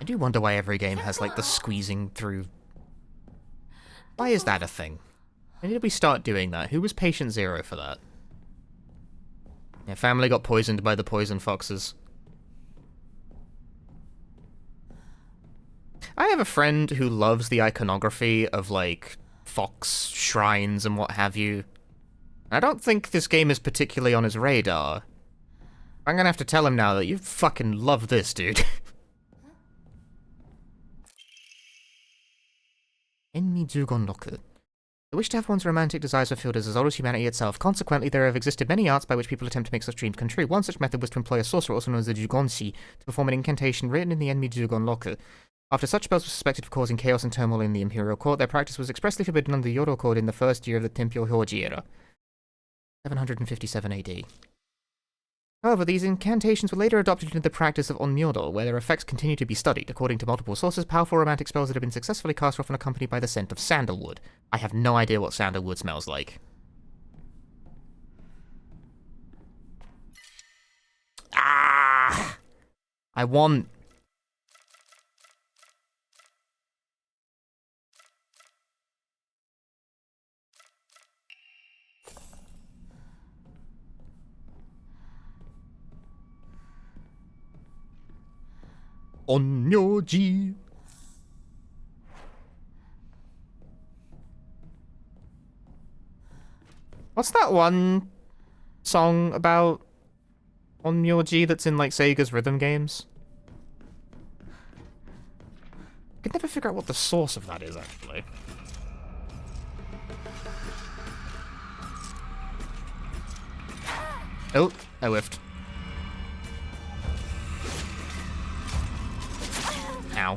I do wonder why every game has like the squeezing through. Why is that a thing? When did we start doing that? Who was patient zero for that? Yeah, family got poisoned by the poison foxes. I have a friend who loves the iconography of like fox shrines and what have you. I don't think this game is particularly on his radar. I'm gonna have to tell him now that you fucking love this, dude. Enmi Zugonroku. The wish to have one's romantic desires fulfilled is as old as humanity itself. Consequently, there have existed many arts by which people attempt to make such dreams come true. One such method was to employ a sorcerer, also known as the Jugonshi, to perform an incantation written in the Enmi Zugonroku. After such spells were suspected of causing chaos and turmoil in the Imperial Court, their practice was expressly forbidden under the Yoro Code in the first year of the Tempio Hyoji era, 757 AD. However, these incantations were later adopted into the practice of Onmyodo, where their effects continue to be studied. According to multiple sources, powerful romantic spells that have been successfully cast are often accompanied by the scent of sandalwood. I have no idea what sandalwood smells like. Ah! I want... Onmyoji. What's that one song about Onmyoji that's in, like, Sega's rhythm games? I could never figure out what the source of that is, actually. Oh, I whiffed. Ow.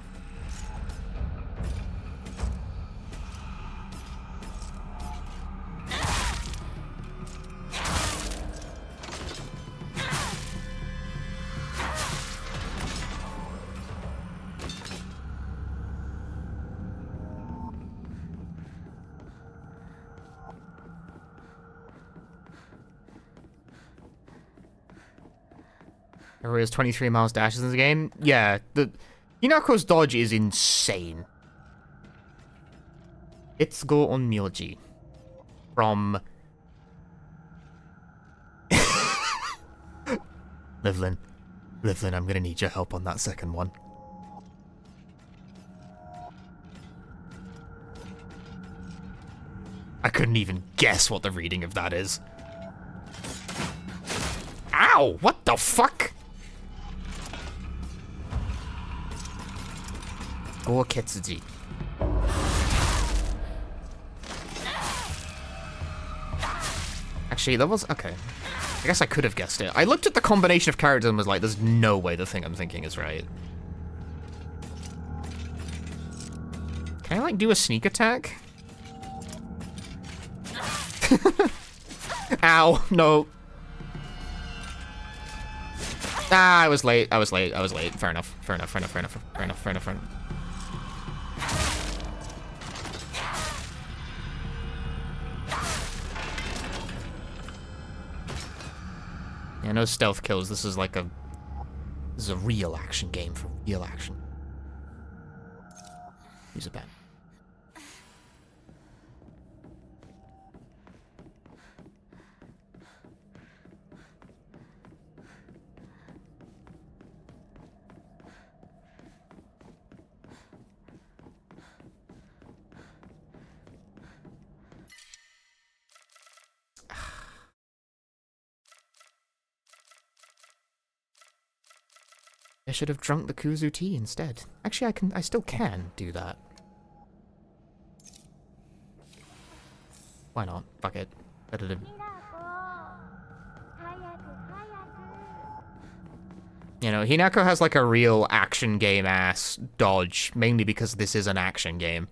There is 23 miles dashes in the game. Yeah, the Hinako's dodge is insane. Let's go on Myoji. From... Livlin, I'm gonna need your help on that second one. I couldn't even guess what the reading of that is. Ow! What the fuck? Go Ketsuji. Actually, that was... okay. I guess I could have guessed it. I looked at the combination of characters and was like, there's no way the thing I'm thinking is right. Can I, like, do a sneak attack? Ow, no. Ah, I was late. Fair enough. Yeah, no stealth kills. This is like a... this is a real action game for real action. Use a pen. I should have drunk the Kuzu tea instead. Actually, I still can do that. Why not? Fuck it. You know, Hinako has like a real action game ass dodge, mainly because this is an action game.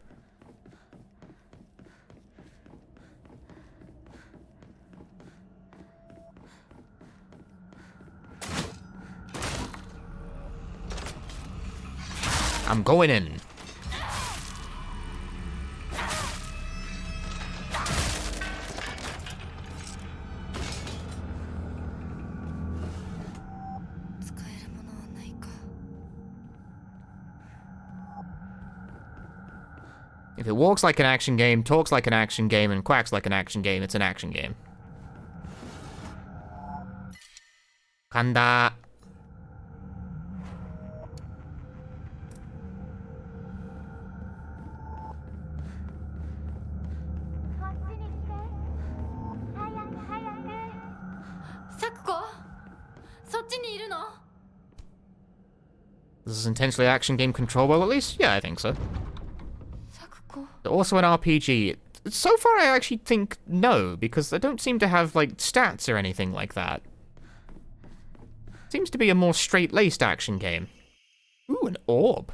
I'm going in. If it walks like an action game, talks like an action game, and quacks like an action game, it's an action game. Kanda. This is intentionally action game control well, at least? Yeah, I think so. Also an RPG. So far, I actually think no, because I don't seem to have, like, stats or anything like that. Seems to be a more straight-laced action game. Ooh, an orb.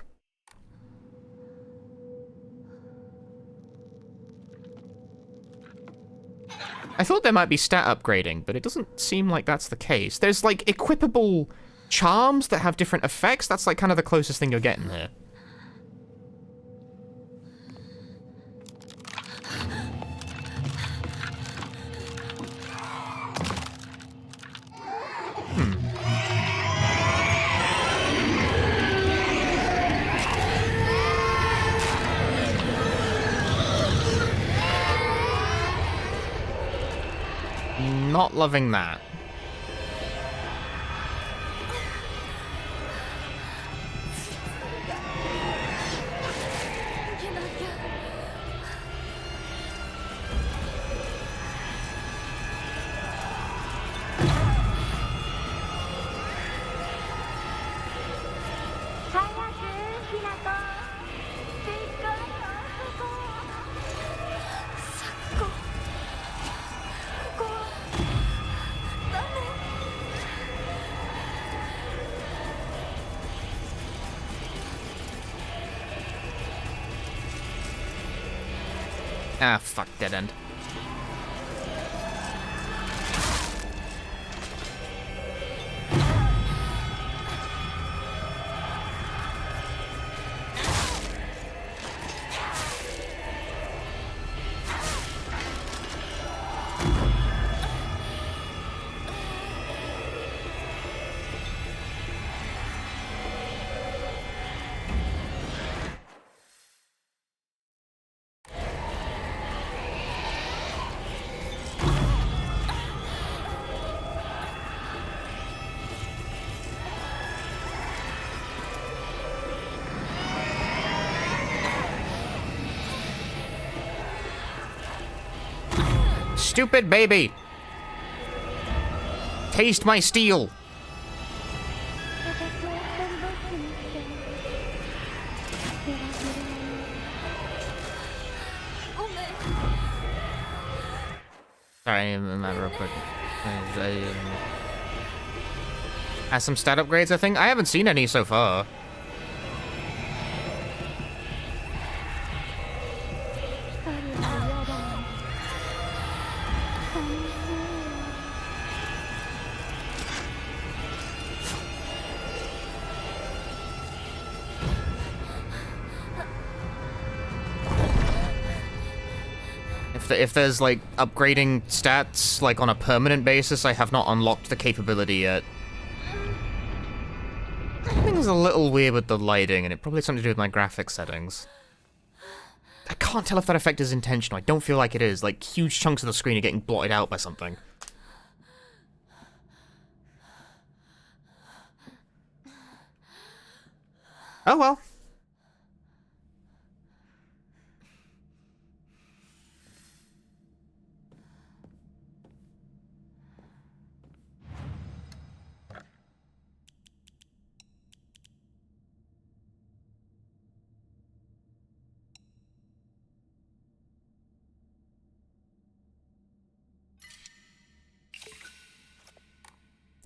I thought there might be stat upgrading, but it doesn't seem like that's the case. There's, like, equipable charms that have different effects. That's, like, kind of the closest thing you're getting here. Not loving that. Ah, fuck, dead end. Stupid baby! Taste my steel! Sorry, I'm not real quick. Has some stat upgrades, I think? I haven't seen any so far. If there's, like, upgrading stats, like, on a permanent basis, I have not unlocked the capability yet. Things a little weird with the lighting, and it probably has something to do with my graphics settings. I can't tell if that effect is intentional. I don't feel like it is. Like, huge chunks of the screen are getting blotted out by something. Oh well.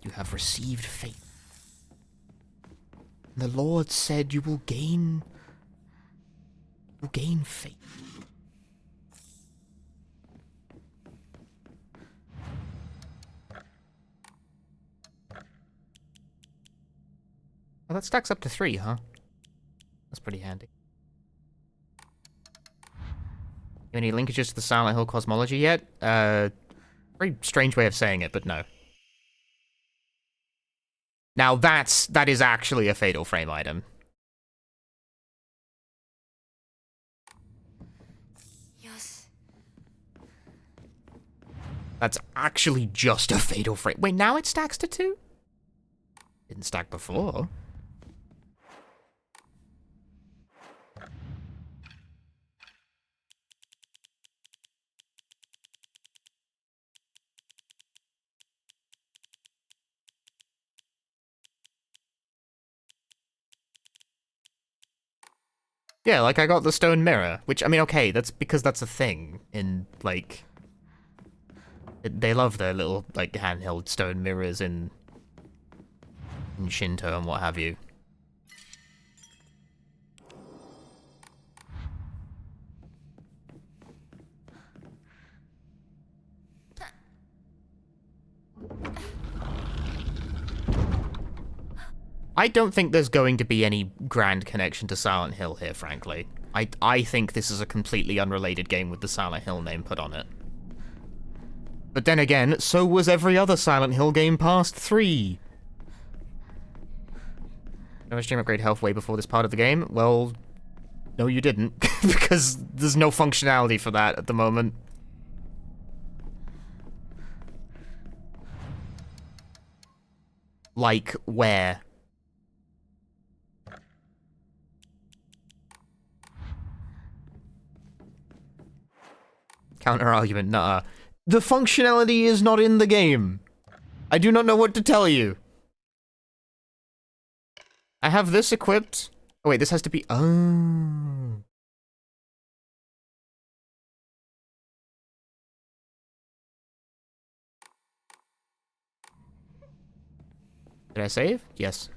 You have received faith. The Lord said you will gain faith. Well, that stacks up to 3, huh? That's pretty handy. Any linkages to the Silent Hill cosmology yet? Very strange way of saying it, but no. Now that is actually a Fatal Frame item. Yes. That's actually just a Fatal Frame. Wait, now it stacks to 2? Didn't stack before. Yeah, like I got the stone mirror, which, I mean, okay, that's because that's a thing in, like... They love their little, like, handheld stone mirrors in Shinto and what have you. I don't think there's going to be any grand connection to Silent Hill here, frankly. I think this is a completely unrelated game with the Silent Hill name put on it. But then again, so was every other Silent Hill game past 3. No stream upgrade health way before this part of the game? Well, no you didn't, because there's no functionality for that at the moment. Like, where? Counter-argument, nuh-uh. The functionality is not in the game. I do not know what to tell you. I have this equipped. Oh wait, this has to be... Oh. Did I save? Yes.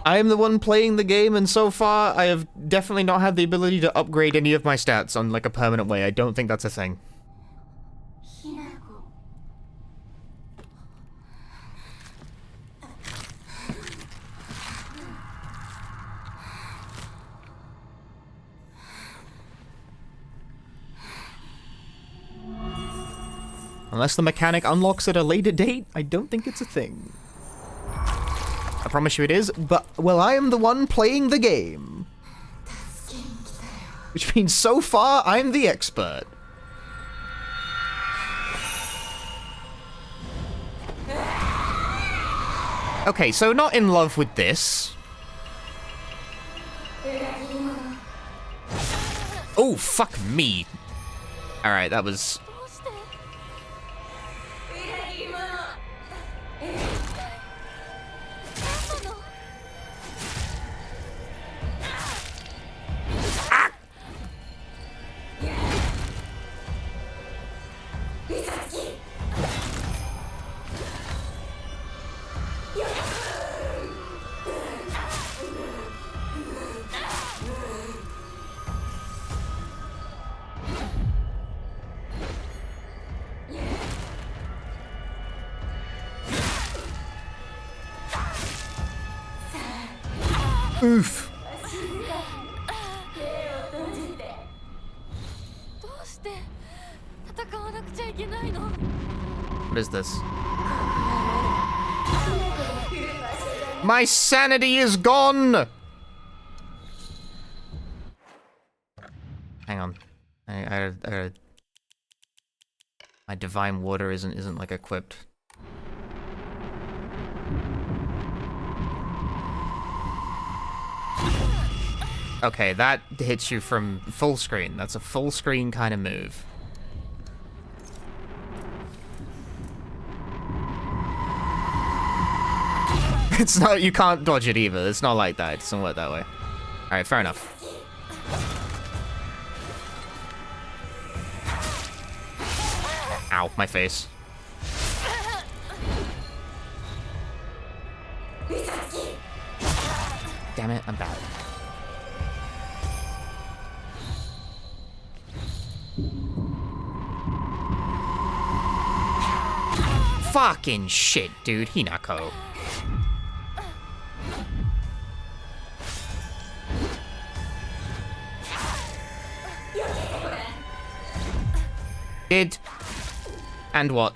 I am the one playing the game, and so far, I have definitely not had the ability to upgrade any of my stats on, like, a permanent way. I don't think that's a thing. Unless the mechanic unlocks at a later date, I don't think it's a thing. I promise you it is, but, well, I am the one playing the game. Which means so far, I'm the expert. Okay, so not in love with this. Oh, fuck me. Alright, that was... Oof. What is this? My sanity is gone! Hang on. My divine water isn't like equipped. Okay, that hits you from full screen. That's a full screen kind of move. It's not, you can't dodge it either. It's not like that. It doesn't work that way. Alright, fair enough. Ow, my face. Damn it, I'm bad. Fucking shit, dude. Hinako. Did. And what?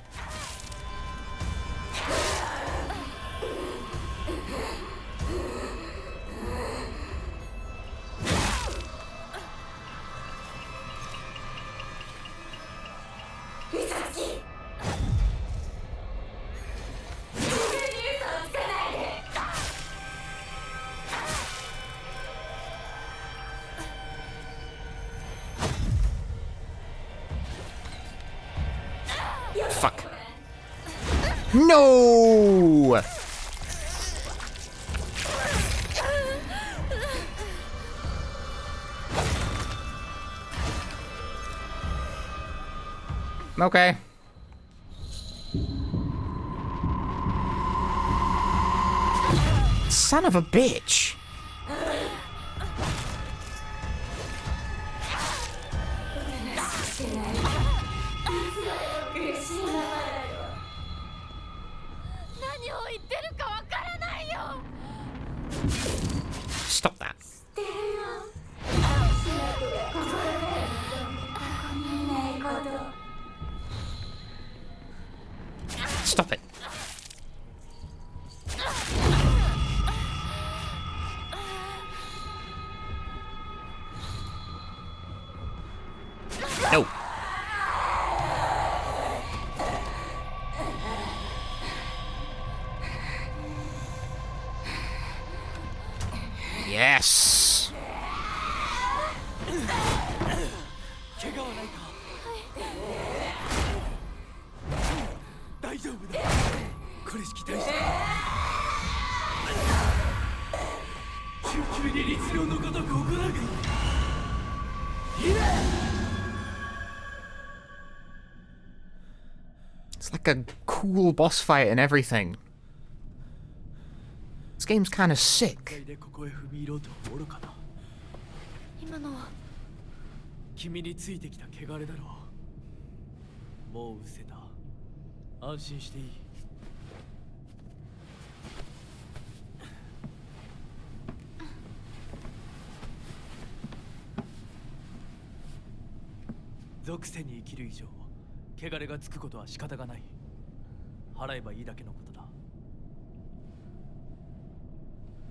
Fuck. No! Okay. Son of a bitch! Stop that. Stop it. No. Yes. 怪我はないか大丈夫だこれしき大した救急に律令のごとく行うがいい It's like a cool boss fight and everything. This game's kind of sick. 今のは君についてきた汚れだろう。もう失せた。安心していい。属性に生きる以上、汚れがつくことは仕方がない。払えばいいだけのことだ。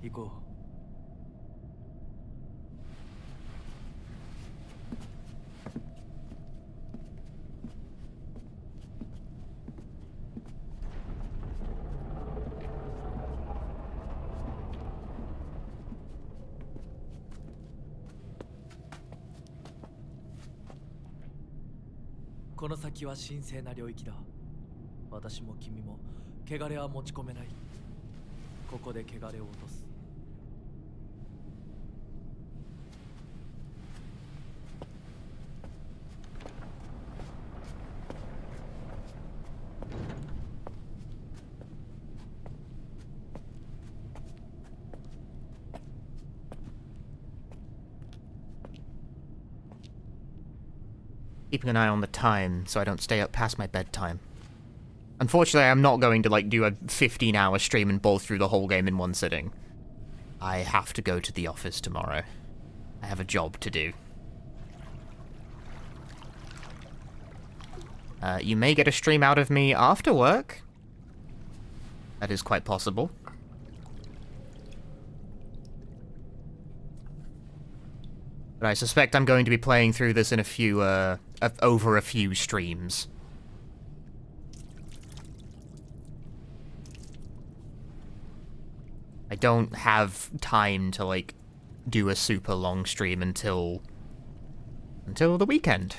行こう。この先は神聖な領域だ。私も君も汚れは持ち込めない。ここで汚れを落とす。Keeping an eye on the time so I don't stay up past my bedtime. Unfortunately, I'm not going to, like, do a 15-hour stream and bowl through the whole game in one sitting. I have to go to the office tomorrow. I have a job to do. You may get a stream out of me after work. That is quite possible. But I suspect I'm going to be playing through this in a few, over a few streams. I don't have time to, like, do a super long stream until the weekend.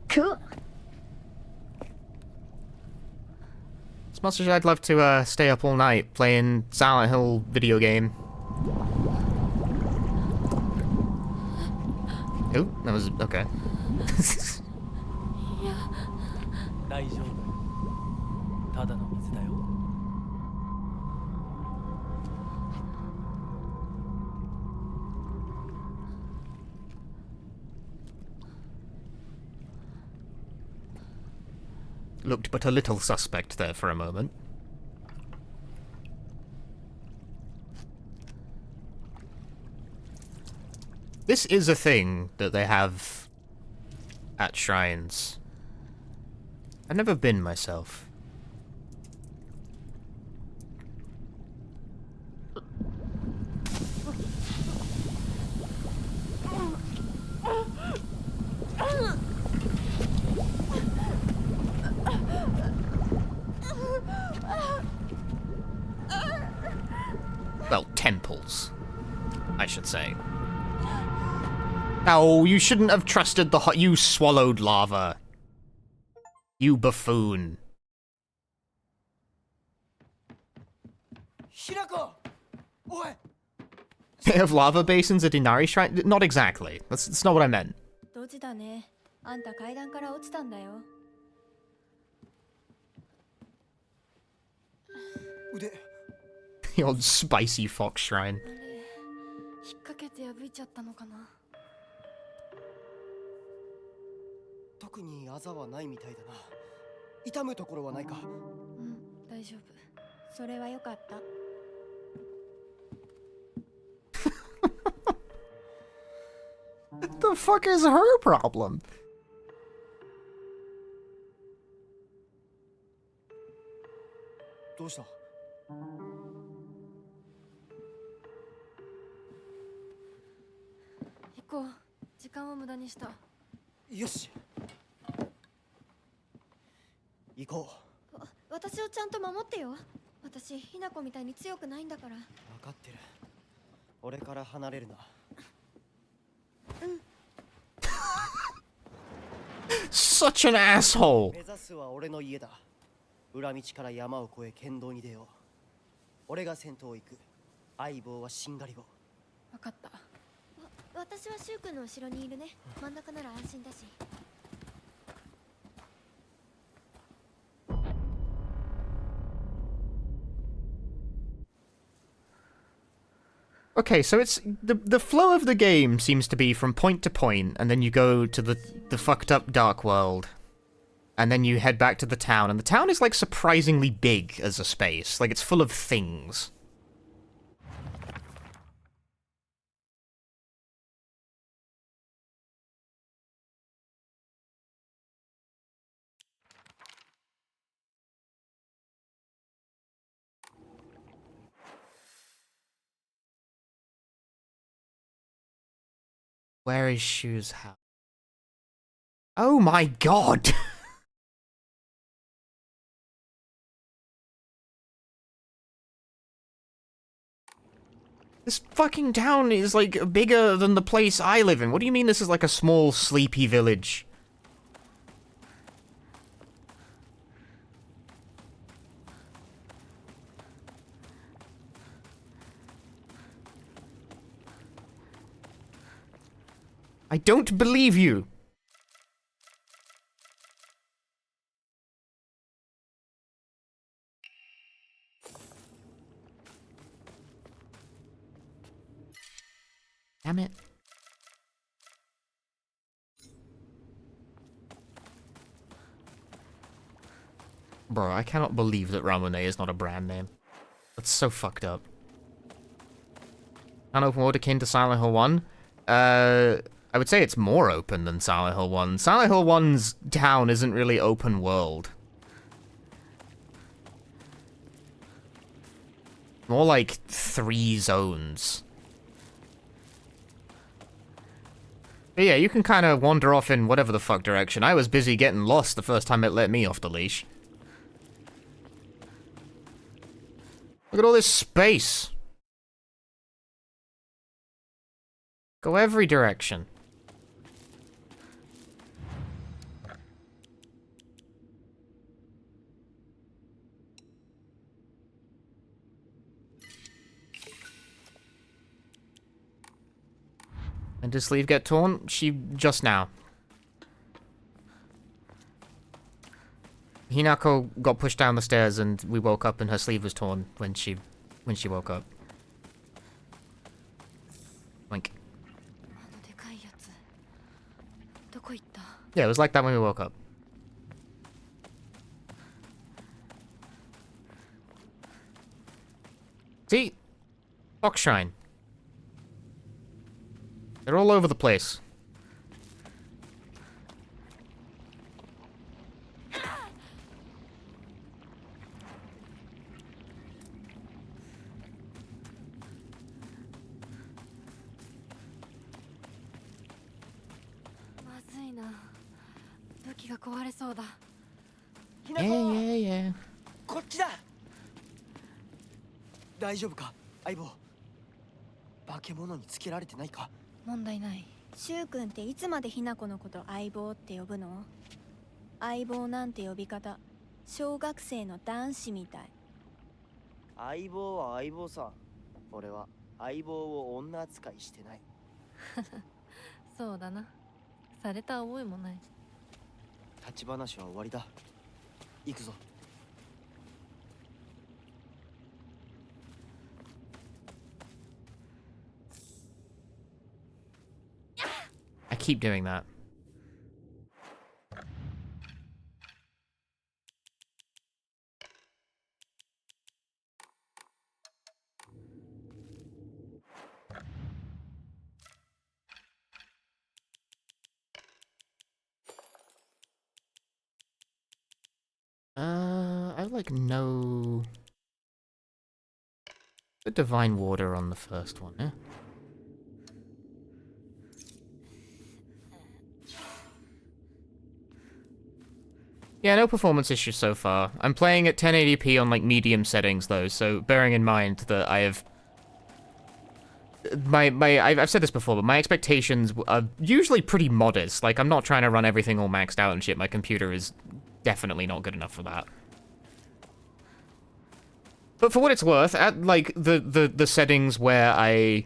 Cool. As much as I'd love to stay up all night playing Silent Hill video game. Oh, that was okay. 大丈夫。ただの水だよ。Looked but a little suspect there for a moment. This is a thing that they have at shrines. I've never been myself. Well, temples, I should say. Oh, you shouldn't have trusted the you swallowed lava. You buffoon. Hirako! Oi! They have lava basins at Inari Shrine? Not exactly. That's not what I meant. ドジだね。あんた階段から落ちたんだよ。腕 The old spicy fox shrine. あれ引っ掛けて破いちゃったのかな。特にあざはないみたいだな。痛むところはないか。うん、大丈夫。それはよかった。What the fuck is her problem? どうした？行こう。時間を無駄にした。よし。行こう。私をちゃんと守ってよ。私、ひなこみたいに強くないんだから。分かってる。俺から離れるな。Such an asshole! 目指すは俺の家だ。裏道から山を越え剣道に出よう。俺が先頭を行く。相棒はしんがりを。分かった。私はシュウ君の後ろにいるね。真ん中なら安心だし。Okay, so it's the flow of the game seems to be from point to point, and then you go to the fucked up dark world, and then you head back to the town, and the town is like surprisingly big as a space, like it's full of things. Where is Shu's house? Oh my god! This fucking town is like bigger than the place I live in. What do you mean this is like a small, sleepy village? I don't believe you. Damn it. Bro, I cannot believe that Ramune is not a brand name. That's so fucked up. An open world akin to Silent Hill 1? I would say it's more open than Silent Hill 1. Silent Hill 1's town isn't really open world. More like 3 zones. But yeah, you can kind of wander off in whatever the fuck direction. I was busy getting lost the first time it let me off the leash. Look at all this space. Go every direction. And did sleeve get torn? She just now. Hinako got pushed down the stairs and we woke up and her sleeve was torn when she woke up. Wink. Yeah, it was like that when we woke up. See? Fox Shrine. They're all over the place. Yeah. こっちだ。大丈夫か、相棒。化け物につけられてないか。問題ない。シュウ君っていつまでひなこのこと相棒って呼ぶの？相棒なんて呼び方、小学生の男子みたい。相棒は相棒さ。俺は相棒を女扱いしてない。そうだな。された覚えもない。立ち話は終わりだ。行くぞ。I keep doing that. I like no... The divine water on the first one, eh? Yeah, no performance issues so far. I'm playing at 1080p on, like, medium settings, though, so bearing in mind that I have... I've said this before, but my expectations are usually pretty modest. Like, I'm not trying to run everything all maxed out and shit. My computer is definitely not good enough for that. But for what it's worth, at, like, the settings where I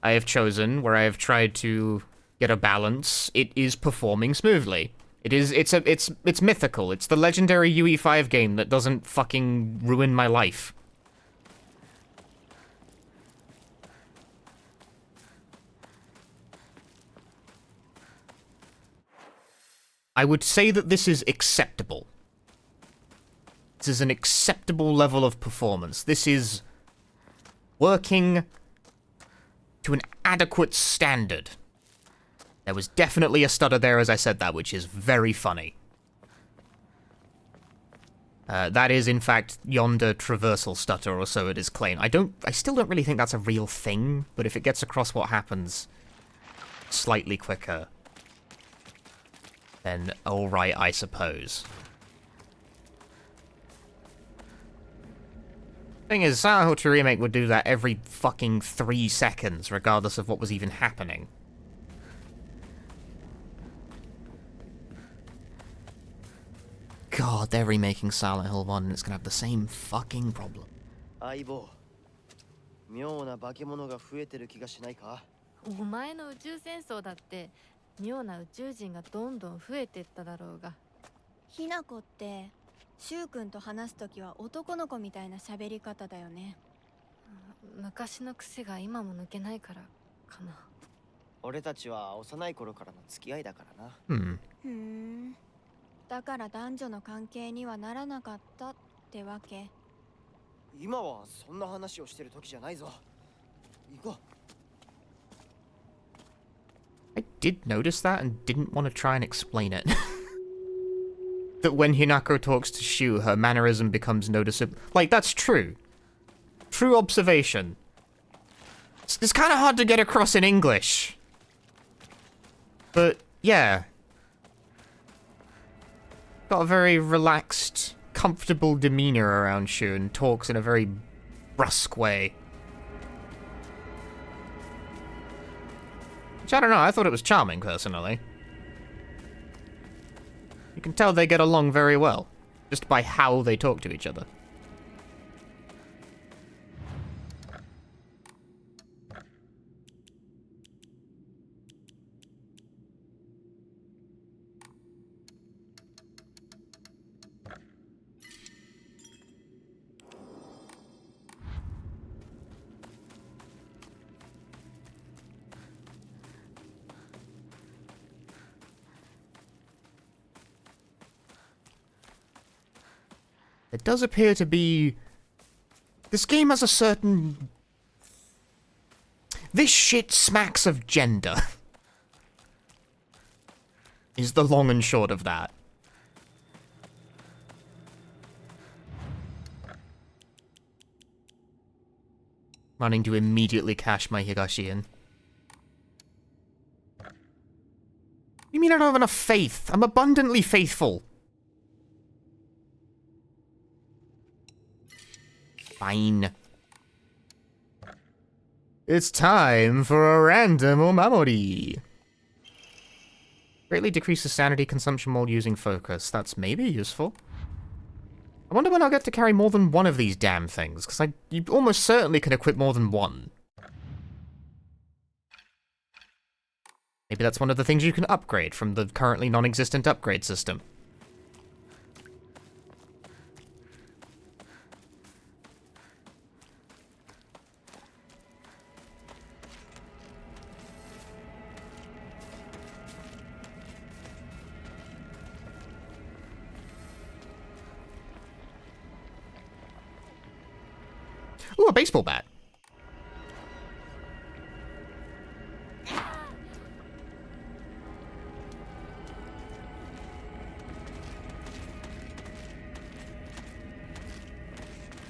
have chosen, where I have tried to get a balance, it is performing smoothly. It's mythical. It's the legendary UE5 game that doesn't fucking ruin my life. I would say that this is acceptable. This is an acceptable level of performance. This is working to an adequate standard. There was definitely a stutter there as I said that, which is very funny. That is, in fact, yonder traversal stutter, or so it is claimed. I still don't really think that's a real thing, but if it gets across what happens slightly quicker, then alright, I suppose. Thing is, Silent Hill 2 Remake would do that every fucking 3 seconds, regardless of what was even happening. God, they're remaking Silent Hill 1 and it's gonna have the same fucking problem. 相棒、妙な化け物が増えてる気がしないか？お前の宇宙戦争だって妙な宇宙人がどんどん増えてっただろうが。ひなこってシュウ君と話すときは男の子みたいな喋り方だよね。昔の癖が今も抜けないからかな。俺たちは幼い頃からの付き合いだからな。ふん。だから男女の関係にはならなかったってわけ。今はそんな話をしてる時じゃないぞ。行こう。I did notice that and didn't want to try and explain it. That when Hinako talks to Shu, her mannerism becomes noticeable. Like, that's true. True observation. It's kind of hard to get across in English. But, yeah. Got a very relaxed, comfortable demeanor around Shu and talks in a very brusque way. Which, I don't know, I thought it was charming, personally. You can tell they get along very well, just by how they talk to each other. It does appear to be... This game has a certain... This shit smacks of gender. Is the long and short of that. Running to immediately cash my Higashi in. You mean I don't have enough faith? I'm abundantly faithful. Fine. It's time for a random omamori. Greatly decreases sanity consumption while using focus. That's maybe useful. I wonder when I'll get to carry more than one of these damn things, because you almost certainly can equip more than one. Maybe that's one of the things you can upgrade from the currently non-existent upgrade system. Ooh, a baseball bat.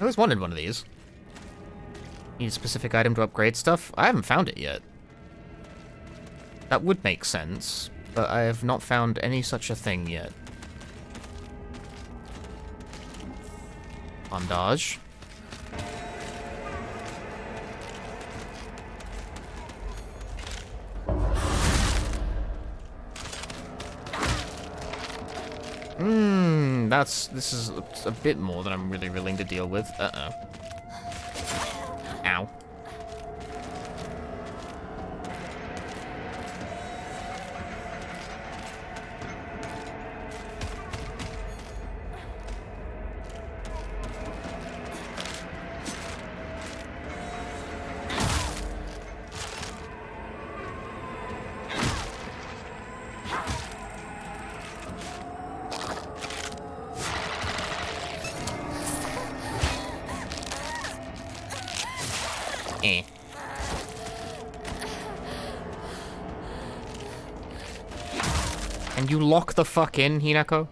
I always wanted one of these. Need a specific item to upgrade stuff? I haven't found it yet. That would make sense, but I have not found any such a thing yet. Bandage. This is a bit more than I'm really willing to deal with. Uh-oh. Ow. And you lock the fuck in, Hinako?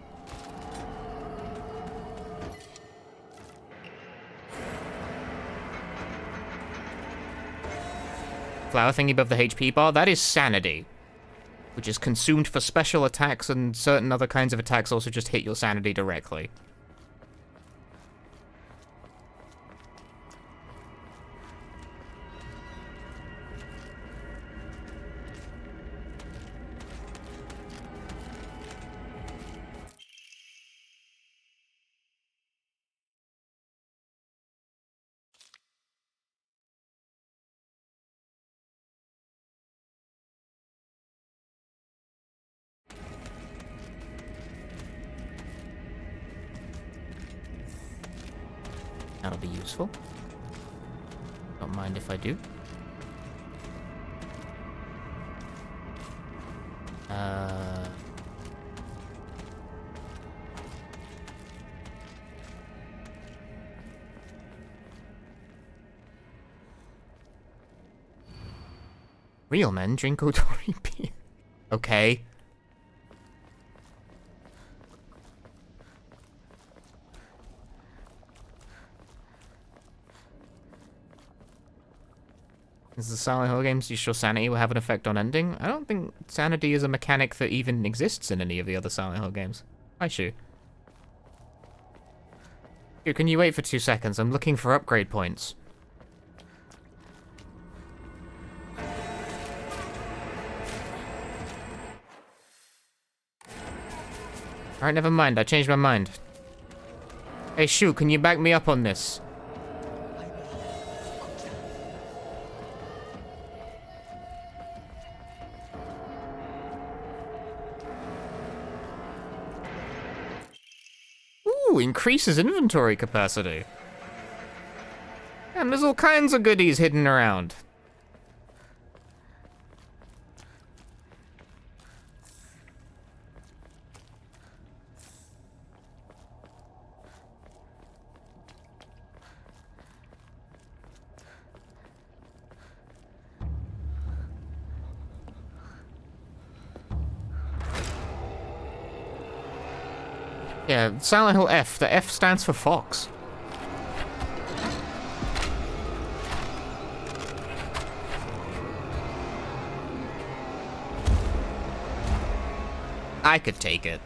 Flower thingy above the HP bar? That is sanity. Which is consumed for special attacks, and certain other kinds of attacks also just hit your sanity directly. That'll be useful. Don't mind if I do. Real men drink Otori beer. Okay. Is the Silent Hill games you sure sanity will have an effect on ending? I don't think sanity is a mechanic that even exists in any of the other Silent Hill games. Hi, Shu. Here, can you wait for 2 seconds? I'm looking for upgrade points. Alright, never mind. I changed my mind. Hey, Shu, can you back me up on this? Ooh, increases inventory capacity. And there's all kinds of goodies hidden around. Yeah, Silent Hill F. The F stands for Fox. I could take it.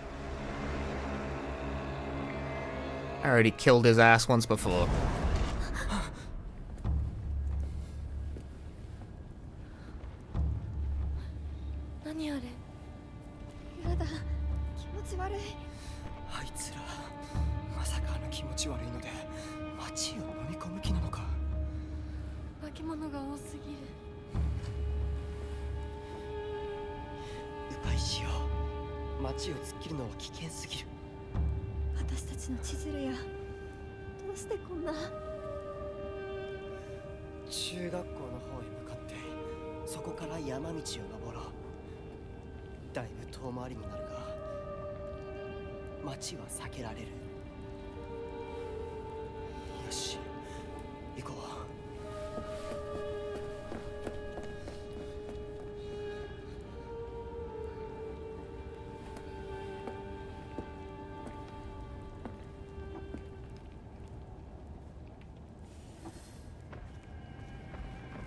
I already killed his ass once before. カーの気持ち悪いので街を飲み込む気なのか。化け物が多すぎる。迂回しよう。街を突っ切るのは危険すぎる。私たちの千鶴やどうしてこんな。中学校の方へ向かってそこから山道を登ろう。だいぶ遠回りになるが街は避けられる。よし行こう。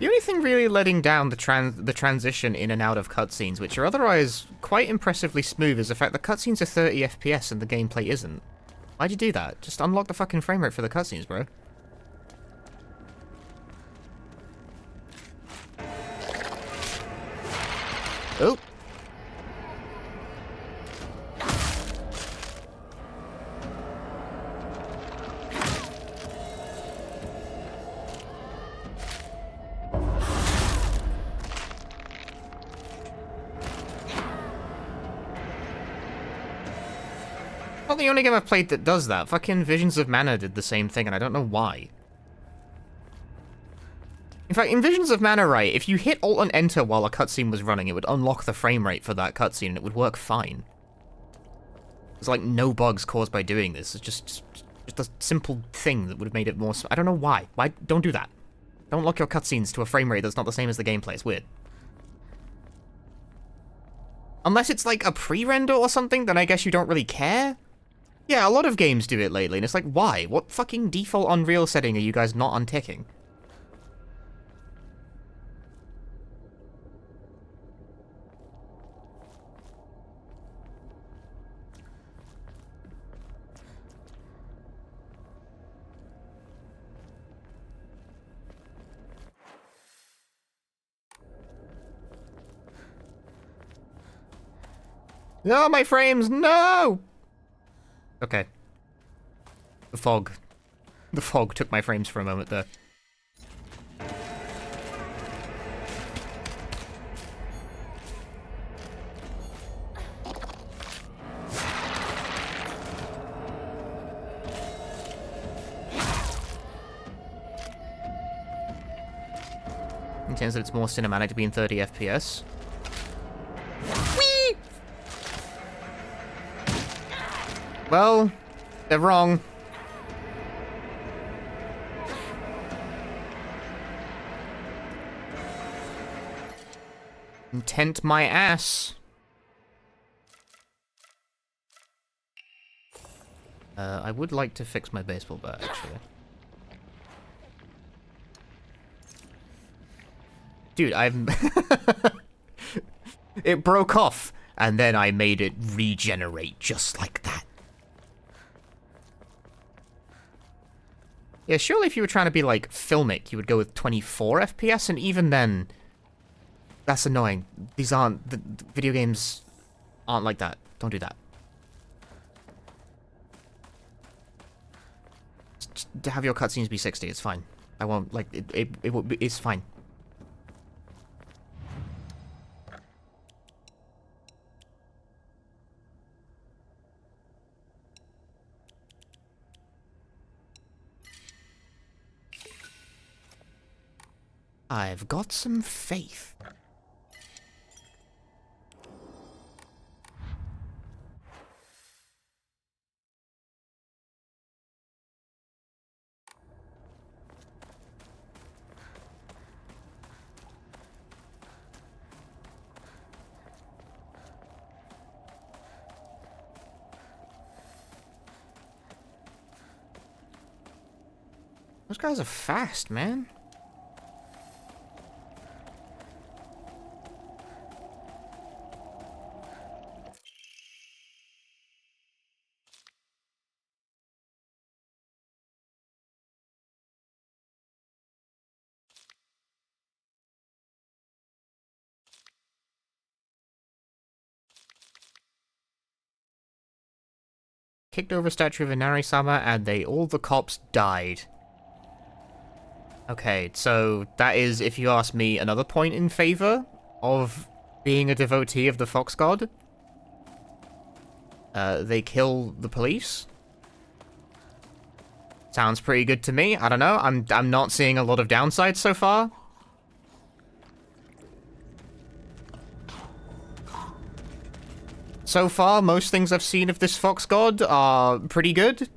The only thing really letting down the transition in and out of cutscenes, which are otherwise quite impressively smooth, is the fact the cutscenes are 30 FPS and the gameplay isn't. Why'd you do that? Just unlock the fucking frame rate for the cutscenes, bro. Oh. Not the only game I've played that does that. Fucking Visions of Mana did the same thing, and I don't know why. In fact, in Visions of Mana, right, if you hit Alt and Enter while a cutscene was running, it would unlock the frame rate for that cutscene, and it would work fine. There's like no bugs caused by doing this. It's just a simple thing that would have made it more... I don't know why. Why? Don't do that. Don't lock your cutscenes to a frame rate that's not the same as the gameplay. It's weird. Unless it's like a pre-render or something, then I guess you don't really care. Yeah, a lot of games do it lately, and it's like, why? What fucking default Unreal setting are you guys not unticking? No, my frames, no! Okay. The fog. The fog took my frames for a moment there. In terms that it's more cinematic to be in 30 FPS. Whee! Well, they're wrong. Intent my ass. I would like to fix my baseball bat, actually. Dude, I'm... It broke off, and then I made it regenerate just like that. Yeah, surely if you were trying to be, like, filmic, you would go with 24 FPS, and even then... That's annoying. These aren't... The video games aren't like that. Don't do that. Just have your cutscenes be 60, it's fine. I won't, like, it's fine. I've got some faith. Those guys are fast, man. kicked over a statue of Inari-sama and all the cops died. Okay, so that is, if you ask me, another point in favor of being a devotee of the Fox God. They kill the police. Sounds pretty good to me. I don't know. I'm not seeing a lot of downsides so far. So far, most things I've seen of this Fox God are pretty good.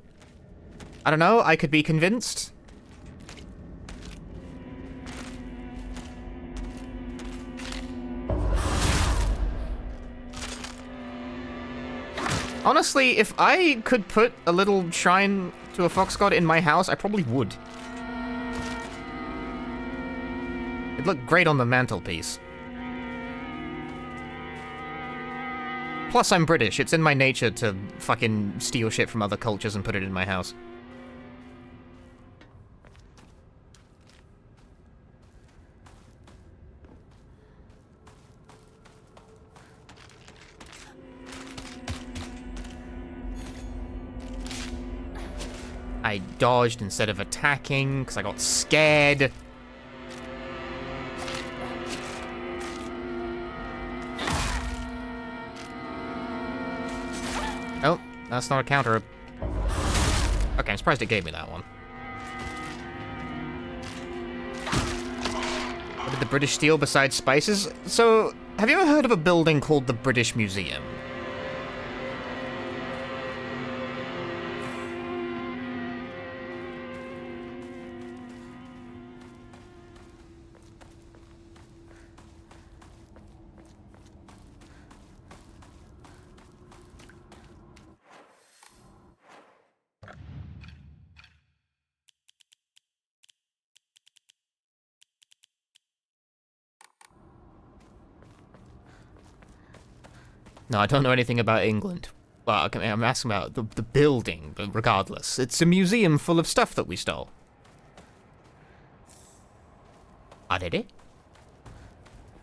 I don't know. I could be convinced. Honestly, if I could put a little shrine to a Fox God in my house, I probably would. It'd look great on the mantelpiece. Plus, I'm British. It's in my nature to fucking steal shit from other cultures and put it in my house. I dodged instead of attacking because I got scared. Oh, that's not a counter. Okay, I'm surprised it gave me that one. What did the British steal besides spices? So, have you ever heard of a building called the British Museum? No, I don't know anything about England. Well, okay, I'm asking about the building, but regardless. It's a museum full of stuff that we stole. Arere?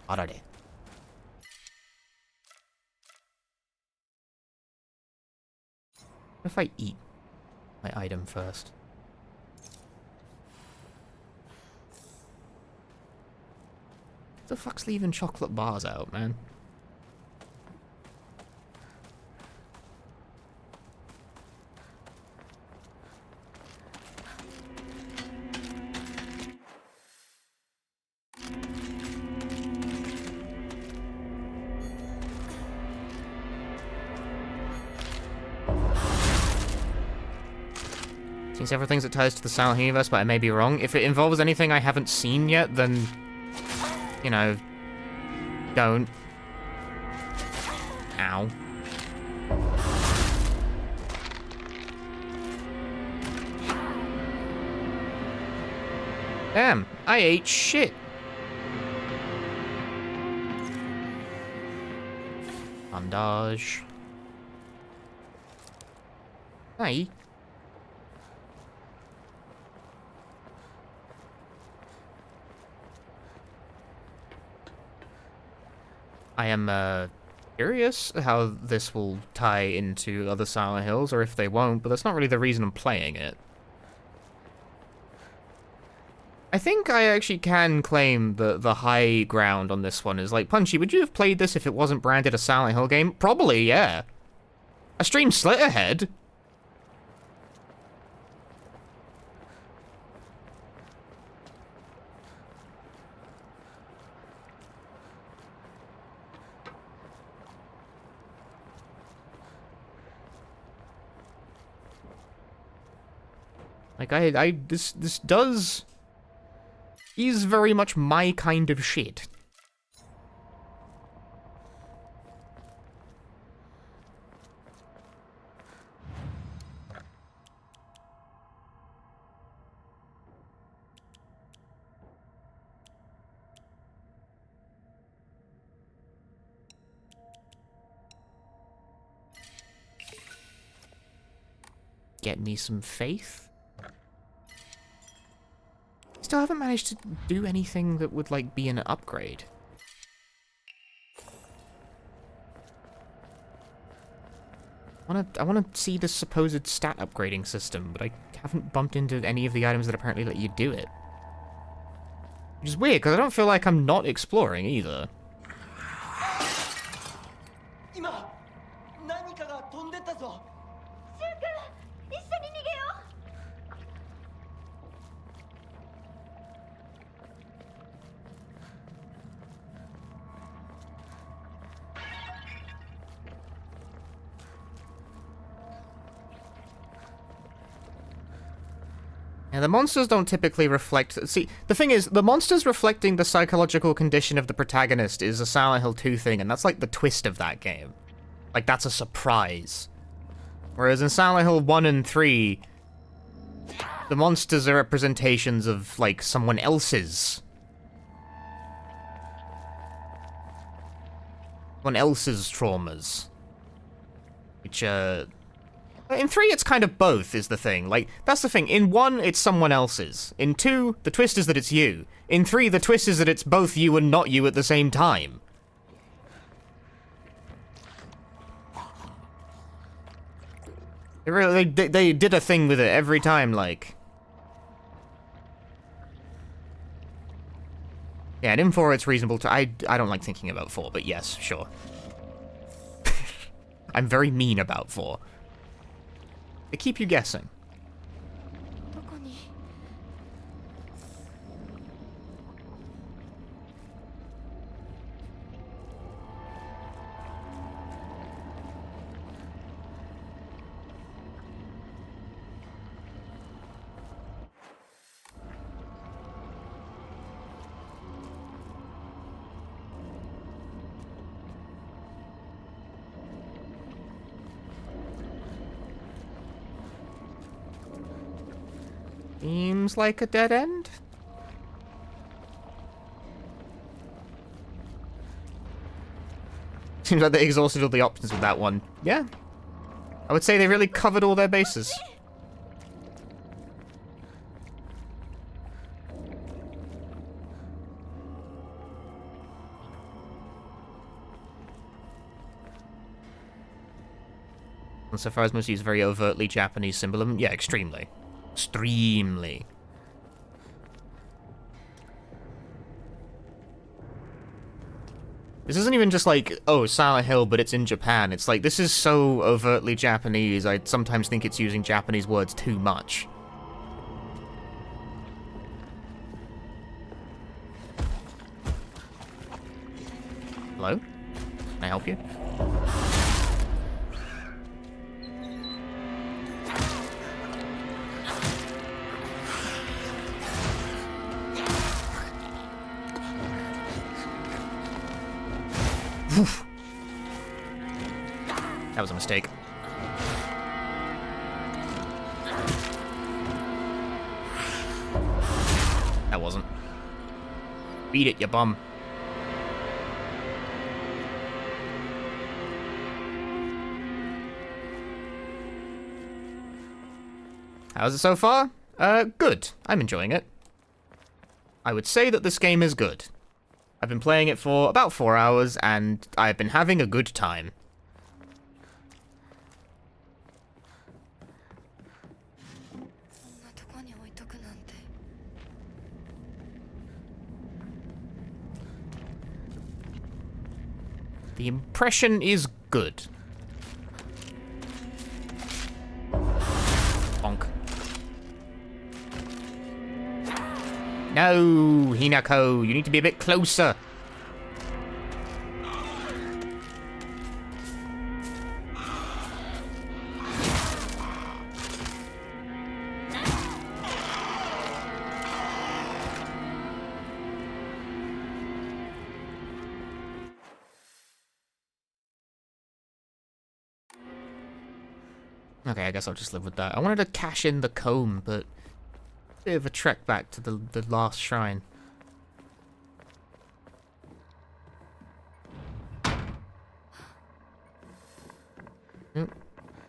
Arare. What if I eat my item first? What the fuck's leaving chocolate bars out, man? Seeing several things that ties to the Silent Hill universe, but I may be wrong. If it involves anything I haven't seen yet, then, you know, don't. Ow. Damn, I ate shit. Bandage. Hey. I am, curious how this will tie into other Silent Hills, or if they won't, but that's not really the reason I'm playing it. I think I actually can claim the high ground on this one is, like, Punchy, would you have played this if it wasn't branded a Silent Hill game? Probably, yeah. I streamed Slitterhead. Like, this is very much my kind of shit. Get me some faith. Still haven't managed to do anything that would, like, be an upgrade. I wanna see the supposed stat upgrading system, but I haven't bumped into any of the items that apparently let you do it. Which is weird, because I don't feel like I'm not exploring either. 今何かが飛んでったぞ。シュウ君、一緒に逃げよう。Yeah, the monsters don't typically reflect... See, the thing is, the monsters reflecting the psychological condition of the protagonist is a Silent Hill 2 thing, and that's like the twist of that game. Like, that's a surprise. Whereas in Silent Hill 1 and 3, the monsters are representations of, like, someone else's. Someone else's traumas. Which, in 3, it's kind of both, is the thing. Like, that's the thing. In 1, it's someone else's. In 2, the twist is that it's you. In 3, the twist is that it's both you and not you at the same time. They did a thing with it every time, like... Yeah, and in 4, it's reasonable to... I don't like thinking about 4, but yes, sure. I'm very mean about 4. They keep you guessing. Seems like a dead end? Seems like they exhausted all the options with that one. Yeah. I would say they really covered all their bases. And so far as most use very overtly Japanese symbolism, yeah, extremely. Extremely. This isn't even just like, oh, Silent Hill, but it's in Japan. It's like, this is so overtly Japanese, I sometimes think it's using Japanese words too much. Hello? Can I help you? That was a mistake. That wasn't. Beat it, you bum. How's it so far? Good. I'm enjoying it. I would say that this game is good. I've been playing it for about 4 hours, and I've been having a good time. The impression is good. Bonk. No, Hinako, you need to be a bit closer. Okay, I guess I'll just live with that. I wanted to cash in the comb, but bit of a trek back to the last shrine.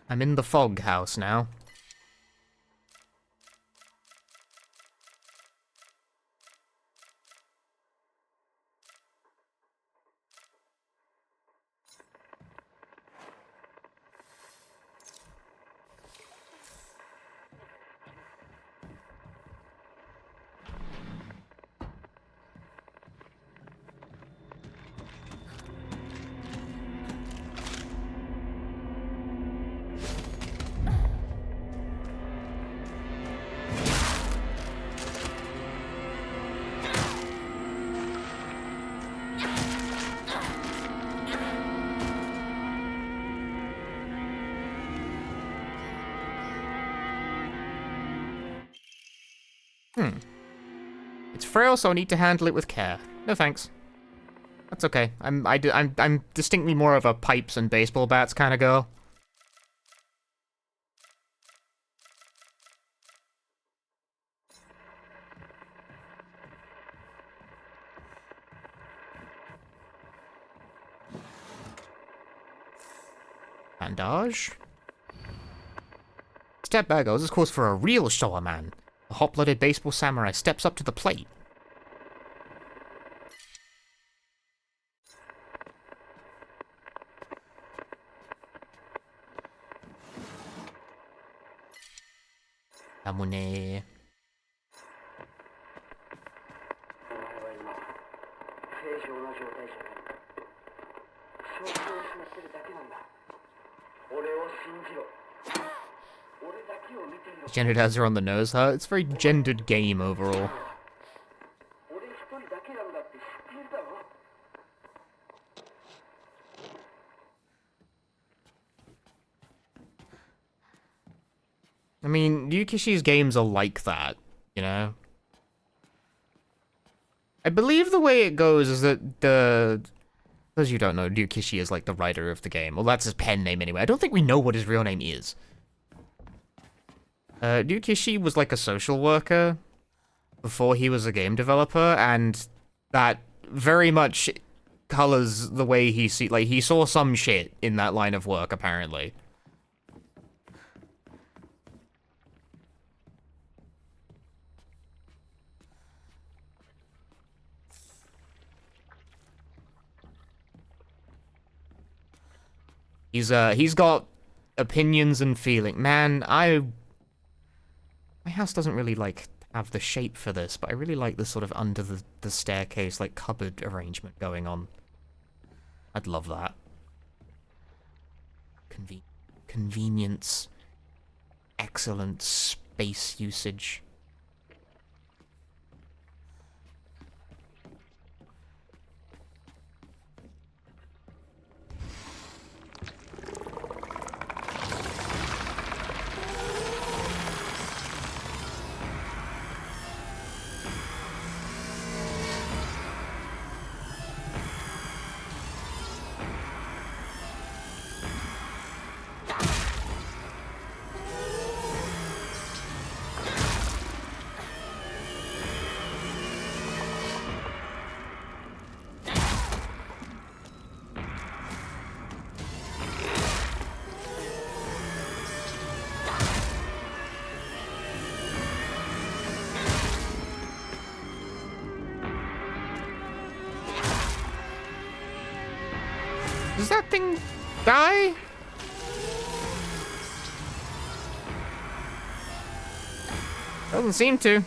I'm in the fog house now. frail, so I need to handle it with care. No thanks. That's okay. I'm distinctly more of a pipes and baseball bats kind of girl. Bandage. Step back, this calls for a real shower man. The hot-blooded baseball samurai steps up to the plate. Amune. Gendered as are on the nose, huh? It's a very gendered game overall. I mean, Yukishi's games are like that, you know? I believe the way it goes is that those you don't know, Ryukishi is like the writer of the game. Well, that's his pen name anyway. I don't think we know what his real name is. Ryukishi was like a social worker before he was a game developer, and that very much colors the way he he saw some shit in that line of work, apparently. He's got opinions and feeling. Man, my house doesn't really, like, have the shape for this, but I really like the sort of under the staircase, like, cupboard arrangement going on. I'd love that. Convenience. Excellent space usage. Does that thing die? Doesn't seem to.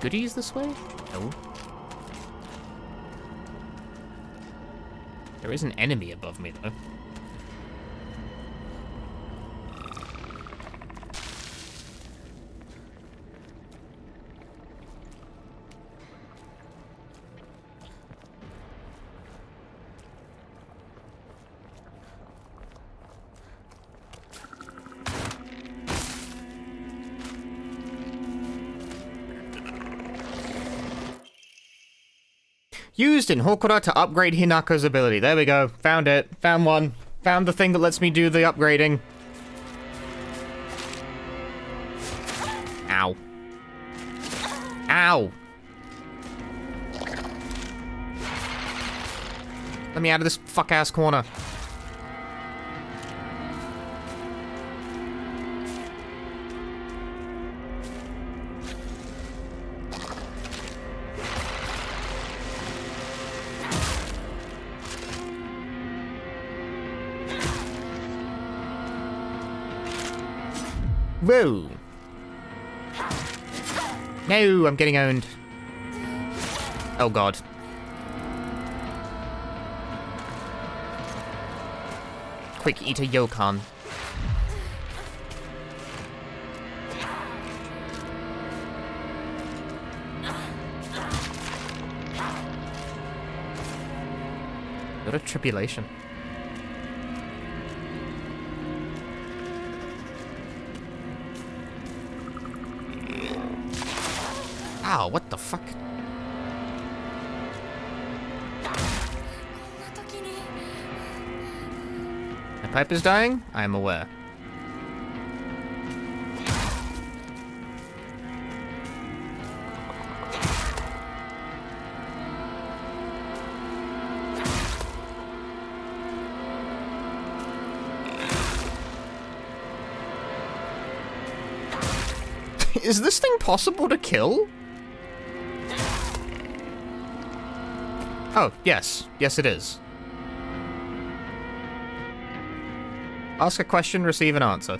Goodies this way? No. There is an enemy above me, though. Used in Hokura to upgrade Hinako's ability. There we go. Found it. Found one. Found the thing that lets me do the upgrading. Ow. Ow. Let me out of this fuck-ass corner. Whoa. No, I'm getting owned. Oh god. Quick, eat a Yokon. What a tribulation. Ow, what the fuck? My pipe is dying? I am aware. Is this thing possible to kill? Oh, yes. Yes, it is. Ask a question, receive an answer.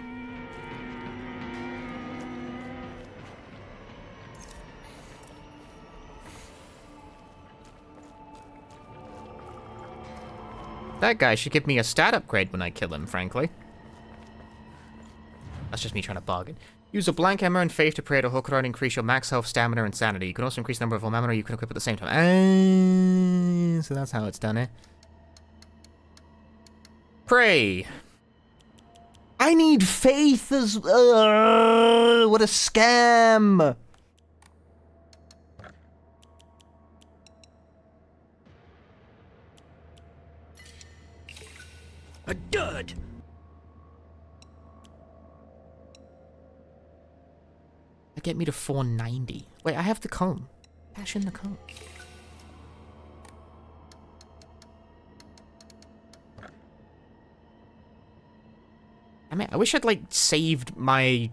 That guy should give me a stat upgrade when I kill him, frankly. That's just me trying to bargain. Use a blank ammo and faith to create a hooker and increase your max health, stamina, and sanity. You can also increase the number of ammo you can equip at the same time. So that's how it's done, eh? Pray. I need faith as... what a scam! A dud! Get me to 490. Wait, I have the comb. Cash in the comb. I mean, I wish I'd, like, saved my...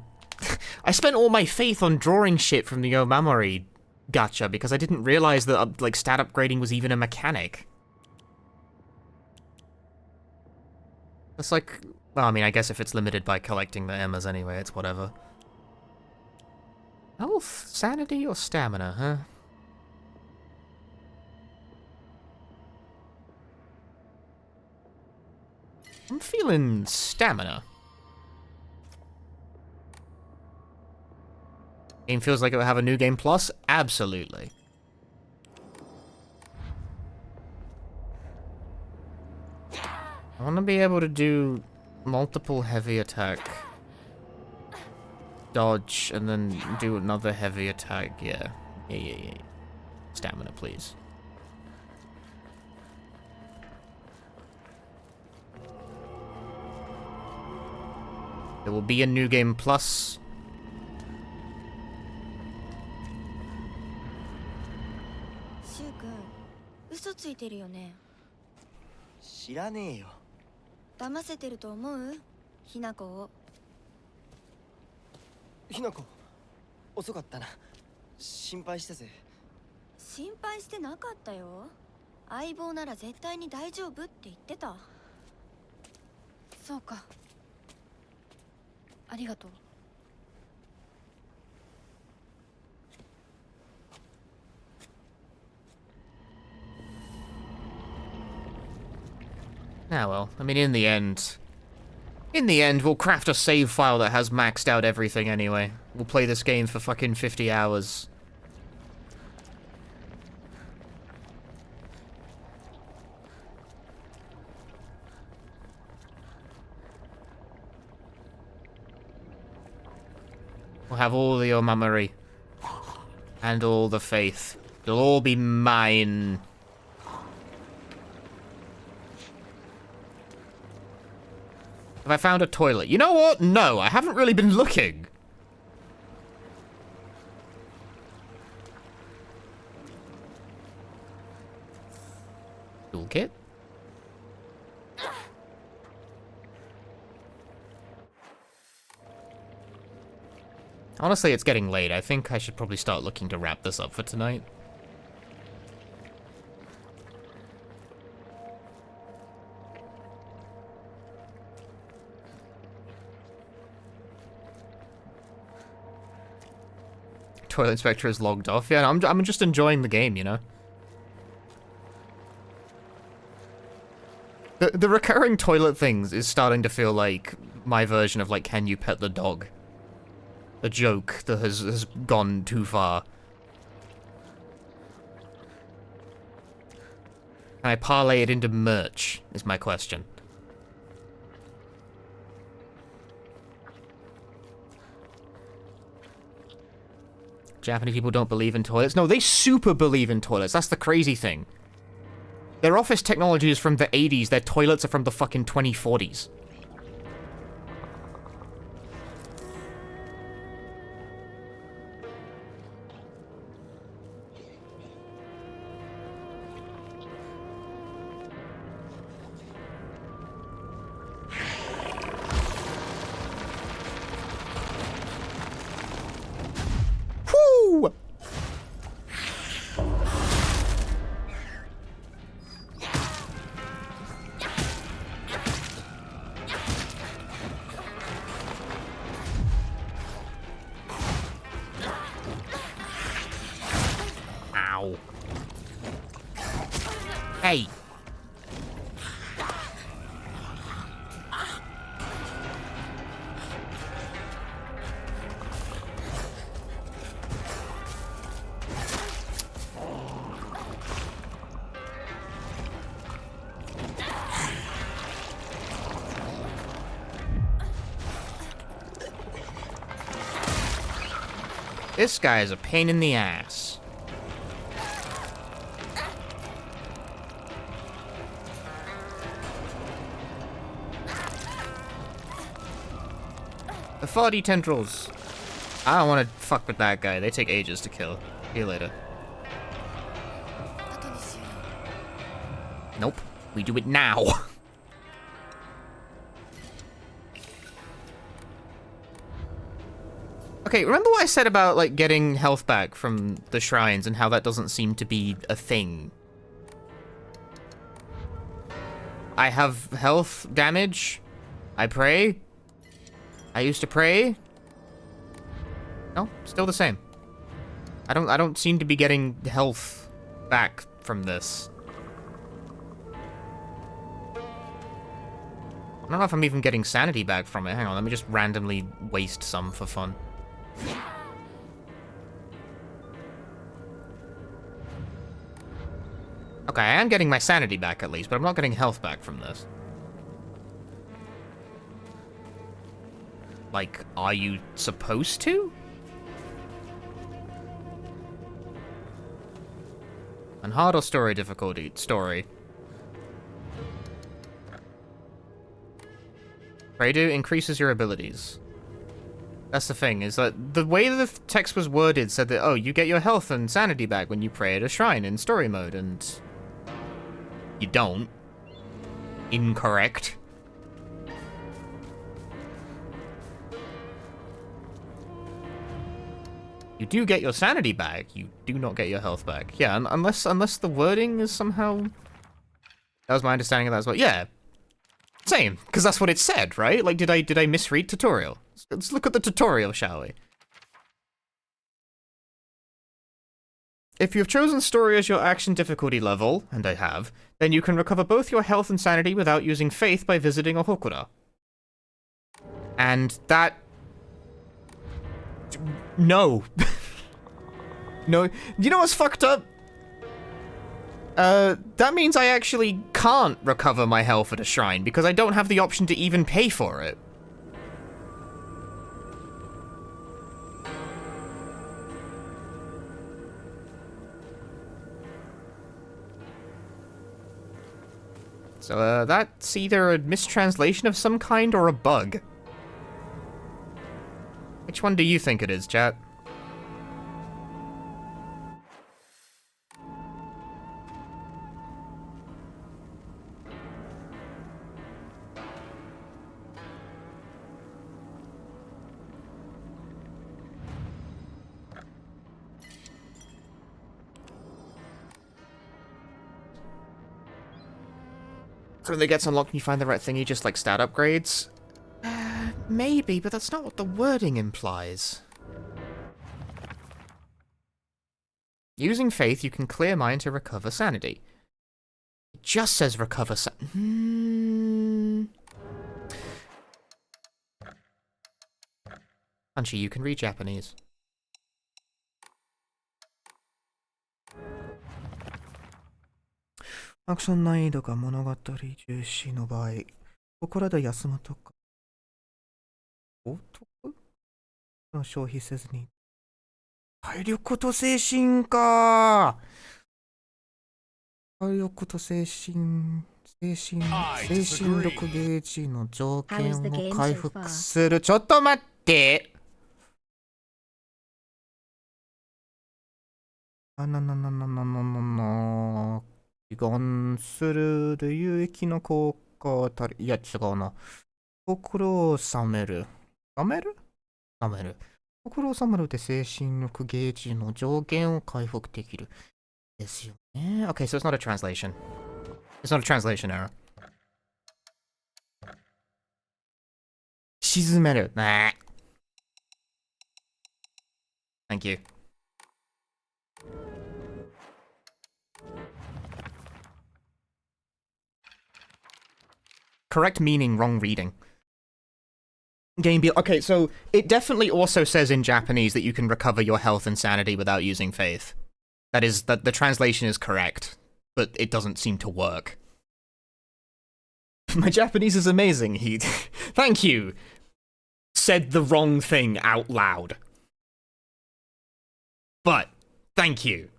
I spent all my faith on drawing shit from the Omamori gacha because I didn't realize that, like, stat upgrading was even a mechanic. It's like... Well, I mean, I guess if it's limited by collecting the Emmas anyway, it's whatever. Health, sanity, or stamina, huh? I'm feeling stamina. Game feels like it will have a new game plus? Absolutely. I want to be able to do multiple heavy attack. Dodge, and then do another heavy attack. Yeah. Yeah. Stamina, please. There will be a new game plus. Shu-kun, 嘘ついてるよね。知らねえよ。騙せてると思う？ひなこを。ひなこ、遅かったな。心配したぜ。心配してなかったよ。相棒なら絶対に大丈夫って言ってた。そうか。ありがとう。Ah, well, I mean, in the end, we'll craft a save file that has maxed out everything anyway. We'll play this game for fucking 50 hours. We'll have all the Omamori. And all the faith. They'll all be mine. Have I found a toilet? You know what? No, I haven't really been looking. Toolkit? Honestly, it's getting late. I think I should probably start looking to wrap this up for tonight. Toilet inspector is logged off. Yeah, I'm just enjoying the game, you know? The recurring toilet things is starting to feel like my version of, like, can you pet the dog? A joke that has gone too far. Can I parlay it into merch, is my question. Japanese people don't believe in toilets. No, they super believe in toilets. That's the crazy thing. Their office technology is from the 80s. Their toilets are from the fucking 2040s. Whoo! Ow. Hey. This guy is a pain in the ass. The 40 tendrils. I don't want to fuck with that guy. They take ages to kill. See you later. Nope. We do it now. Okay, remember what I said about, like, getting health back from the shrines and how that doesn't seem to be a thing? I have health damage. I pray. I used to pray. No, still the same. I don't seem to be getting health back from this. I don't know if I'm even getting sanity back from it. Hang on, let me just randomly waste some for fun. Okay, I am getting my sanity back at least, but I'm not getting health back from this. Like, are you supposed to? On hard or story difficulty? Story. Radu increases your abilities. That's the thing, is that the way the text was worded said that, oh, you get your health and sanity back when you pray at a shrine in story mode, and you don't. Incorrect. You do get your sanity back, you do not get your health back. Yeah, unless the wording is somehow... That was my understanding of that as well. Yeah. Same, because that's what it said, right? Like, did I misread tutorial? Let's look at the tutorial, shall we? If you have chosen story as your action difficulty level, and I have, then you can recover both your health and sanity without using faith by visiting a Hokura. And that... No. No. You know what's fucked up? That means I actually can't recover my health at a shrine, because I don't have the option to even pay for it. So, that's either a mistranslation of some kind or a bug. Which one do you think it is, chat? So when they get unlocked and you find the right thing, you just like stat upgrades? Maybe, but that's not what the wording implies. Using faith, you can clear mind to recover sanity. It just says recover Punchy, you can read Japanese. Action 難易度が物語重視の場合、ここらで休むとか、お得の消費せずに。体力と精神か。体力と精神力ゲージの条件を回復する。ちょっと待って。祈願するで有益な効果あたり。いや、違うな。心を冷める。冷める心を冷めるで精神力ゲージの上限を回復できる。ですよね。Okay, so it's not a translation. It's not a translation error. 沈める。nah. Thank you. Correct meaning, wrong reading. Game be okay, so it definitely also says in Japanese that you can recover your health and sanity without using faith. That is, that the translation is correct, but it doesn't seem to work. My Japanese is amazing, he... Thank you! Said the wrong thing out loud. But, thank you.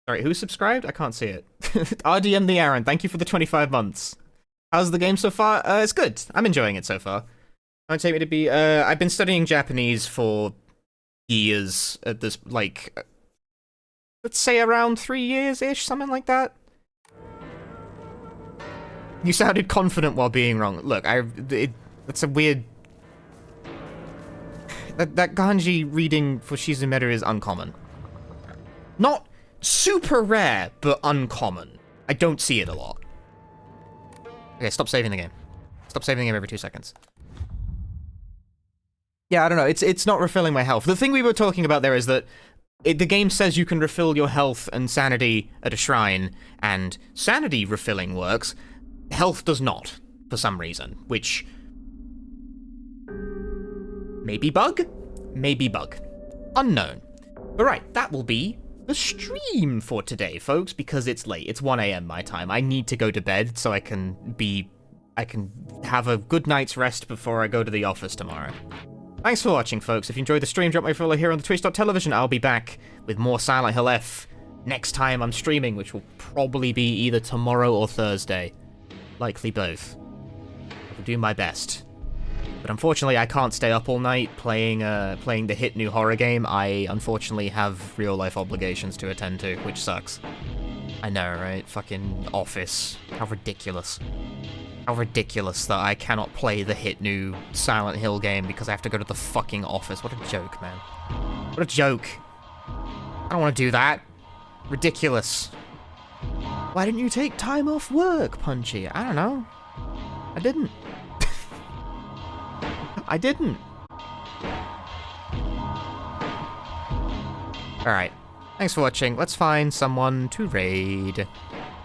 Sorry, who subscribed? I can't see it. RDM the Aaron, thank you for the 25 months. How's the game so far? It's good. I'm enjoying it so far. I'd take me to be, I've been studying Japanese for years at this, like, let's say around 3 years-ish, something like that. You sounded confident while being wrong. Look, it's a weird... That kanji reading for Shizumeru is uncommon. Not super rare, but uncommon. I don't see it a lot. Okay, stop saving the game. Stop saving the game every 2 seconds. Yeah, I don't know. It's not refilling my health. The thing we were talking about there is that the game says you can refill your health and sanity at a shrine, and sanity refilling works. Health does not, for some reason, which... Maybe bug? Maybe bug. Unknown. But right, that will be the stream for today, folks, because it's late. It's 1 AM my time. I need to go to bed so I can have a good night's rest before I go to the office tomorrow. Thanks for watching, folks. If you enjoyed the stream, drop me a follow here on the Twitch.tv. I'll be back with more Silent Hill F next time I'm streaming, which will probably be either tomorrow or Thursday. Likely both. I'll do my best. But unfortunately, I can't stay up all night playing the hit new horror game. I unfortunately have real-life obligations to attend to, which sucks. I know, right? Fucking Office. How ridiculous. How ridiculous that I cannot play the hit new Silent Hill game because I have to go to the fucking office. What a joke, man. What a joke. I don't want to do that. Ridiculous. Why didn't you take time off work, Punchy? I don't know. I didn't. I didn't. Alright. Thanks for watching. Let's find someone to raid.